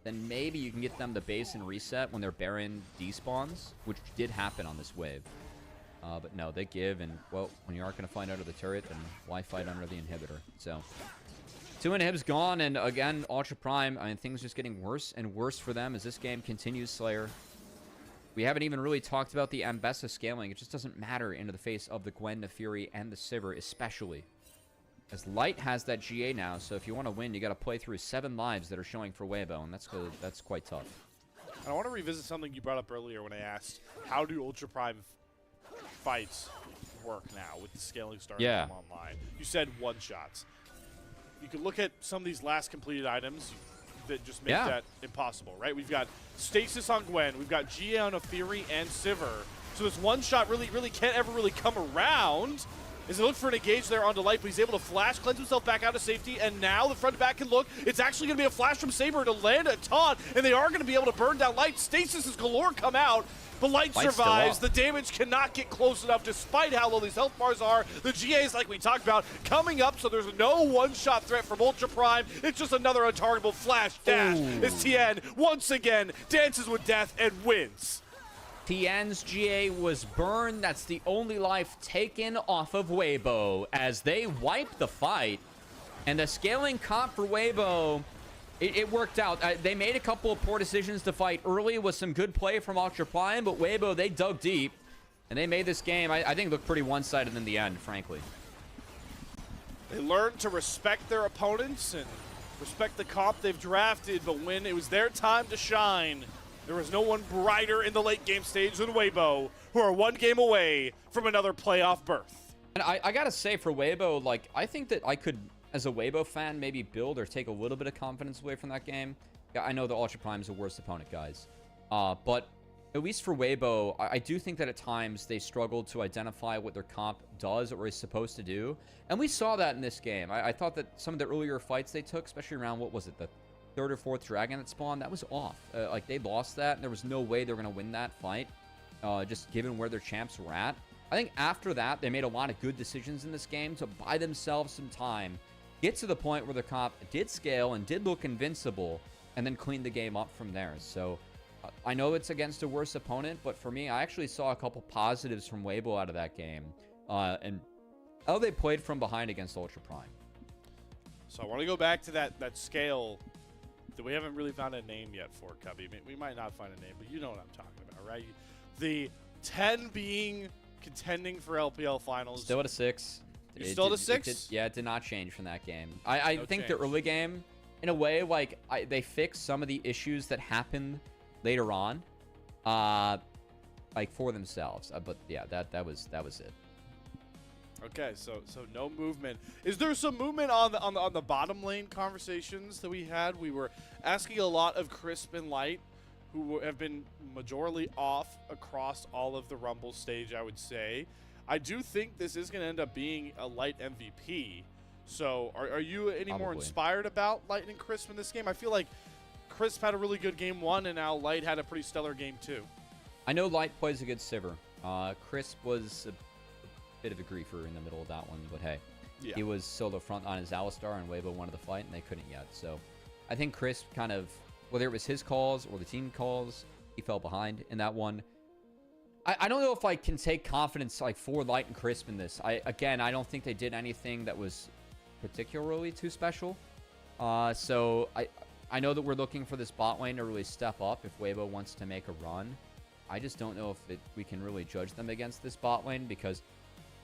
S2: then maybe you can get them the base and reset when their Baron despawns, which did happen on this wave. But no, they give, and, well, when you aren't going to fight under the turret, then why fight under the inhibitor? So, 2 inhibs gone, and again, Ultra Prime, I mean, things just getting worse and worse for them as this game continues, Slayer. We haven't even really talked about the Ambessa scaling. It just doesn't matter into the face of the Gwen, the Fury, and the Sivir, especially. As Light has that GA now, so if you want to win, you got to play through 7 lives that are showing for Weibo, and that's quite tough.
S1: I want to revisit something you brought up earlier when I asked, how do Ultra Prime fights work now with the scaling starting to come online? You said one-shots. You can look at some of these last completed items that just make that impossible, right? We've got Stasis on Gwen, we've got GA on a Fury and Sivir. So this one-shot really can't ever really come around. As they look for an engage there onto Light, but he's able to flash, cleanse himself back out of safety, and now the front to back can look. It's actually going to be a flash from Saber to land a taunt, and they are going to be able to burn down Light. Stasis is galore come out, but Light survives. The damage cannot get close enough despite how low these health bars are. The GAs, like we talked about, coming up, so there's no one-shot threat from Ultra Prime. It's just another untargetable flash dash as Tien once again dances with death and wins.
S2: Tien's GA was burned. That's the only life taken off of Weibo as they wipe the fight. And the scaling comp for Weibo, it worked out. They made a couple of poor decisions to fight early with some good play from Ultra Prime, but Weibo, they dug deep. And they made this game, I think, look pretty one-sided in the end, frankly.
S1: They learned to respect their opponents and respect the comp they've drafted, but when it was their time to shine, there was no one brighter in the late game stage than Weibo, who are 1 game away from another playoff berth.
S2: And I gotta say, for Weibo, like, I think that I could, as a Weibo fan, maybe build or take a little bit of confidence away from that game. Yeah, I know the Ultra Prime is the worst opponent, guys. But at least for Weibo, I do think that at times they struggled to identify what their comp does or is supposed to do. And we saw that in this game. I thought that some of the earlier fights they took, especially around, what was it, the 3rd or 4th dragon that spawned, that was off. Like, they lost that, and there was no way they were going to win that fight, just given where their champs were at. I think after that, they made a lot of good decisions in this game to buy themselves some time, get to the point where their comp did scale and did look invincible, and then clean the game up from there. So, I know it's against a worse opponent, but for me, I actually saw a couple positives from Weibo out of that game, and how they played from behind against Ultra Prime.
S1: So I want to go back to that scale that we haven't really found a name yet for, Cubby. We might not find a name, but you know what I'm talking about, right? The 10 being contending for LPL finals.
S2: Still at a 6.
S1: You're still at a 6?
S2: Yeah, it did not change from that game. I
S1: No
S2: think
S1: change.
S2: the early game, in a way, like they fixed some of the issues that happened later on, like for themselves. But yeah, that was it.
S1: Okay, so no movement. Is there some movement on the bottom lane conversations that we had? We were asking a lot of Crisp and Light, who have been majorly off across all of the Rumble stage, I would say. I do think this is going to end up being a Light MVP. So are you any more
S2: Probably.
S1: inspired about Light and Crisp in this game? I feel like Crisp had a really good game 1, and now Light had a pretty stellar game 2.
S2: I know Light plays a good Sivir. Crisp was a bit of a griefer in the middle of that one, but hey,
S1: Yeah.
S2: he was solo front on his Alistar, and Weibo wanted the fight, and they couldn't yet. So I think Crisp kind of, whether it was his calls or the team calls, he fell behind in that one. I don't know if I can take confidence like for Light and Crisp in this. I don't think they did anything that was particularly too special. So I know that we're looking for this bot lane to really step up if Weibo wants to make a run. I just don't know if we can really judge them against this bot lane, because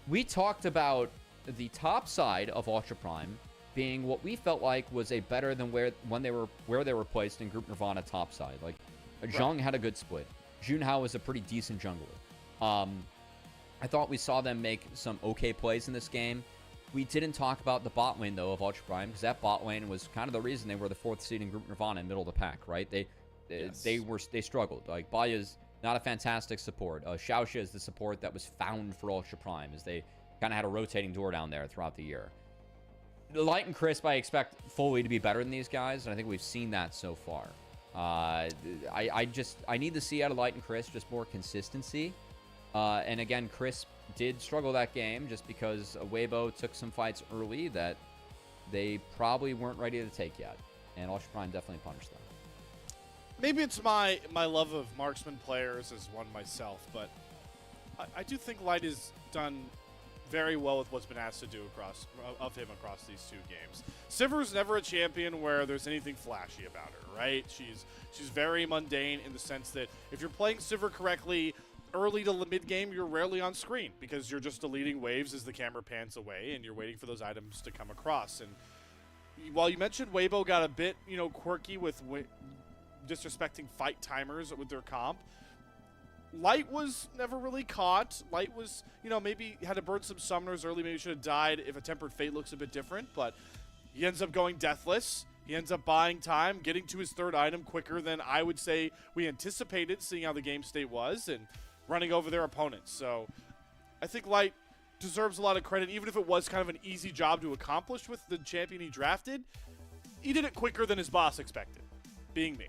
S2: we talked about the top side of Ultra Prime being what we felt like was a better than where they were placed in Group Nirvana top side. Like Zhang had a good split. Junhao was a pretty decent jungler. I thought we saw them make some okay plays in this game. We didn't talk about the bot lane though of Ultra Prime, because that bot lane was kind of the reason they were the 4th seed in Group Nirvana in middle of the pack, right? They struggled. Like Baya's not a fantastic support. Xiaoxia is the support that was found for Ultra Prime, as they kind of had a rotating door down there throughout the year. Light and Crisp, I expect fully to be better than these guys, and I think we've seen that so far. I need to see out of Light and Crisp just more consistency. And again, Crisp did struggle that game just because Weibo took some fights early that they probably weren't ready to take yet, and Ultra Prime definitely punished them.
S1: Maybe it's my love of marksman players as one myself, but I do think Light has done very well with what's been asked to do across these 2 games. Sivir's never a champion where there's anything flashy about her, right? She's very mundane in the sense that if you're playing Sivir correctly, early to mid game, you're rarely on screen because you're just deleting waves as the camera pans away and you're waiting for those items to come across. And while you mentioned Weibo got a bit, quirky with disrespecting fight timers with their comp, Light was never really caught. Light was, maybe had to burn some summoners early. Maybe should have died if a Tempered Fate looks a bit different. But he ends up going deathless. He ends up buying time, getting to his 3rd item quicker than I would say we anticipated, seeing how the game state was, and running over their opponents. So I think Light deserves a lot of credit, even if it was kind of an easy job to accomplish with the champion he drafted. He did it quicker than his boss expected, being me.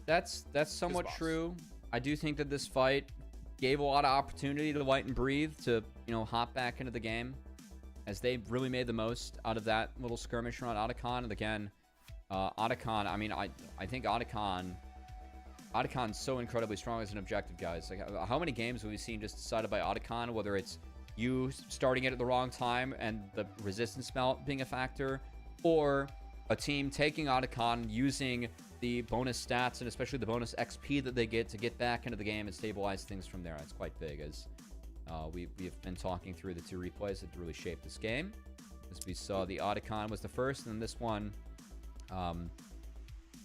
S2: That's somewhat true. I do think that this fight gave a lot of opportunity to Light and Breathe to, hop back into the game, as they really made the most out of that little skirmish around Otacon. And again, Otacon, I think Otacon's so incredibly strong as an objective, guys. Like, how many games have we seen just decided by Otacon, whether it's you starting it at the wrong time and the resistance melt being a factor, or a team taking Otacon, using the bonus stats and especially the bonus XP that they get to get back into the game and stabilize things from there. That's quite big, as we've been talking through the 2 replays that really shaped this game. As we saw, the Otacon was the first, and then this one,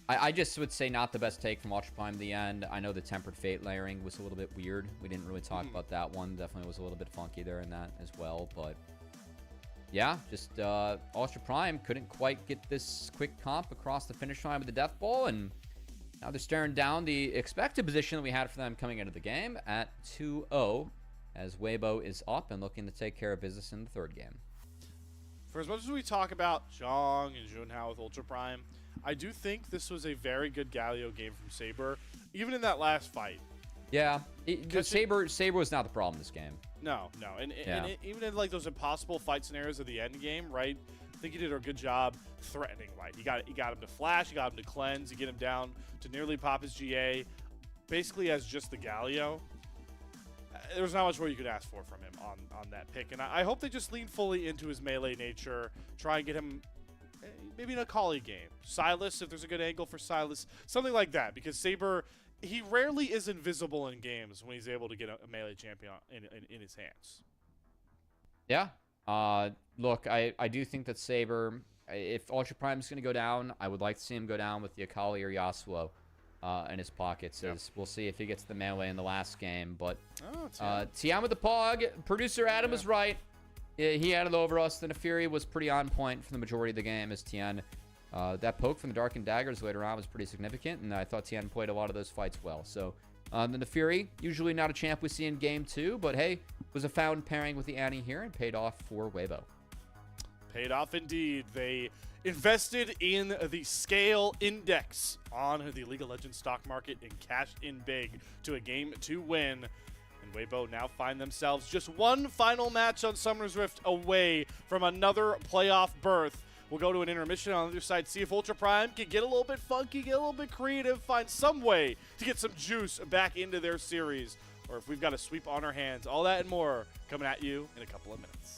S2: I just would say not the best take from Ultra Prime in the end. I know the Tempered Fate layering was a little bit weird. We didn't really talk about that one. Definitely was a little bit funky there in that as well, but yeah, just Ultra Prime couldn't quite get this quick comp across the finish line with the Death Ball, and now they're staring down the expected position that we had for them coming into the game at 2-0, as Weibo is up and looking to take care of business in the 3rd game.
S1: For as much as we talk about Zhang and Junhao with Ultra Prime, I do think this was a very good Galio game from Saber, even in that last fight.
S2: Yeah, Saber was not the problem in this game.
S1: No, and even in like those impossible fight scenarios at the end game, right? I think he did a good job threatening Light. He got him to flash, he got him to cleanse, he get him down to nearly pop his GA, basically as just the Galio. There was not much more you could ask for from him on that pick, and I hope they just lean fully into his melee nature, try and get him maybe an Akali game. Silas, if there's a good angle for Silas, something like that. Because Saber, he rarely is invisible in games when he's able to get a melee champion in his hands.
S2: Yeah. Look, I do think that Saber, if Ultra Prime is going to go down, I would like to see him go down with the Akali or Yasuo in his pockets.
S1: Yep.
S2: As we'll see if he gets the melee in the last game. But
S1: Tian.
S2: Tian with the Pog. Producer Adam was right. He had it over us. The Nefiri was pretty on point for the majority of the game as Tian. That poke from the Darkened Daggers later on was pretty significant, and I thought Tian played a lot of those fights well. So the Nefiri, usually not a champ we see in game 2, but hey, was a found pairing with the Annie here and paid off for Weibo.
S1: Paid off indeed. They invested in the scale index on the League of Legends stock market and cashed in big to a game 2 win. And Weibo now find themselves just one final match on Summer's Rift away from another playoff berth. We'll go to an intermission on the other side, see if Ultra Prime can get a little bit funky, get a little bit creative, find some way to get some juice back into their series, or if we've got a sweep on our hands. All that and more coming at you in a couple of minutes.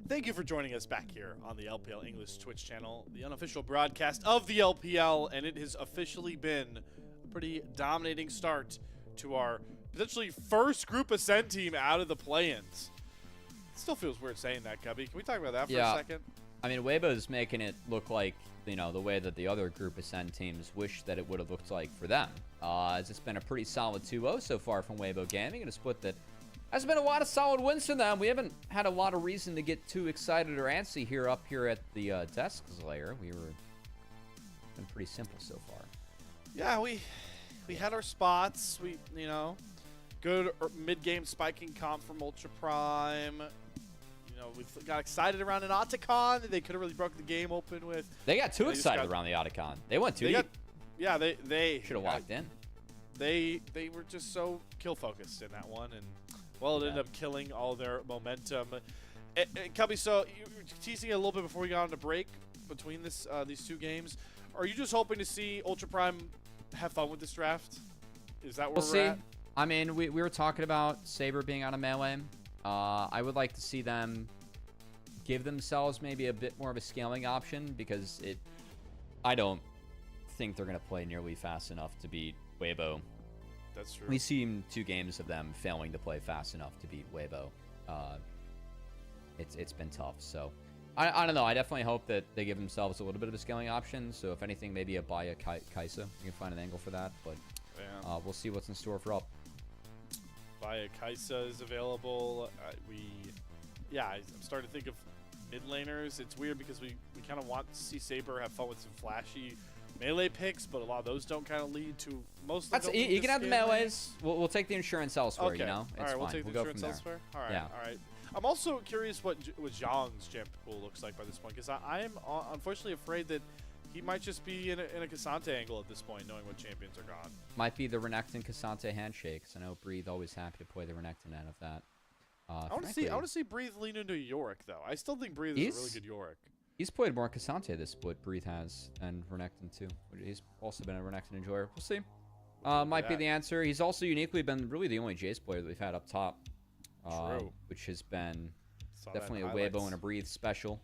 S1: Thank you for joining us back here on the LPL English Twitch channel, the unofficial broadcast of the LPL, and it has officially been a pretty dominating start to our potentially first Group Ascend team out of the play-ins. It still feels weird saying that, Cubby. Can we talk about that for a second?
S2: I mean, Weibo's making it look like, you know, the way that the other Group Ascend teams wish that it would have looked like for them. As it's been a pretty solid 2-0 so far from Weibo Gaming, and a split that has been a lot of solid wins for them. We haven't had a lot of reason to get too excited or antsy here up here at the desks layer. Been pretty simple so far.
S1: Yeah, we had our spots. We, you know, good mid-game spiking comp from Ultra Prime. You know, we got excited around an Otacon. They could have really broke the game open with.
S2: They got too excited around the Otacon. They went too deep.
S1: Yeah, they
S2: should have walked in.
S1: They were just so kill focused in that one, and well, it ended up killing all their momentum. Cubby, so you were teasing it a little bit before we got on the break between these two games. Are you just hoping to see Ultra Prime have fun with this draft? Is that where we're at?
S2: I mean, we were talking about Saber being out of melee. I would like to see them give themselves maybe a bit more of a scaling option, because I don't think they're going to play nearly fast enough to beat Weibo.
S1: That's true.
S2: We've seen 2 games of them failing to play fast enough to beat Weibo. It's been tough. So I don't know. I definitely hope that they give themselves a little bit of a scaling option. So if anything, maybe a Baya Kaisa. You can find an angle for that. But we'll see what's in store for up.
S1: Baya Kaisa is available. I'm starting to think of mid laners. It's weird because we kind of want to see Saber have fun with some flashy melee picks, but a lot of those don't kind of lead to most.
S2: You can have the melees. We'll take the insurance elsewhere.
S1: Okay.
S2: You know,
S1: all right, we'll take the insurance elsewhere. All right, all right. I'm also curious what Zhang's champ pool looks like by this point, because I'm unfortunately afraid that he might just be in a Cassante angle at this point, knowing what champions are gone.
S2: Might be the Renekton Cassante handshakes. I know Breathe always happy to play the Renekton out of that.
S1: I want to see Breathe lean into Yorick though. I still think Breathe is a really good Yorick.
S2: He's played more Cassante this split, Breathe has, and Renekton too. He's also been a Renekton enjoyer. We'll see. Might be the answer. He's also uniquely been really the only Jace player that we've had up top.
S1: True.
S2: Which has been definitely a
S1: highlights.
S2: Weibo and a Breathe special.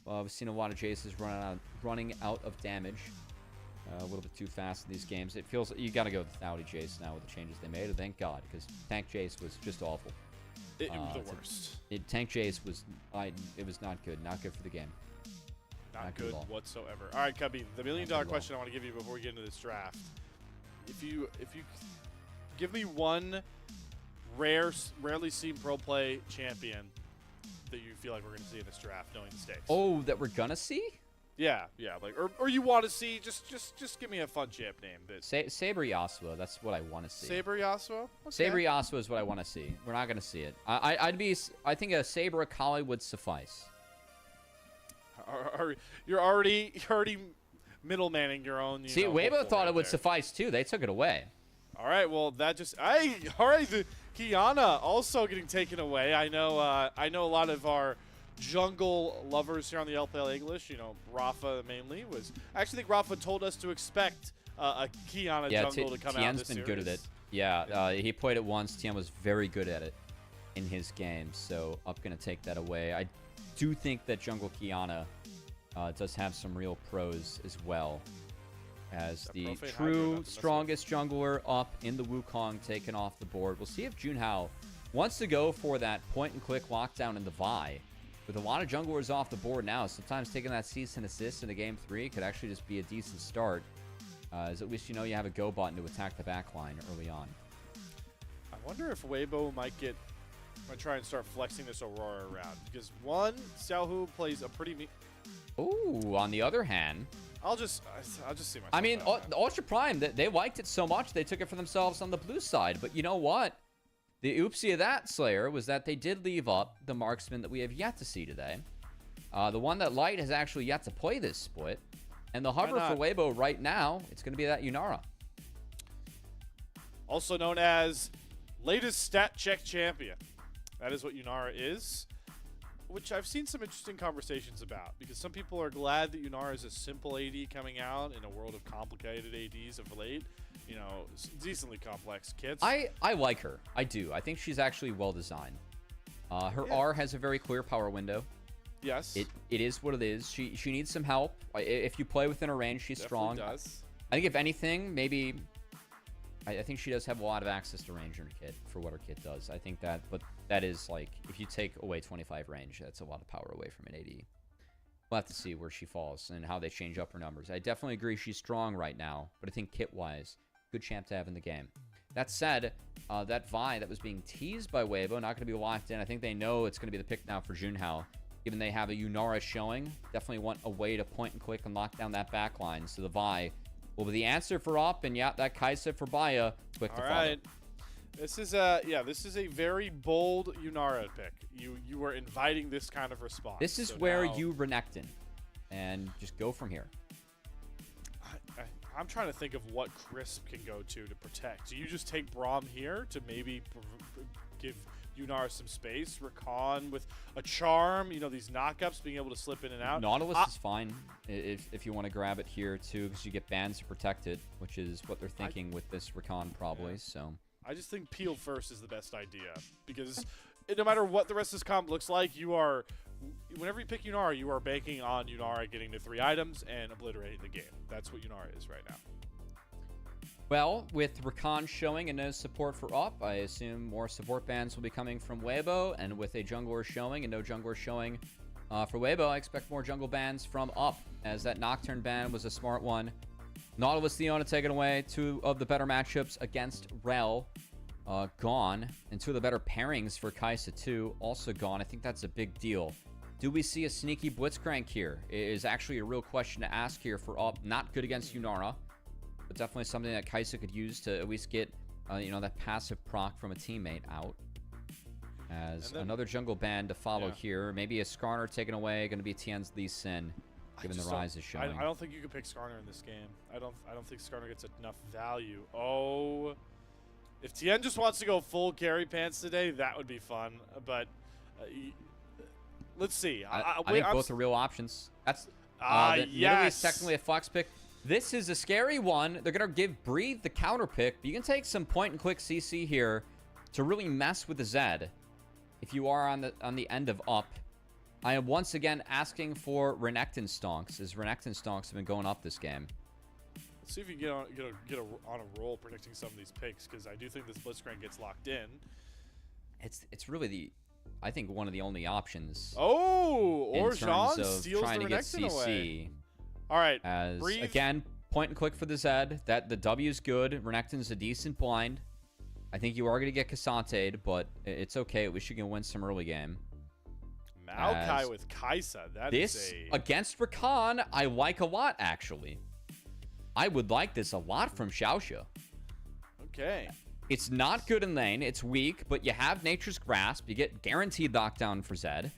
S2: We've seen a lot of Jaces running out of damage. A little bit too fast in these games. It feels you got to go with Thoughty Jace now with the changes they made. Thank God, because Tank Jace was just awful.
S1: It was the worst.
S2: Tank Jace was it was not good. Not good for the game.
S1: Not good whatsoever. All right, Cubby, the $1 million question I want to give you before we get into this draft. If you give me one rarely seen pro play champion that you feel like we're going to see in this draft, knowing the stakes.
S2: Oh, that we're gonna see?
S1: Yeah, like or you want to see? Just give me a fun champ name.
S2: Saber Yasuo. That's what I want to see.
S1: Saber Yasuo. Okay.
S2: Saber Yasuo is what I want to see. We're not gonna see it. I think a Saber Akali would suffice.
S1: You're already middlemaning your own.
S2: See, Weibo thought it would suffice too. They took it away.
S1: All right, well that just the Kiana also getting taken away. I know a lot of our jungle lovers here on the LPL English. You know, Rafa mainly was. I actually think Rafa told us to expect a Kiana jungle to come out
S2: Tien's
S1: this
S2: been
S1: series.
S2: good at it. Yeah, he played it once. Tien was very good at it in his game. So I'm gonna take that away. I do think that jungle Kiana does have some real pros as well. As the true strongest jungler up in the Wukong taken off the board. We'll see if Junhao wants to go for that point-and-click lockdown in the Vi. With a lot of junglers off the board now, sometimes taking that cease and assist into Game 3 could actually just be a decent start. As at least you know you have a go button to attack the backline early on.
S1: I wonder if Weibo might try and start flexing this Aurora around. Because one, Xiaohu plays a pretty...
S2: Ooh, on the other hand...
S1: I'll just see myself.
S2: I mean, Ultra Prime, they liked it so much, they took it for themselves on the blue side. But you know what? The oopsie of that, Slayer, was that they did leave up the marksman that we have yet to see today. The one that Light has actually yet to play this split. And the hover for Weibo right now, it's going to be that Yunara.
S1: Also known as latest stat check champion. That is what Yunara is. Which I've seen some interesting conversations about, because some people are glad that Yunara is a simple AD coming out in a world of complicated ADs of late. You know, decently complex kits.
S2: I like her. I do. I think she's actually well designed. Her
S1: Yeah.
S2: R has a very clear power window.
S1: Yes.
S2: It is what it is. She needs some help. If you play within her range, she's
S1: Definitely
S2: strong.
S1: does.
S2: I think if anything, maybe I think she does have a lot of access to range in her kit for what her kit does. I think that, but that is like, if you take away 25 range, that's a lot of power away from an AD. We'll have to see where she falls and how they change up her numbers. I definitely agree she's strong right now, but I think kit-wise, good champ to have in the game. That said, that Vi that was being teased by Weibo, not going to be locked in. I think they know it's going to be the pick now for Junhao. Given they have a Yunara showing, definitely want a way to point and click and lock down that back line. So the Vi will be the answer for Up, and yeah, that Kaisa for Baya. Quick to follow.
S1: All right. This is a very bold Yunara pick. You were inviting this kind of response.
S2: This is
S1: So
S2: where
S1: now-
S2: you Renekton and just go from here.
S1: I'm trying to think of what Crisp can go to protect. Do you just take Braum here to maybe give Yunara some space? Rakan with a charm, these knockups, being able to slip in and out.
S2: Nautilus is fine if you want to grab it here too, because you get bans to protect it, which is what they're thinking with this Rakan probably.
S1: Yeah.
S2: So
S1: I just think peel first is the best idea, because no matter what the rest of this comp looks like, whenever you pick Yunara, you are banking on Yunara getting the 3 items and obliterating the game. That's what Yunara is right now.
S2: well, with Rakan showing and no support for Up, I assume more support bans will be coming from Weibo, and with a jungler showing and no jungler showing for Weibo, I expect more jungle bans from Up, as that Nocturne ban was a smart one. Nautilus Leona taken away, 2 of the better matchups against Rel gone, and 2 of the better pairings for Kaisa too also gone. I think that's a big deal. Do we see a sneaky Blitzcrank here? It is actually a real question to ask here for Up. Not good against Yunara, but definitely something that Kaisa could use to at least get that passive proc from a teammate out. As
S1: then,
S2: another jungle ban to follow
S1: yeah.
S2: here. Maybe a Skarner taken away, going to be Tien's Lee Sin, given the rise is showing.
S1: I don't think you can pick Skarner in this game. I don't think Skarner gets enough value. Oh, if Tien just wants to go full carry pants today, that would be fun. But let's see.
S2: I think both are real options. That's literally
S1: yes.
S2: technically a flex pick. This is a scary one. They're gonna give Breathe the counter pick, but you can take some point and click CC here to really mess with the Zed. If you are on the end of Up, I am once again asking for Renekton stonks, as Renekton stonks have been going up this game.
S1: Let's see if you can get on a roll predicting some of these picks, because I do think this Blitzcrank gets locked in.
S2: It's really I think one of the only options.
S1: Oh,
S2: in
S1: Orjan
S2: terms of
S1: steals
S2: trying
S1: the
S2: to get
S1: Renekton
S2: CC.
S1: away. All right,
S2: As
S1: Breathe.
S2: again, point and click for the Zed. That the W is good. Renekton's a decent blind. I think you are going to get Cassanta'd, but it's okay. At least you can win some early game.
S1: Maokai
S2: as
S1: with Kaisa.
S2: This against Rakan, I like a lot actually. I would like this a lot from Xiaoxia.
S1: Okay.
S2: It's not good in lane. It's weak, but you have Nature's Grasp. You get guaranteed knockdown for Zed.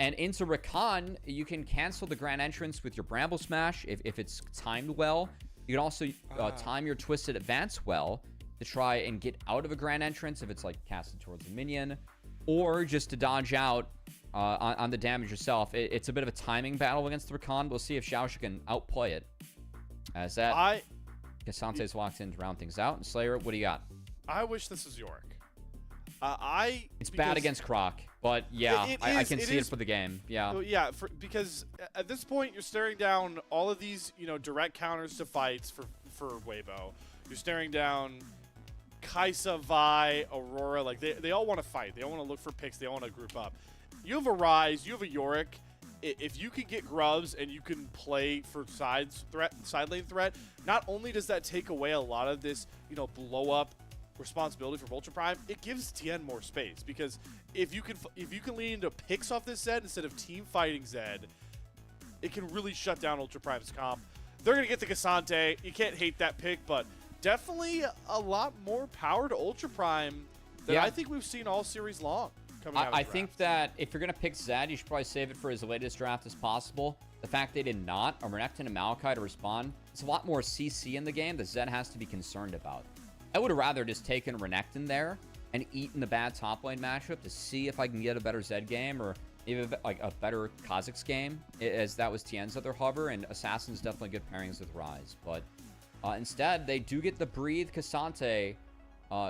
S2: And into Rakan, you can cancel the Grand Entrance with your Bramble Smash if it's timed well. You can also time your Twisted Advance well to try and get out of a Grand Entrance if it's like casted towards a minion, or just to dodge out on the damage yourself. It's a bit of a timing battle against Rakan. We'll see if Xiaoxia can outplay it. As that Cassante's walked in to round things out. And Slayer, what do you got?
S1: I wish this was Yorick.
S2: It's bad against Croc, but yeah, I can see it for the game. Yeah.
S1: So, yeah, because at this point you're staring down all of these, direct counters to fights for Weibo. You're staring down Kaisa, Vi, Aurora. Like they all want to fight. They all want to look for picks. They all want to group up. You have a Ryze. You have a Yorick. If you can get grubs and you can play for side lane threat, not only does that take away a lot of this, blow up responsibility for Vulture Prime, it gives Tien more space, because if you can lean into picks off this Zed instead of team fighting Zed, it can really shut down Ultra Prime's comp. They're gonna get the Cassante. You can't hate that pick, but definitely a lot more power to Ultra Prime than I think we've seen all series long.
S2: I think that if you're gonna pick Zed, you should probably save it for his latest draft as possible. The fact they did not, a Renekton and Maokai to respond, it's a lot more CC in the game that Zed has to be concerned about. I would have rather just taken Renekton there and eaten the bad top lane matchup to see if I can get a better Zed game, or even like a better Kha'Zix game, as that was Tien's other hover, and Assassin's definitely good pairings with Ryze. But instead, they do get the Breathe Cassante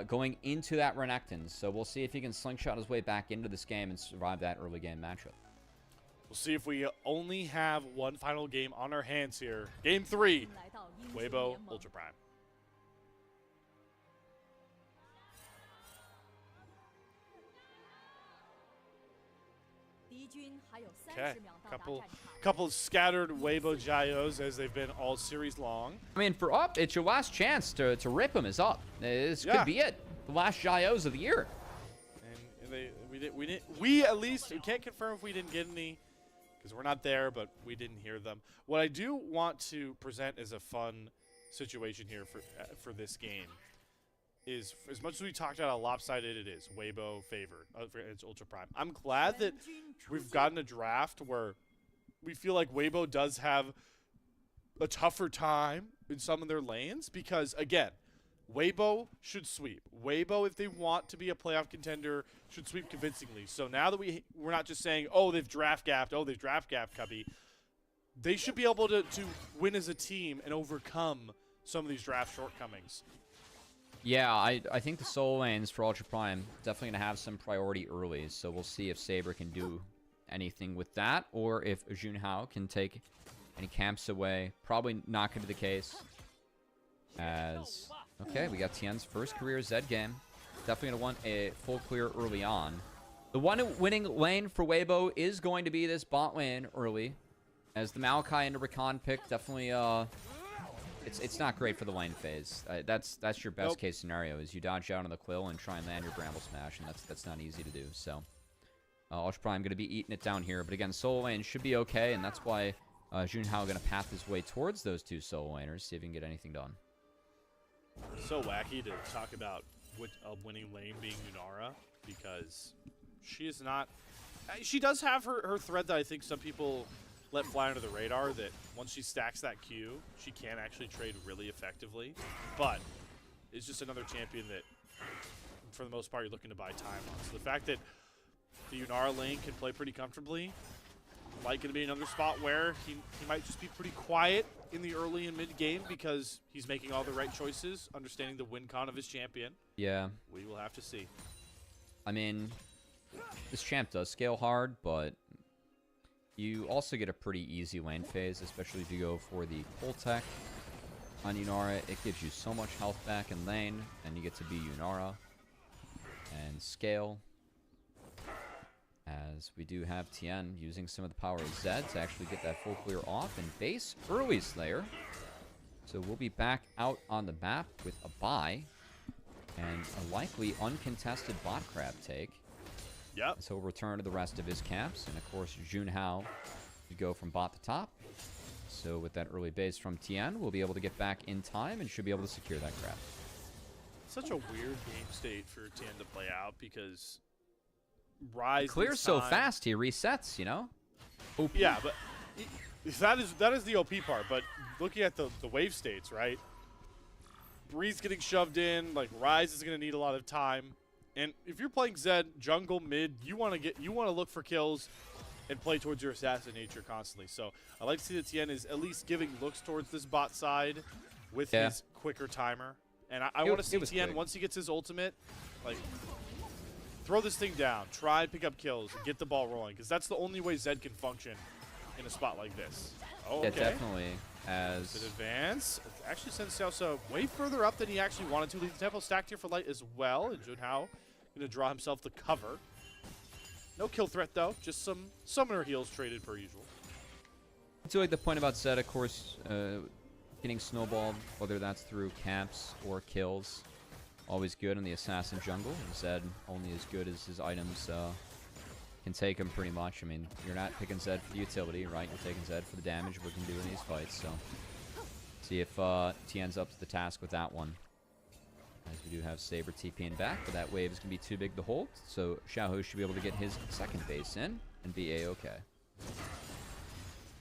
S2: going into that Renekton. So we'll see if he can slingshot his way back into this game and survive that early game matchup.
S1: We'll see if we only have one final game on our hands here. Game 3,
S4: 来到英雄
S1: Weibo
S4: 联盟
S1: Ultra Prime.
S4: 敌军还有
S1: Okay,
S4: 30秒到达战场。
S1: couple scattered Weibo Jayos as they've been all series long.
S2: I mean, for up, it's your last chance to rip him is up. This
S1: Yeah.
S2: could be it. The last Jaios of the year.
S1: And we at least, we can't confirm if we didn't get any because we're not there, but we didn't hear them. What I do want to present as a fun situation here for this game is, as much as we talked about how lopsided it is, Weibo favored against Ultra Prime, I'm glad that
S4: 援军出
S1: we've
S4: 现
S1: gotten a draft where we feel like Weibo does have a tougher time in some of their lanes because, again, Weibo should sweep. Weibo, if they want to be a playoff contender, should sweep convincingly. So now that we're not just saying, oh, they've draft gapped, Cubby, they should be able to win as a team and overcome some of these draft shortcomings.
S2: Yeah, I think the solo lanes for Ultra Prime definitely going to have some priority early. So we'll see if Saber can do anything with that or if Junhao can take any camps away. Probably not going to be the case. As, okay, we got Tien's first career Zed game. Definitely going to want a full clear early on. The one winning lane for Weibo is going to be this bot lane early. As the Maokai into Rakan pick, definitely, it's not great for the lane phase. That's your best case scenario, is you dodge out on the Quill and try and land your Bramble Smash, and that's not easy to do, so. Ultra Prime going to be eating it down here, but again, solo lane should be okay, and that's why Junhao going to path his way towards those two solo laners, see if he can get anything done.
S1: So wacky to talk about a winning lane being Yunara because she is not. She does have her thread that I think some people let fly under the radar, that once she stacks that Q, she can actually trade really effectively. But it's just another champion that, for the most part, you're looking to buy time on. So the fact that the Yunara lane can play pretty comfortably, might going to be another spot where he might just be pretty quiet in the early and mid game because he's making all the right choices, understanding the win con of his champion.
S2: Yeah.
S1: We will have to see.
S2: I mean, this champ does scale hard, but you also get a pretty easy lane phase, especially if you go for the pull tech on Yunara. It gives you so much health back in lane, and you get to be Yunara and scale. As we do have Tien using some of the power of Zed to actually get that full clear off and base early Slayer. So we'll be back out on the map with a bye and a likely uncontested bot crab take.
S1: Yep.
S2: So he'll return to the rest of his camps. And of course, Junhao would go from bot to top. So with that early base from Tien, we'll be able to get back in time and should be able to secure that crab.
S1: Such a weird game state for Tien to play out because Rise
S2: Clears so fast, he resets, you know? OP.
S1: Yeah, but that is the OP part. But looking at the wave states, right? Breeze getting shoved in, like Rise is going to need a lot of time. And if you're playing Zed, jungle, mid, you want to look for kills and play towards your assassin nature constantly. So I like to see that Tien is at least giving looks towards this bot side with his quicker timer. And I want to see Tien,
S2: quick.
S1: once he gets his ultimate, like, throw this thing down, try and pick up kills, and get the ball rolling, because that's the only way Zed can function in a spot like this. Oh, okay.
S2: Yeah, definitely. As
S1: Good advance. Actually sends Xiaosa way further up than he actually wanted to. Leave the tempo stacked here for light as well. And Junhao going to draw himself the cover. No kill threat, though. Just some summoner heals traded per usual.
S2: I do like the point about Zed, of course, getting snowballed, whether that's through camps or kills. Always good in the assassin jungle. Zed only as good as his items can take him pretty much. I mean, you're not picking Zed for the utility, right? You're taking Zed for the damage we can do in these fights. So, see if Tien's up to the task with that one. As we do have Saber TPing back, but that wave is going to be too big to hold. So, Xiaohu should be able to get his second base in and be A-okay.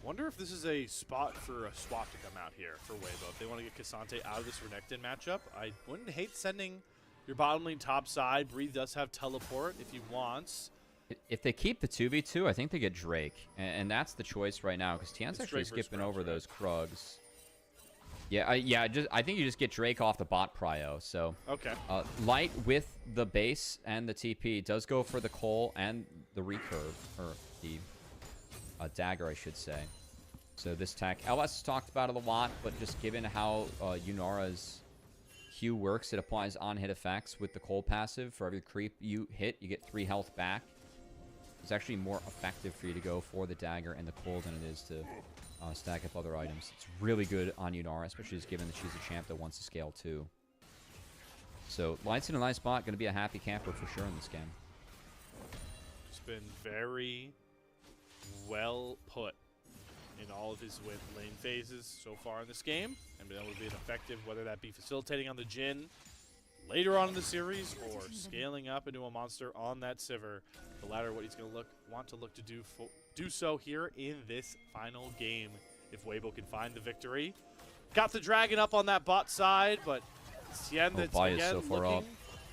S1: Wonder if this is a spot for a swap to come out here for Weibo. If they want to get Cassante out of this Renekton matchup, I wouldn't hate sending your bottom lane top side. Breathe does have teleport if he wants.
S2: If they keep the 2v2, I think they get Drake. And that's the choice right now, because Tien's
S1: It's
S2: actually
S1: Drake versus
S2: skipping
S1: Crugs,
S2: over
S1: right?
S2: those Krugs. Yeah, I think you just get Drake off the bot prio. So
S1: Okay.
S2: Light with the base and the TP does go for the Cole and the recurve, or the dagger, I should say. So this tech, LS talked about it a lot, but just given how Yunara's Q works, it applies on-hit effects with the Cole passive. For every creep you hit, you get 3 health back. It's actually more effective for you to go for the dagger and the Cole than it is to stack up other items. It's really good on Yunara, especially just given that she's a champ that wants to scale too. So Light's in a nice spot, going to be a happy camper for sure in this game.
S1: It's been very well put in all of his lane phases so far in this game, and been able to be effective, whether that be facilitating on the Jhin later on in the series or scaling up into a monster on that Sivir. The latter, what he's going to want to do so here in this final game if Weibo can find the victory. Got the dragon up on that bot side, but Tien that's again
S2: so far
S1: looking
S2: up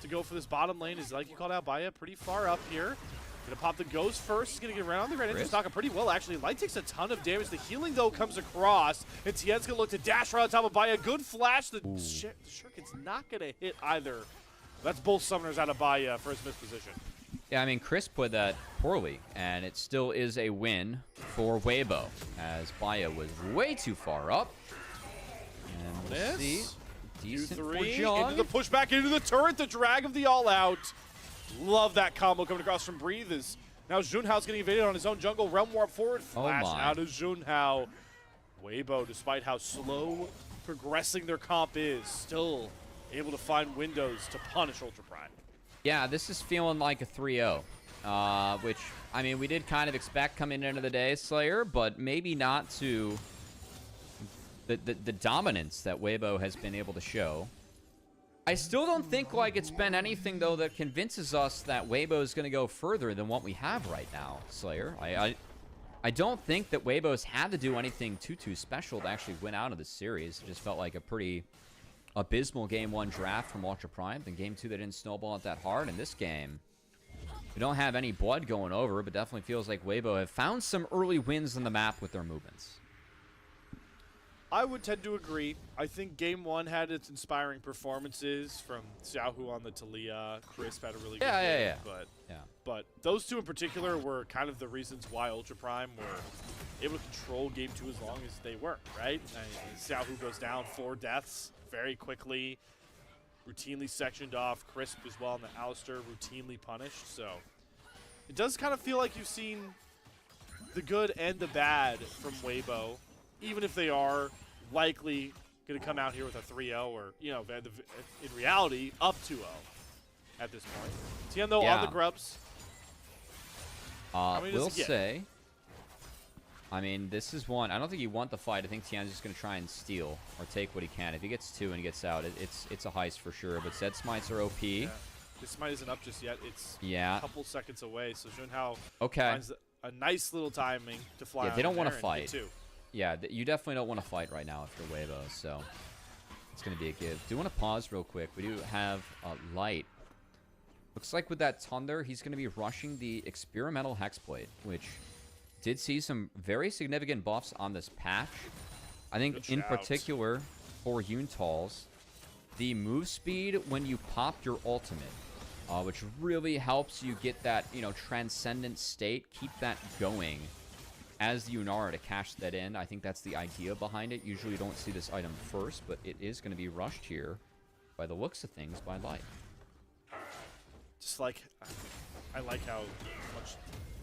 S1: to go for this bottom lane is, like you called out, Baya pretty far up here. Gonna pop the ghost first. He's gonna get around the Red Ninja Stalker pretty well, actually. Light takes a ton of damage. The healing, though, comes across. And Tien's gonna look to dash around top of Baya. Good flash. The Shuriken's not gonna hit either. That's both summoners out of Baya for his misposition.
S2: Yeah, I mean, Chris put that poorly, and it still is a win for Weibo, as Baya was way too far up. And we'll see. Decent for John.
S1: Into the pushback, into the turret, the drag of the all-out. Love that combo coming across from Breathe. Is now Junhao's getting evaded on his own jungle. Realm Warp forward. Flash out of Junhao. Weibo, despite how slow progressing their comp is, still able to find windows to punish Ultra Prime.
S2: Yeah, this is feeling like a 3-0, which, I mean, we did kind of expect coming into the day, Slayer, but maybe not to the dominance that Weibo has been able to show. I still don't think like it's been anything, though, that convinces us that Weibo is going to go further than what we have right now, Slayer. I don't think that Weibo's had to do anything too special to actually win out of this series. It just felt like a pretty abysmal Game 1 draft from Ultra Prime. Then Game 2, they didn't snowball it that hard. In this game, we don't have any blood going over, but definitely feels like Weibo have found some early wins on the map with their movements.
S1: I would tend to agree. I think Game 1 had its inspiring performances from Xiaohu on the Talia. Crisp had a really good game. But those two in particular were kind of the reasons why Ultra Prime were able to control Game 2 as long as they were, right? Xiaohu goes down 4 deaths very quickly, routinely sectioned off. Crisp as well, and the Alistair routinely punished. So it does kind of feel like you've seen the good and the bad from Weibo, even if they are likely going to come out here with a 3-0 or, you know, in reality, up 2-0 at this point. Tien, though, on the grubs.
S2: We'll say, I mean, this is one. I don't think you want the fight. I think Tien's just going to try and steal or take what he can. If he gets 2 and he gets out, it's a heist for sure. But Zed Smites are OP. Yeah.
S1: This Smite isn't up just yet. It's a couple seconds away. So Junhao finds a nice little timing to fly out.
S2: They don't want to fight. Yeah, you definitely don't want to fight right now if you're Weibo, so it's going to be a give. Do want to pause real quick. We do have Light. Looks like with that Thunder, he's going to be rushing the Experimental Hexblade, which did see some very significant buffs on this patch. I think in particular for Yuntals, the move speed when you pop your ultimate, which really helps you get that, you know, transcendent state, keep that going as the Yunara to cash that in. I think that's the idea behind it. Usually you don't see this item first, but it is going to be rushed here by the looks of things by Light.
S1: Just like, I like how much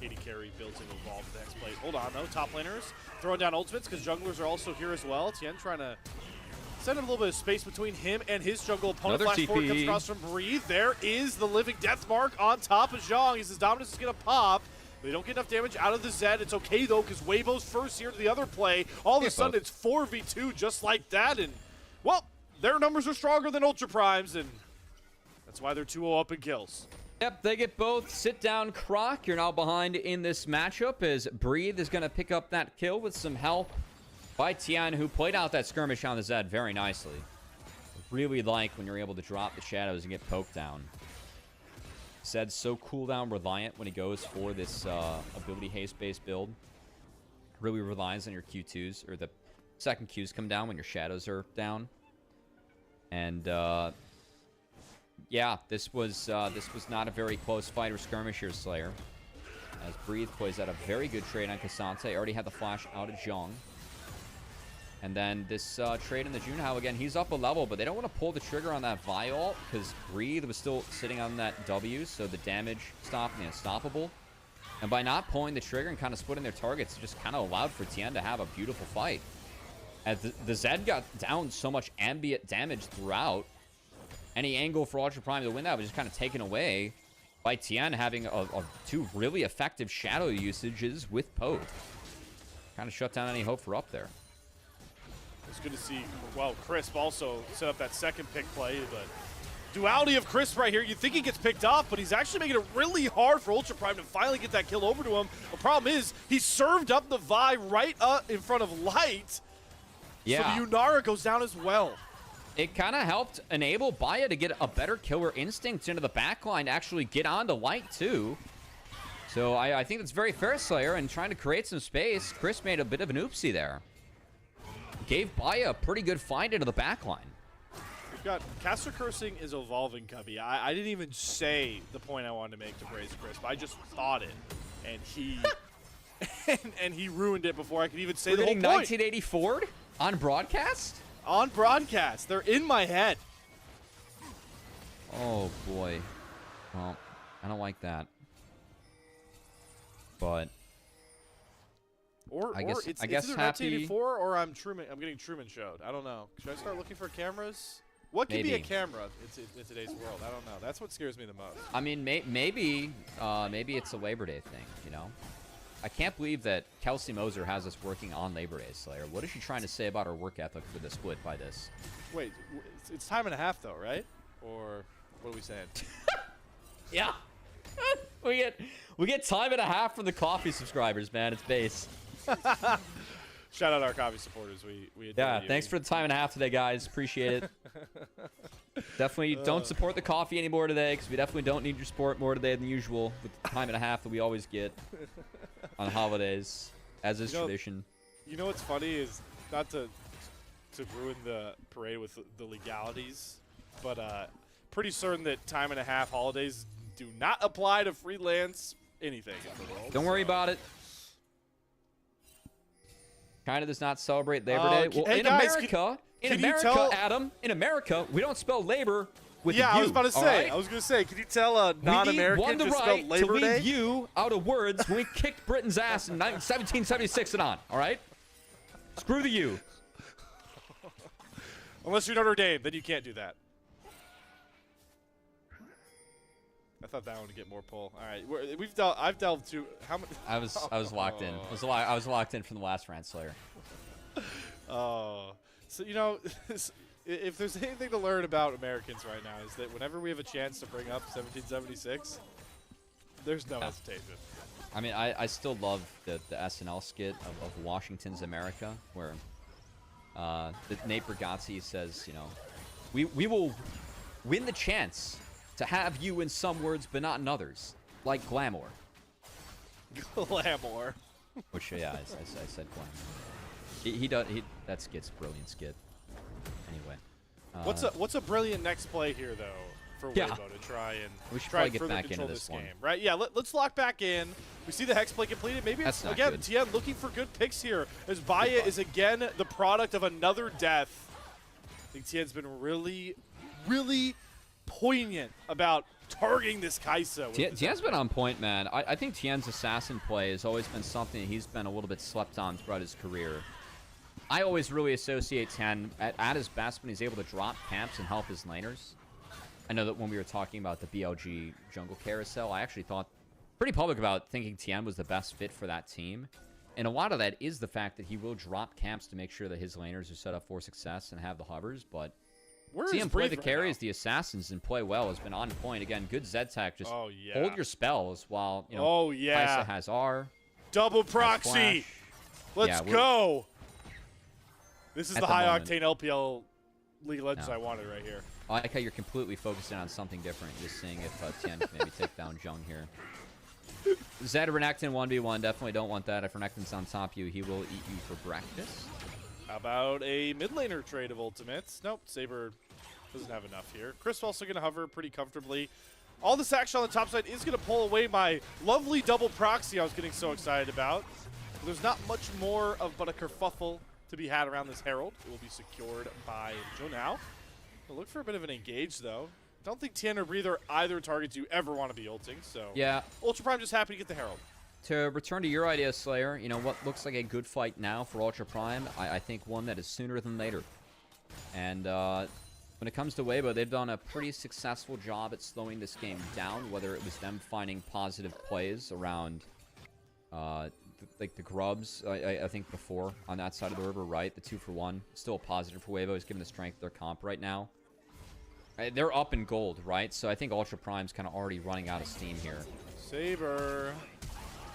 S1: AD carry builds into Evolve the next play. Hold on, though. Top laners throwing down ultimates because junglers are also here as well. Tien trying to send a little bit of space between him and his jungle opponent.
S2: Another
S1: Flash forward comes across from Breathe. There is the living death mark on top of Zhang. His dominance is going to pop. They don't get enough damage out of the Zed. It's okay, though, because Weibo's first here to the other play. All of a sudden, it's 4v2 just like that. And, well, their numbers are stronger than Ultra Prime's, and that's why they're 2-0 up in kills.
S2: Yep, they get both. Sit down, Croc. You're now behind in this matchup as Breathe is going to pick up that kill with some help by Tien, who played out that skirmish on the Zed very nicely. Really like when you're able to drop the shadows and get poked down. Zed's so cooldown reliant when he goes for this ability haste based build. Really relies on your Q2s or the Second Qs come down when your shadows are down. And yeah, this was not a very close fight or skirmish here, Slayer. As Breathe plays out a very good trade on Cassante. Already had the flash out of Zhong. And then this trade in the Junhao, again, he's up a level, but they don't want to pull the trigger on that Vi ult because Breathe was still sitting on that W, so the damage stopped the unstoppable. And by not pulling the trigger and kind of splitting their targets, it just kind of allowed for Tien to have a beautiful fight. As the Zed got down so much ambient damage throughout, any angle for Ultra Prime to win that was just kind of taken away by Tien having two really effective shadow usages with Poke. Kind of shut down any hope for up there.
S1: It's good to see, well, Crisp also set up that second pick play, but duality of Crisp right here. You think he gets picked off, but he's actually making it really hard for Ultra Prime to finally get that kill over to him. The problem is he served up the Vi right up in front of Light,
S2: yeah.
S1: So the Yunara goes down as well.
S2: It kind of helped enable Baya to get a better killer instinct into the backline to actually get onto Light, too. So I think that's very fair, Slayer, and trying to create some space. Chris made a bit of an oopsie there. Gave Baya a pretty good find into the backline.
S1: We've got Caster Cursing is evolving, Cubby. I didn't even say the point I wanted to make to praise Crisp. I just thought it, and he and he ruined it before I could even say the whole point.
S2: 1984 on broadcast?
S1: On broadcast. They're in my head.
S2: Oh, boy. Well, I don't like that. But
S1: I guess it's either 1984 or I'm getting Truman showed. I don't know. Should I start looking for cameras? What could be a camera in today's world? I don't know. That's what scares me the most.
S2: I mean, maybe it's a Labor Day thing, you know? I can't believe that Kelsey Moser has us working on Labor Day, Slayer. What is she trying to say about her work ethic for the split by this?
S1: Wait, it's time and a half though, right? Or what are we saying?
S2: Yeah. we get time and a half from the coffee subscribers, man. It's base.
S1: Shout out our coffee supporters. We adore you.
S2: Thanks for the time and a half today, guys. Appreciate it. Definitely don't support the coffee anymore today, because we definitely don't need your support more today than usual with the time and a half that we always get on holidays, as is tradition.
S1: You know what's funny is, not to ruin the parade with the legalities, but pretty certain that time and a half holidays do not apply to freelance anything in the world.
S2: Don't worry about it. China does not celebrate Labor Day. Well,
S1: hey
S2: in
S1: guys,
S2: America, Adam, in America, we don't spell labor with a U.
S1: I was about to say.
S2: Right?
S1: I was going to say, can you tell a non-American to spell Labor Day?
S2: To leave you out of words when we kicked Britain's ass in 1776 and on, all right? Screw the U.
S1: Unless you're Notre Dame, then you can't do that. I thought that one would get more pull. All right, I've delved to how much?
S2: I was locked in. I was locked in from the last rant, Slayer.
S1: Oh, so you know, if there's anything to learn about Americans right now, is that whenever we have a chance to bring up 1776, there's no hesitation.
S2: I mean, I still love the SNL skit of Washington's America, where Nate Bargatze says, you know, we will win the chance to have you in some words, but not in others, like glamour.
S1: Glamour.
S2: Which, yeah, I said glamour. That skit's a brilliant skit. Anyway.
S1: What's a brilliant next play here, though, for Weibo to try and
S2: we should
S1: try
S2: probably
S1: and
S2: get back into
S1: this
S2: this one.
S1: game, right? Yeah, let's lock back in. We see the Hex play completed. Maybe it's, again, Tien looking for good picks here, as Baya is, again, the product of another death. I think Tien's been really, really poignant about targeting this Kai'Sa.
S2: Tien's been on point, man. I think Tien's assassin play has always been something he's been a little bit slept on throughout his career. I always really associate Tien at his best when he's able to drop camps and help his laners. I know that when we were talking about the BLG jungle carousel, I actually thought pretty public about thinking Tien was the best fit for that team. And a lot of that is the fact that he will drop camps to make sure that his laners are set up for success and have the hovers, but see him play the carries, the assassins, and play well has been on point. Again, good Zed tech. Just hold your spells while, you know, Kai'Sa has R.
S1: Double proxy. Let's go. This is the high-octane LPL League of Legends I wanted right here.
S2: I like how you're completely focusing on something different, just seeing if Tien can maybe take down Jung here. Zed Renekton 1v1, definitely don't want that. If Renekton's on top of you, he will eat you for breakfast.
S1: about a mid laner trade of ultimates? Nope, Saber doesn't have enough here. Chris also going to hover pretty comfortably. All this action on the top side is going to pull away my lovely double proxy I was getting so excited about. There's not much more of but a kerfuffle to be had around this Herald. It will be secured by Junhao. We'll look for a bit of an engage, though. Don't think Tien or Breather either targets you ever want to be ulting, so
S2: Yeah.
S1: Ultra Prime just happy to get the Herald.
S2: To return to your idea, Slayer, you know, what looks like a good fight now for Ultra Prime, I think one that is sooner than later. And when it comes to Weibo, they've done a pretty successful job at slowing this game down, whether it was them finding positive plays around, like the grubs, I think before, on that side of the river, right? The 2-for-1. Still a positive for Weibo. He's given the strength of their comp right now. They're up in gold, right? So I think Ultra Prime's kind of already running out of steam here.
S1: Saber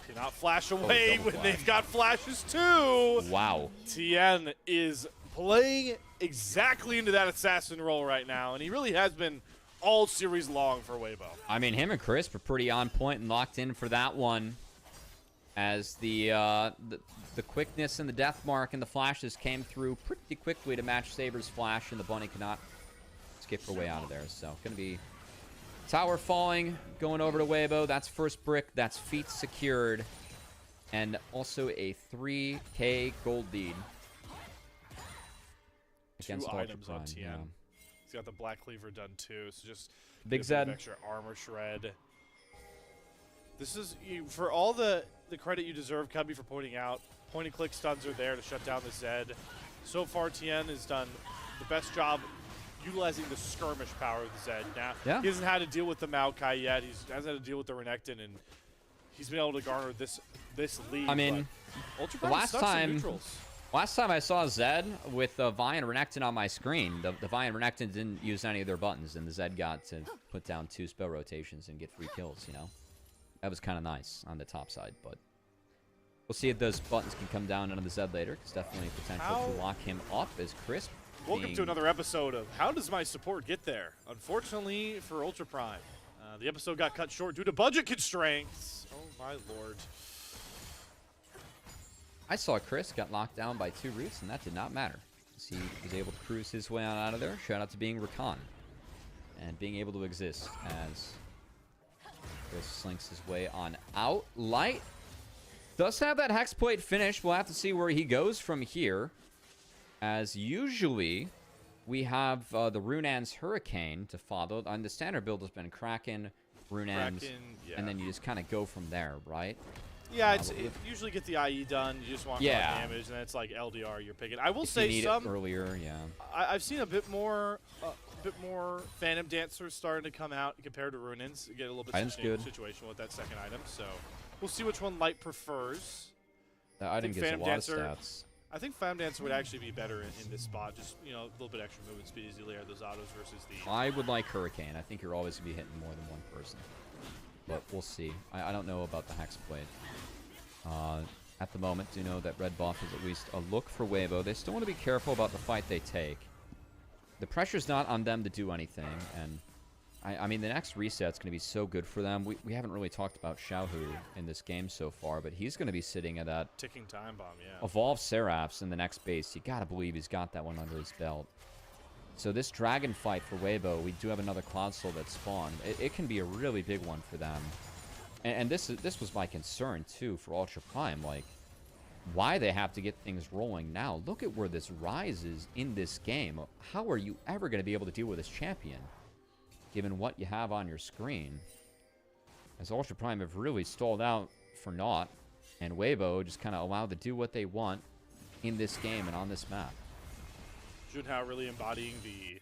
S1: cannot flash away when
S2: flash.
S1: they've got flashes too.
S2: Wow.
S1: Tien is playing exactly into that assassin role right now, and he really has been all series long for Weibo.
S2: I mean, him and Chris were pretty on point and locked in for that one, as the quickness and the death mark and the flashes came through pretty quickly to match Saber's flash, and the bunny cannot skip her way out of there. So gonna be tower falling, going over to Weibo. That's first brick. That's feet secured, and also a 3K gold lead against
S1: Two
S2: Ultra
S1: items
S2: Prime.
S1: on Tien.
S2: Yeah.
S1: He's got the Black Cleaver done too, so just
S2: Big
S1: get a bit of
S2: Zed.
S1: extra armor shred. This is for all the credit you deserve, Cubby, for pointing out. Point and click stuns are there to shut down the Zed. So far, Tien has done the best job utilizing the skirmish power of the Zed. Now, he hasn't had to deal with the Maokai yet. He hasn't had to deal with the Renekton, and he's been able to garner this lead.
S2: I mean,
S1: Ultra
S2: the
S1: Prime
S2: last
S1: sucks in
S2: time
S1: neutrals.
S2: Last time I saw Zed with Vi and Renekton on my screen, the Vi and Renekton didn't use any of their buttons, and the Zed got to put down 2 spell rotations and get free kills, you know? That was kind of nice on the top side, but we'll see if those buttons can come down into the Zed later, because definitely potential to lock him up as Crisp.
S1: Welcome to another episode of How Does My Support Get There? Unfortunately for Ultra Prime, the episode got cut short due to budget constraints. Oh my lord.
S2: I saw Chris got locked down by 2 roots, and that did not matter. He was able to cruise his way on out of there. Shout out to being Rakan and being able to exist as Chris slinks his way on out. Light does have that Hexplate finish. We'll have to see where he goes from here. As usually, we have the Runan's Hurricane to follow. On the standard build has been Kraken, Runan's, and then you just kind of go from there, right?
S1: Yeah, it usually get the IE done. You just want more damage, and then it's like LDR you're picking. I will say
S2: you need
S1: some
S2: it earlier, yeah.
S1: I've seen a bit more Phantom Dancers starting to come out compared to Runins. Get a little bit situational with that second item, so we'll see which one Light prefers.
S2: That item gets a lot of stats.
S1: I think Phantom Dancer would actually be better in this spot. Just, you know, a little bit extra movement speed as you layer those autos versus the...
S2: I would like Hurricane. I think you're always going to be hitting more than one person. But we'll see. I don't know about the Hexblade. At the moment, do know that red buff is at least a look for Weibo. They still want to be careful about the fight they take. The pressure's not on them to do anything, and I mean, the next reset's going to be so good for them. We haven't really talked about Xiaohu in this game so far, but he's going to be sitting at that
S1: ticking time bomb, yeah.
S2: Evolve Seraphs in the next base. You got to believe he's got that one under his belt. So this dragon fight for Weibo, we do have another Cloud Soul that spawned. It can be a really big one for them. And this was my concern, too, for Ultra Prime. Like, why they have to get things rolling now. Look at where this Rise is in this game. How are you ever going to be able to deal with this champion, given what you have on your screen? As Ultra Prime have really stalled out for naught, and Weibo just kind of allowed to do what they want in this game and on this map.
S1: Junhao really embodying the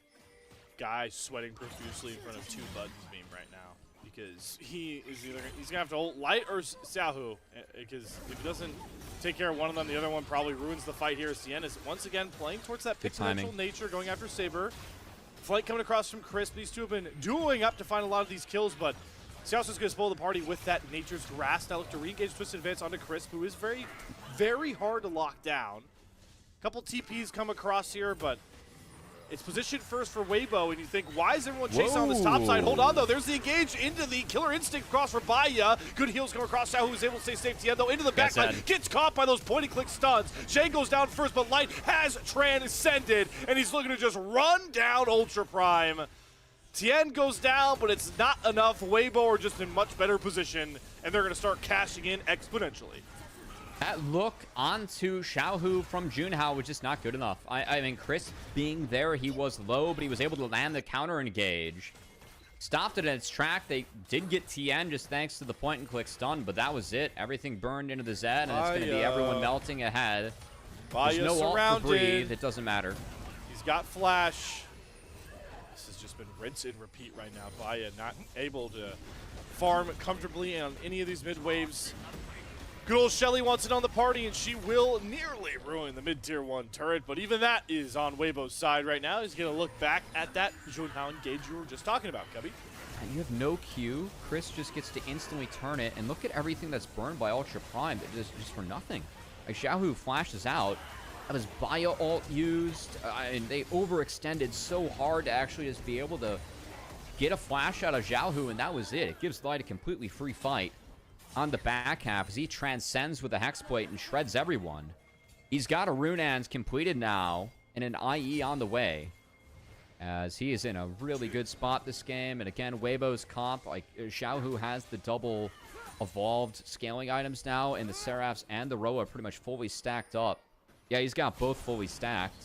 S1: guy sweating profusely in front of 2 buttons meme right now. Because he's gonna have to ult Light or Xiaohu, because if he doesn't take care of one of them, the other one probably ruins the fight here. Cien is once again playing towards that pixel nature, going after Saber. Flight coming across from Crisp. These two have been dueling up to find a lot of these kills, but Xiaohu's gonna spoil the party with that Nature's Grasp. Now look to re-engage Twisted Advance onto Crisp, who is very, very hard to lock down. Couple TPs come across here, but It's position first for Weibo, and you think, why is everyone chasing on this top side? Hold on, though. There's the engage into the Killer Instinct cross for Baya. Good heals come across Xiao, who's able to stay safe. Tien, though, into the backside. Gets caught by those point-and-click stuns. Shay goes down first, but Light has transcended, and he's looking to just run down Ultra Prime. Tien goes down, but it's not enough. Weibo are just in much better position, and they're going to start cashing in exponentially.
S2: That look onto Xiaohu from Junhao was just not good enough. I mean, Chris being there, he was low, but he was able to land the counter engage. Stopped it in its track. They did get Tien just thanks to the point-and-click stun, but that was it. Everything burned into the Zed, and it's going to be everyone melting ahead. There's no ult to breathe. It doesn't matter.
S1: He's got flash. This has just been rinse and repeat right now. Baya not able to farm comfortably on any of these mid waves. Good old Shelly wants it on the party, and she will nearly ruin the mid-tier 1 turret, but even that is on Weibo's side right now. He's going to look back at that Junhao engage you were just talking about, Cubby.
S2: And you have no Q. Chris just gets to instantly turn it, and look at everything that's burned by Ultra Prime just for nothing. Like, Xiaohu flashes out. That was Baya ult used, and they overextended so hard to actually just be able to get a flash out of Xiaohu, and that was it. It gives Light a completely free fight on the back half as he transcends with a Hexblade and shreds everyone. He's got a Runans completed now and an IE on the way, as he is in a really good spot this game. And again, Weibo's comp, like Xiaohu has the double evolved scaling items now, and the Seraphs and the Roa are pretty much fully stacked up. Yeah, he's got both fully stacked.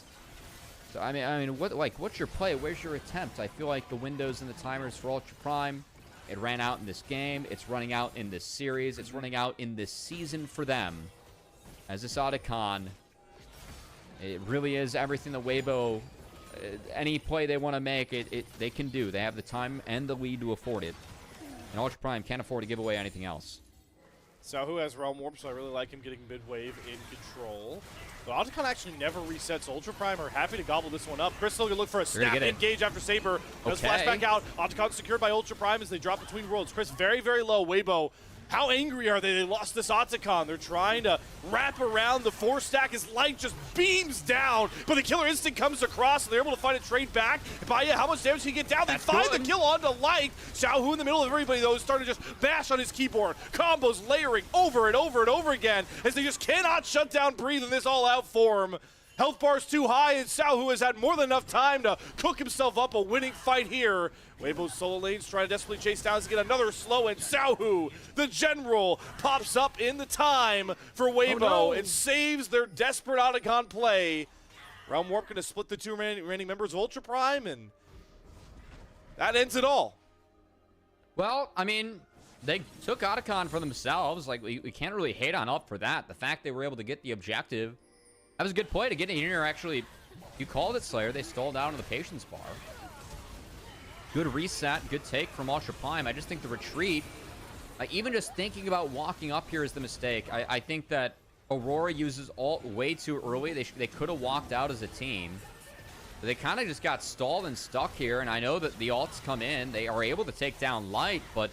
S2: So I mean, what's your play? Where's your attempt? I feel like the windows and the timers for Ultra Prime, it ran out in this game. It's running out in this series. It's running out in this season for them. As this Otacon, it really is everything that Weibo, any play they want to make, they can do. They have the time and the lead to afford it. And Ultra Prime can't afford to give away anything else.
S1: Xiaohu has Realm Warp, so I really like him getting mid-wave in control. But Otacon actually never resets Ultra Prime. Are happy to gobble this one up. Chris still gonna look for a snap engage after Saber. Does flash back out. Otacon secured by Ultra Prime as they drop between worlds. Chris very, very low. Weibo, how angry are they? They lost this Otacon. They're trying to wrap around the 4-stack as Light just beams down, but the Killer Instinct comes across, and they're able to find a trade back. Baya, how much damage can he get down? They find the kill onto Light. Xiaohu in the middle of everybody, though, is starting to just bash on his keyboard. Combos layering over and over and over again as they just cannot shut down Breathe in this all-out form. Health bar's too high, and Xiaohu has had more than enough time to cook himself up a winning fight here. Weibo's solo lanes trying to desperately chase down to get another slow, and Xiaohu, the general, pops up in the time for Weibo and saves their desperate Otacon play. Realm Warp going to split the two remaining members of Ultra Prime, and that ends it all.
S2: Well, I mean, they took Otacon for themselves. Like, we can't really hate on Up for that. The fact they were able to get the objective, that was a good play to get in here. Actually, you called it, Slayer. They stalled out on the Patience bar. Good reset, good take from Ultra Prime. I just think the retreat, even just thinking about walking up here is the mistake. I think that Aurora uses ult way too early. They could have walked out as a team. But they kind of just got stalled and stuck here, and I know that the ults come in. They are able to take down Light, but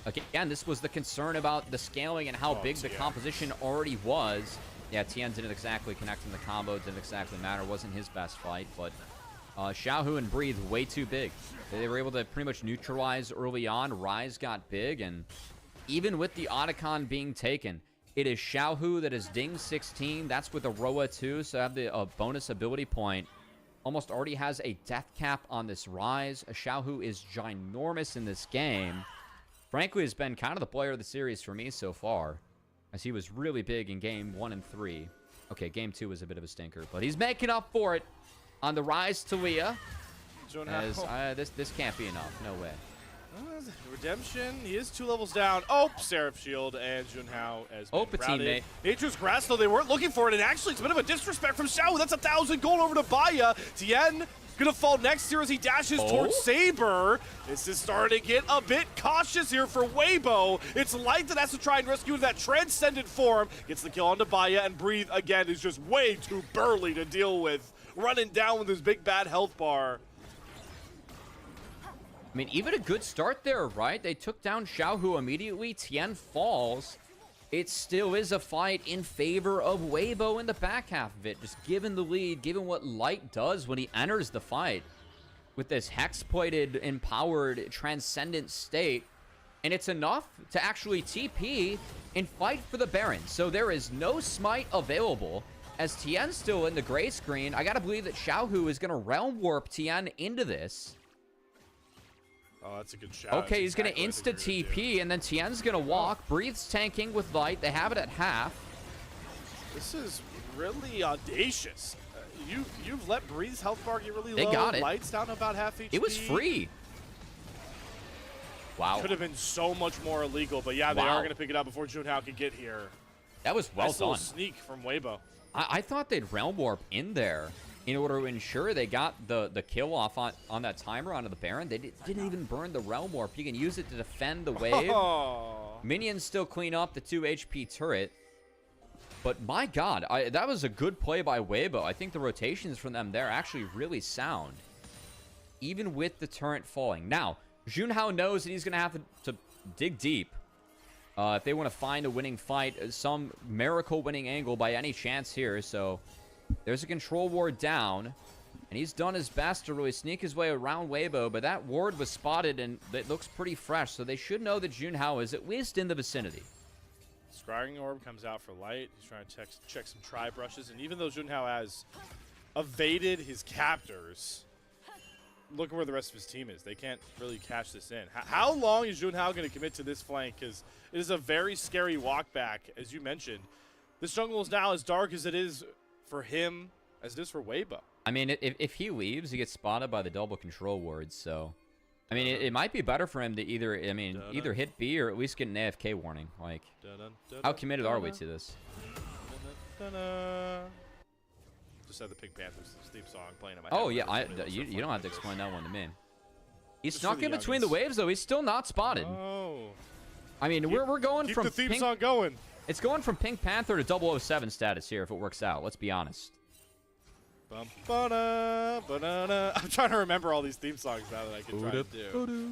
S2: again, this was the concern about the scaling and how big the composition already was. Yeah, Tien didn't exactly connect in the combo, didn't exactly matter, wasn't his best fight, but Xiaohu and Breathe way too big. They were able to pretty much neutralize early on. Rise got big, and even with the Otacon being taken, it is Xiaohu that is ding 16. That's with Aroa too, so I have the bonus ability point. Almost already has a death cap on this Rise. Xiaohu is ginormous in this game. Frankly, has been kind of the player of the series for me so far, as he was really big in game 1 and 3. Okay, game 2 was a bit of a stinker, but he's making up for it on the Rise to Leah. As this can't be enough. No way.
S1: Redemption. He is 2 levels down. Oh, Seraph Shield and Junhao as
S2: teammate.
S1: Nature's Grass, though, they weren't looking for it, and actually it's a bit of a disrespect from Xiao. That's 1,000 gold over to Baya. Tien gonna fall next here as he dashes towards Saber. This is starting to get a bit cautious here for Weibo. It's Light that has to try and rescue that transcendent form. Gets the kill onto Baya, and Breathe, again, is just way too burly to deal with. Running down with his big bad health bar.
S2: I mean, even a good start there, right? They took down Xiaohu immediately. Tien falls. it still is a fight in favor of Weibo in the back half of it. Just given the lead, given what Light does when he enters the fight with this hex-plated, empowered, transcendent state. And it's enough to actually TP and fight for the Baron. So there is no smite available as Tien's still in the gray screen. I gotta believe that Xiaohu is gonna Realm Warp Tien into this.
S1: Oh, that's a good shot.
S2: Okay, he's
S1: exactly
S2: gonna insta-TP, and then Tien's gonna walk. Breathes tanking with Light. They have it at half.
S1: This is really audacious. You've let Breeze's health bar get really low.
S2: They got it.
S1: Light's down to about half HP.
S2: It was free. Wow.
S1: Could have been so much more illegal, but yeah, they are going to pick it up before Junhao can get here.
S2: That was well
S1: nice
S2: done.
S1: Little sneak from Weibo.
S2: I thought they'd Realm Warp in there in order to ensure they got the kill off on that timer onto the Baron. They didn't even burn the Realm Warp. You can use it to defend the wave.
S1: Oh.
S2: Minions still clean up the 2 HP turret. But my god, that was a good play by Weibo. I think the rotations from them there actually really sound. Even with the turret falling. Now, Junhao knows that he's going to have to dig deep if they want to find a winning fight. Some miracle winning angle by any chance here. So there's a control ward down. And he's done his best to really sneak his way around Weibo. But that ward was spotted and it looks pretty fresh. So they should know that Junhao is at least in the vicinity.
S1: Scrying Orb comes out for Light. He's trying to check some tri-brushes. And even though Junhao has evaded his captors, look at where the rest of his team is. They can't really catch this in. How long is Junhao going to commit to this flank? Because it is a very scary walk back, as you mentioned. This jungle is now as dark as it is for him, as it is for Weibo.
S2: I mean, if he leaves, he gets spotted by the double control wards, so... I mean, it might be better for him to either hit B or at least get an AFK warning. Like, how committed are we to this?
S1: Just had the Pink Panthers theme song playing in my
S2: Oh,
S1: head.
S2: yeah, you don't have to explain that one to me. He's
S1: Just
S2: snuck
S1: for the
S2: in between the
S1: youngins.
S2: waves, though. He's still not spotted.
S1: Oh.
S2: I mean, we're going
S1: Keep
S2: from
S1: the theme
S2: Pink...
S1: song going.
S2: It's going from Pink Panther to 007 status here if it works out. Let's be honest.
S1: Bum, ba-da, ba-da-da. I'm trying to remember all these theme songs now that I can try to do.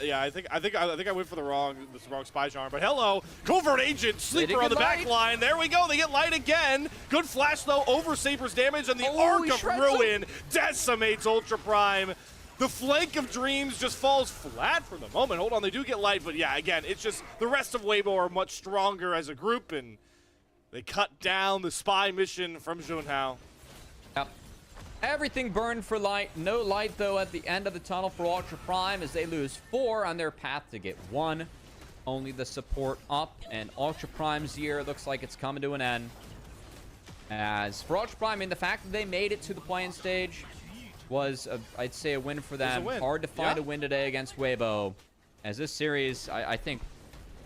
S1: Yeah, I think I went for the wrong spy genre. But hello, covert agent sleeper on the back line. There we go. They get Light again. Good flash though over Saber's damage, and the Arc of Ruin decimates Ultra Prime. The flank of Dreams just falls flat for the moment. Hold on, they do get Light, but yeah, again, it's just the rest of Weibo are much stronger as a group, and they cut down the spy mission from Junhao.
S2: Yep. Everything burned for Light. No Light, though, at the end of the tunnel for Ultra Prime as they lose 4 on their path to get 1. Only the support up, and Ultra Prime's year looks like it's coming to an end. As for Ultra Prime, I mean, the fact that they made it to the playing stage was, I'd say, a win for them. Hard to find a win today against Weibo. As this series, I think,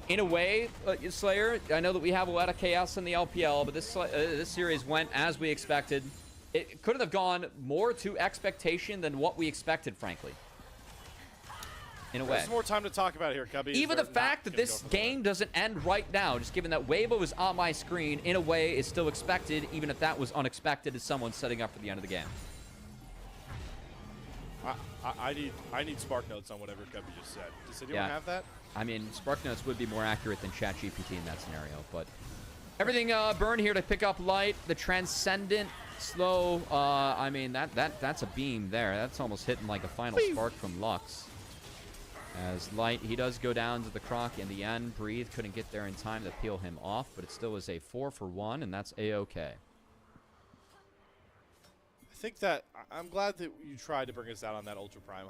S2: in a way, Slayer, I know that we have a lot of chaos in the LPL, but this series went as we expected. It couldn't have gone more to expectation than what we expected, frankly. In a way.
S1: There's more time to talk about it here, Cubby.
S2: Even the fact that this game doesn't end right now, just given that Weibo is on my screen, in a way, is still expected, even if that was unexpected as someone setting up for the end of the game.
S1: I need Spark Notes on whatever Cubby just said. Does anyone have that?
S2: I mean, Spark Notes would be more accurate than ChatGPT in that scenario, but... Everything burned here to pick up Light. The Transcendent... Slow, I mean, that's a beam there. That's almost hitting like a final spark from Lux. As Light, he does go down to the Croc in the end. Breathe couldn't get there in time to peel him off, but it still is a 4 for 1, and that's A-okay.
S1: I think that I'm glad that you tried to bring us out on that Ultra Prime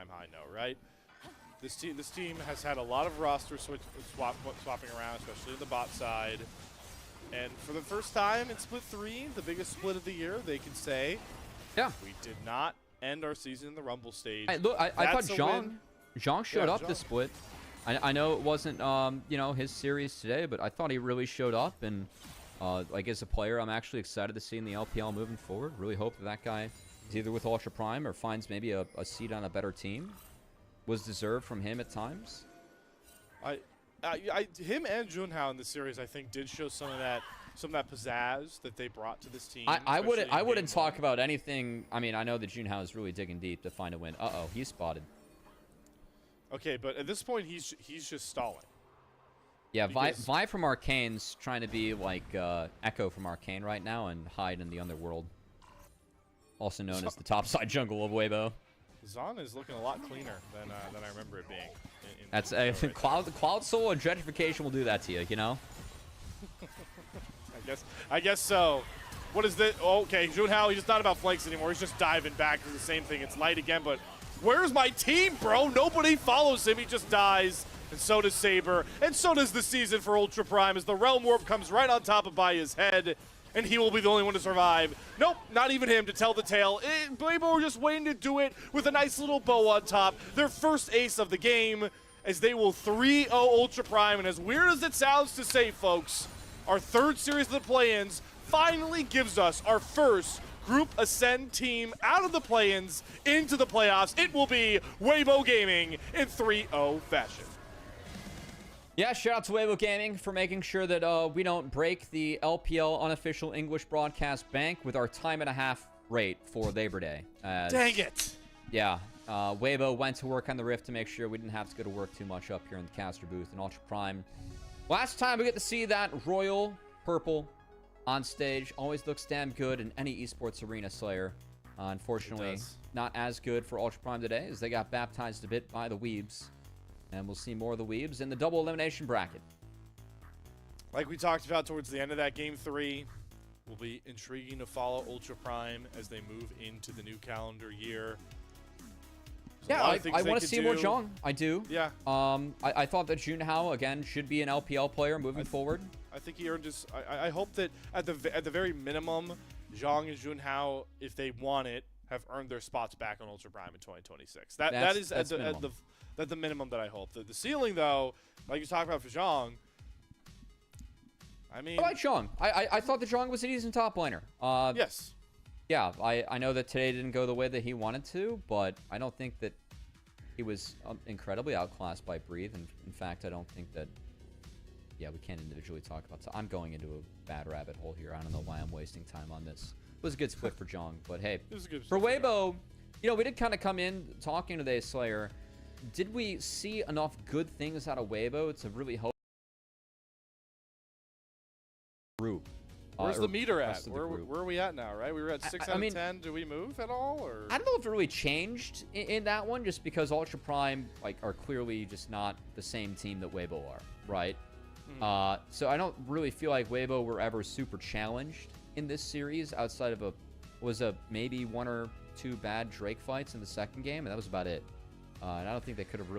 S1: high note, right? This team has had a lot of roster swapping around, especially in the bot side. And for the first time in Split 3, the biggest split of the year, they can say,
S2: yeah,
S1: we did not end our season in the Rumble stage.
S2: I thought Zhang showed up this split. I know it wasn't, you know, his series today, but I thought he really showed up. And like as a player, I'm actually excited to see in the LPL moving forward. Really hope that guy is either with Ultra Prime or finds maybe a seat on a better team. Was deserved from him at times.
S1: Him and Junhao in this series, I think, did show some of that pizzazz that they brought to this team.
S2: I wouldn't talk about anything. I mean, I know that Junhao is really digging deep to find a win. Uh-oh, he's spotted.
S1: Okay, but at this point, he's just stalling.
S2: Yeah, Vi
S1: Because-
S2: from Arcane's trying to be like Echo from Arcane right now and hide in the underworld. Also known as the topside jungle of Weibo.
S1: Zon is looking a lot cleaner than I remember it being. In
S2: That's
S1: right
S2: Cloud Soul and gentrification will do that to you, you know?
S1: I guess so. What is this? Oh, okay, Junhao, he's just not about flanks anymore. He's just diving back to the same thing. It's light again, but where's my team, bro? Nobody follows him. He just dies. And so does Saber. And so does the season for Ultra Prime as the Realm Warp comes right on top of Baya's head. And he will be the only one to survive. Nope, not even him to tell the tale. Weibo were just waiting to do it with a nice little bow on top. Their first ace of the game as they will 3-0 Ultra Prime. And as weird as it sounds to say, folks, our third series of the play-ins finally gives us our first Group Ascend team out of the play-ins into the playoffs. It will be Weibo Gaming in 3-0 fashion.
S2: Yeah, shout out to Weibo Gaming for making sure that we don't break the LPL unofficial English broadcast bank with our time and a half rate for Labor Day.
S1: Dang it!
S2: Yeah, Weibo went to work on the Rift to make sure we didn't have to go to work too much up here in the caster booth in Ultra Prime. Last time we get to see that royal purple on stage. Always looks damn good in any esports arena, Slayer. Unfortunately, not as good for Ultra Prime today as they got baptized a bit by the Weebs. And we'll see more of the Weebs in the double elimination bracket.
S1: Like we talked about towards the end of that Game 3, will be intriguing to follow Ultra Prime as they move into the new calendar year.
S2: Yeah, I want to see more Zhong. I do.
S1: Yeah.
S2: I thought that Junhao, again, should be an LPL player moving forward.
S1: I think he earned his... I hope that at the very minimum, Zhong and Junhao, if they want it, have earned their spots back on Ultra Prime in 2026. That is at the minimum that I hope. The ceiling, though, like you talked about for Zhong, I mean...
S2: I like Zhong. I thought that Zhong was a decent top laner.
S1: Yes.
S2: Yeah, I know that today didn't go the way that he wanted to, but I don't think that he was incredibly outclassed by Breathe. And in fact, I don't think that... Yeah, we can't individually talk about... I'm going into a bad rabbit hole here. I don't know why I'm wasting time on this. It was a good split for Zhong, but hey.
S1: It was a good
S2: for
S1: split
S2: Weibo, you know, we did kind of come in talking today, Slayer. Did we see enough good things out of Weibo to really hope...
S1: Where's the meter at? Where are we at now, right? We were at 6 out of 10. Do we move at all? Or
S2: I don't know if it really changed in that one, just because Ultra Prime are clearly just not the same team that Weibo are, right? So I don't really feel like Weibo were ever super challenged in this series outside of maybe 1 or 2 bad Drake fights in the second game, and that was about it. And I don't think they could have really